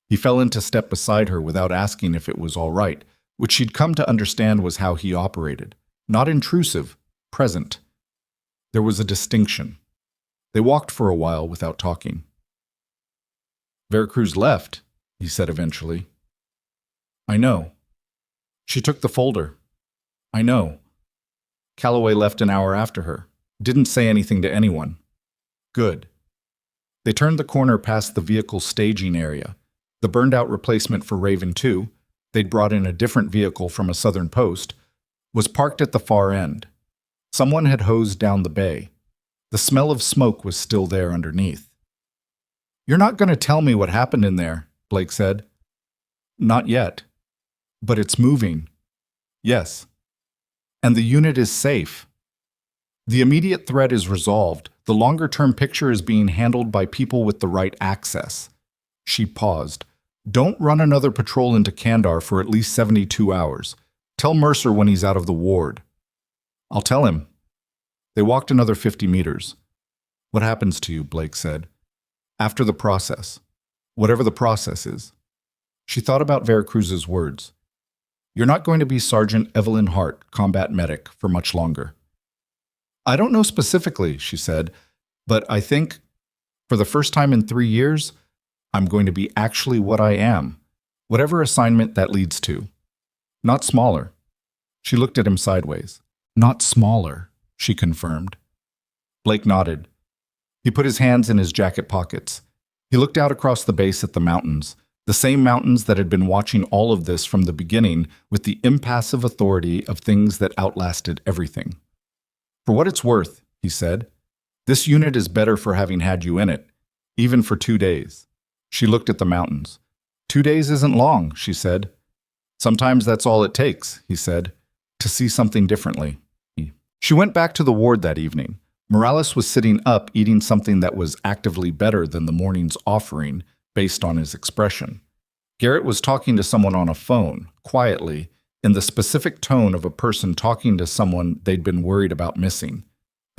[SPEAKER 1] He fell into step beside her without asking if it was all right, which she'd come to understand was how he operated. Not intrusive, present. There was a distinction. They walked for a while without talking. "Veracruz left," he said eventually. "I know." "She took the folder." "I know." "Calloway left an hour after her. Didn't say anything to anyone." "Good." They turned the corner past the vehicle staging area, the burned-out replacement for Raven 2, they'd brought in a different vehicle from a southern post, was parked at the far end. Someone had hosed down the bay. The smell of smoke was still there underneath. "You're not going to tell me what happened in there," Blake said. "Not yet. But it's moving." "Yes." "And the unit is safe." "The immediate threat is resolved. The longer-term picture is being handled by people with the right access." She paused. Don't run another patrol into Kandar for at least 72 hours. Tell Mercer when he's out of the ward. I'll tell him. They walked another 50 meters. What happens to you, Blake said. After the process. Whatever the process is. She thought about Veracruz's words. You're not going to be Sergeant Evelyn Hart, combat medic, for much longer. I don't know specifically, she said, but I think, for the first time in 3 years, I'm going to be actually what I am, whatever assignment that leads to. Not smaller. She looked at him sideways. Not smaller, she confirmed. Blake nodded. He put his hands in his jacket pockets. He looked out across the base at the mountains, the same mountains that had been watching all of this from the beginning with the impassive authority of things that outlasted everything. For what it's worth, he said, this unit is better for having had you in it, even for 2 days. She looked at the mountains. 2 days isn't long, she said. Sometimes that's all it takes, he said, to see something differently. She went back to the ward that evening. Morales was sitting up eating something that was actively better than the morning's offering based on his expression. Garrett was talking to someone on a phone, quietly, in the specific tone of a person talking to someone they'd been worried about missing.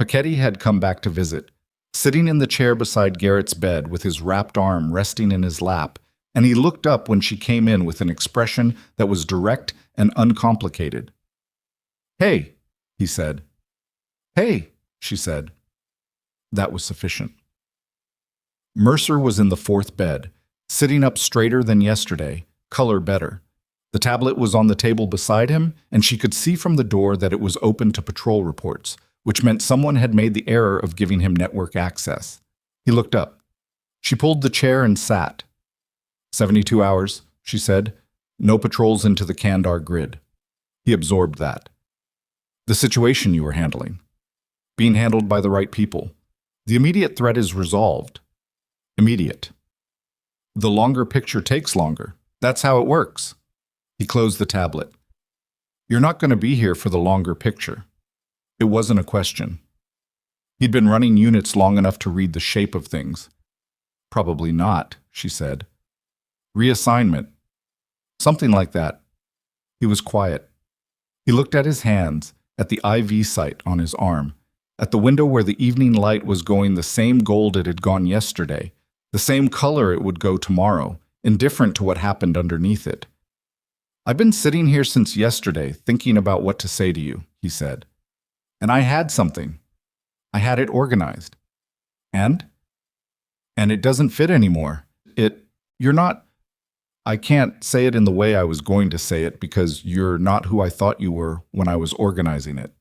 [SPEAKER 1] Paquetti had come back to visit, sitting in the chair beside Garrett's bed with his wrapped arm resting in his lap, and he looked up when she came in with an expression that was direct and uncomplicated. Hey, he said. Hey, she said. That was sufficient. Mercer was in the fourth bed, sitting up straighter than yesterday, color better. The tablet was on the table beside him, and she could see from the door that it was open to patrol reports, which meant someone had made the error of giving him network access. He looked up. She pulled the chair and sat. 72 hours, she said. No patrols into the Kandar grid. He absorbed that. The situation you were handling. Being handled by the right people. The immediate threat is resolved. Immediate. The longer picture takes longer. That's how it works. He closed the tablet. You're not going to be here for the longer picture. It wasn't a question. He'd been running units long enough to read the shape of things. Probably not, she said. Reassignment. Something like that. He was quiet. He looked at his hands, at the IV site on his arm, at the window where the evening light was going the same gold it had gone yesterday, the same color it would go tomorrow, indifferent to what happened underneath it. I've been sitting here since yesterday thinking about what to say to you, he said. And I had something. I had it organized. And it doesn't fit anymore. You're not, I can't say it in the way I was going to say it because you're not who I thought you were when I was organizing it.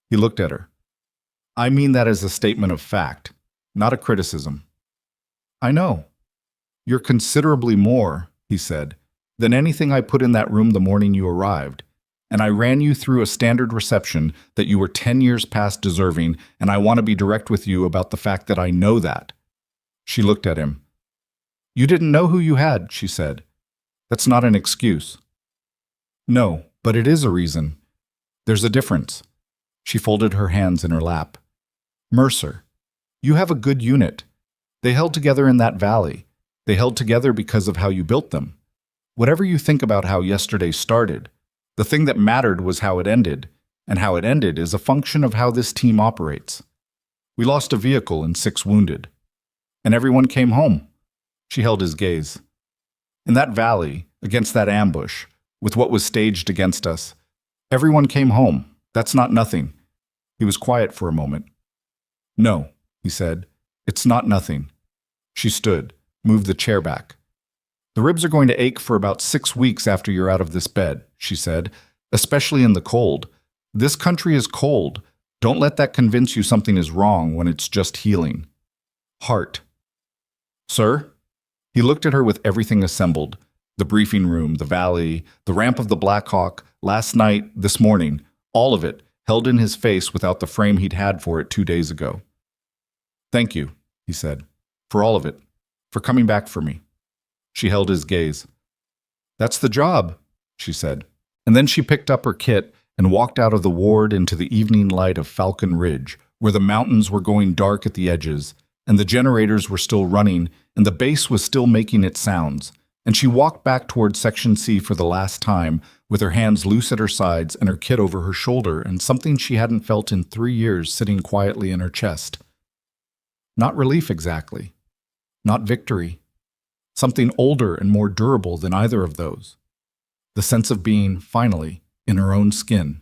[SPEAKER 1] He looked at her. I mean that as a statement of fact, not a criticism. I know. You're considerably more, he said, than anything I put in that room the morning you arrived. And I ran you through a standard reception that you were 10 years past deserving, and I want to be direct with you about the fact that I know that. She looked at him. You didn't know who you had, she said. That's not an excuse. No, but it is a reason. There's a difference. She folded her hands in her lap. Mercer, you have a good unit. They held together in that valley. They held together because of how you built them. Whatever you think about how yesterday started, the thing that mattered was how it ended, and how it ended is a function of how this team operates. We lost a vehicle and 6 wounded. And everyone came home. She held his gaze. In that valley, against that ambush, with what was staged against us, everyone came home. That's not nothing. He was quiet for a moment. No, he said. It's not nothing. She stood, moved the chair back. The ribs are going to ache for about 6 weeks after you're out of this bed, she said, especially in the cold. This country is cold. Don't let that convince you something is wrong when it's just healing. Heart. Sir? He looked at her with everything assembled. The briefing room, the valley, the ramp of the Black Hawk, last night, this morning, all of it, held in his face without the frame he'd had for it 2 days ago. Thank you, he said, for all of it, for coming back for me. She held his gaze. That's the job, she said. And then she picked up her kit and walked out of the ward into the evening light of Falcon Ridge, where the mountains were going dark at the edges, and the generators were still running, and the base was still making its sounds, and she walked back toward Section C for the last time, with her hands loose at her sides and her kit over her shoulder and something she hadn't felt in 3 years sitting quietly in her chest. Not relief exactly. Not victory. Something older and more durable than either of those. The sense of being, finally, in her own skin.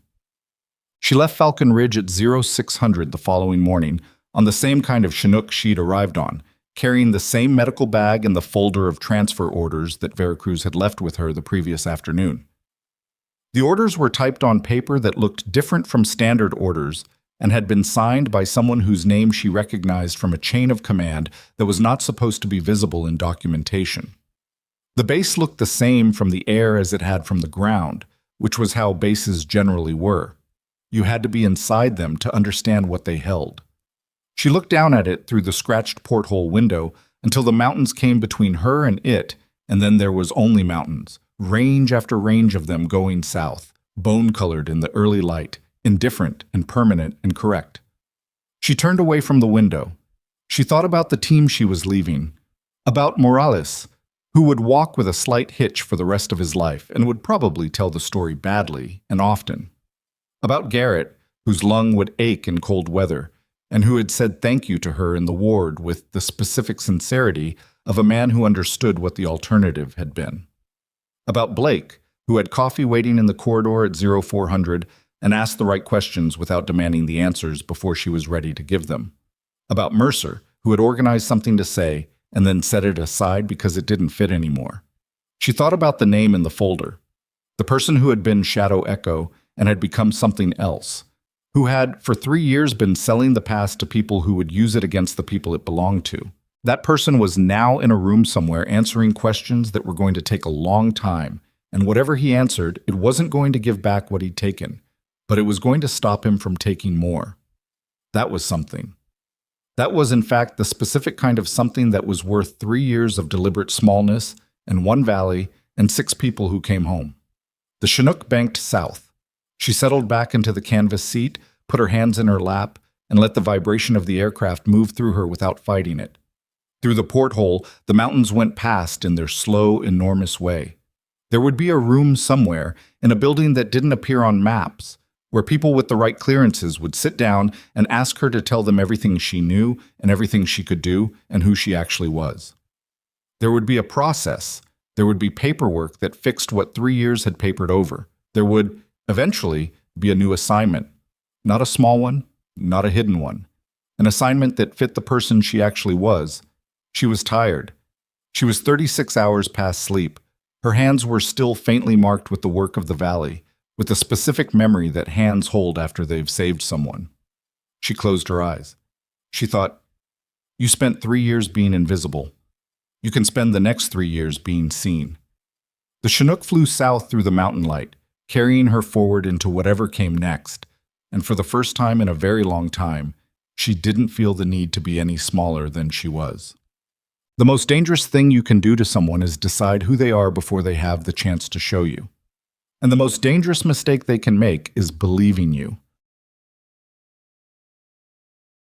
[SPEAKER 1] She left Falcon Ridge at 0600 the following morning, on the same kind of Chinook she'd arrived on, carrying the same medical bag and the folder of transfer orders that Veracruz had left with her the previous afternoon. The orders were typed on paper that looked different from standard orders and had been signed by someone whose name she recognized from a chain of command that was not supposed to be visible in documentation. The base looked the same from the air as it had from the ground, which was how bases generally were. You had to be inside them to understand what they held. She looked down at it through the scratched porthole window until the mountains came between her and it, and then there was only mountains, range after range of them going south, bone-colored in the early light, indifferent and permanent and correct. She turned away from the window. She thought about the team she was leaving, about Morales, who would walk with a slight hitch for the rest of his life and would probably tell the story badly and often, about Garrett, whose lung would ache in cold weather, and who had said thank you to her in the ward with the specific sincerity of a man who understood what the alternative had been. About Blake, who had coffee waiting in the corridor at 0400 and asked the right questions without demanding the answers before she was ready to give them. About Mercer, who had organized something to say and then set it aside because it didn't fit anymore. She thought about the name in the folder, the person who had been Shadow Echo and had become something else, who had for 3 years been selling the past to people who would use it against the people it belonged to. That person was now in a room somewhere answering questions that were going to take a long time, and whatever he answered, it wasn't going to give back what he'd taken, but it was going to stop him from taking more. That was something. That was, in fact, the specific kind of something that was worth 3 years of deliberate smallness and 1 valley and 6 people who came home. The Chinook banked south. She settled back into the canvas seat, put her hands in her lap, and let the vibration of the aircraft move through her without fighting it. Through the porthole, the mountains went past in their slow, enormous way. There would be a room somewhere, in a building that didn't appear on maps, where people with the right clearances would sit down and ask her to tell them everything she knew and everything she could do and who she actually was. There would be a process. There would be paperwork that fixed what 3 years had papered over. There would, eventually, be a new assignment. Not a small one, not a hidden one. An assignment that fit the person she actually was. She was tired. She was 36 hours past sleep. Her hands were still faintly marked with the work of the valley, with the specific memory that hands hold after they've saved someone. She closed her eyes. She thought, you spent 3 years being invisible. You can spend the next 3 years being seen. The Chinook flew south through the mountain light, carrying her forward into whatever came next, and for the first time in a very long time, she didn't feel the need to be any smaller than she was. The most dangerous thing you can do to someone is decide who they are before they have the chance to show you. And the most dangerous mistake they can make is believing you.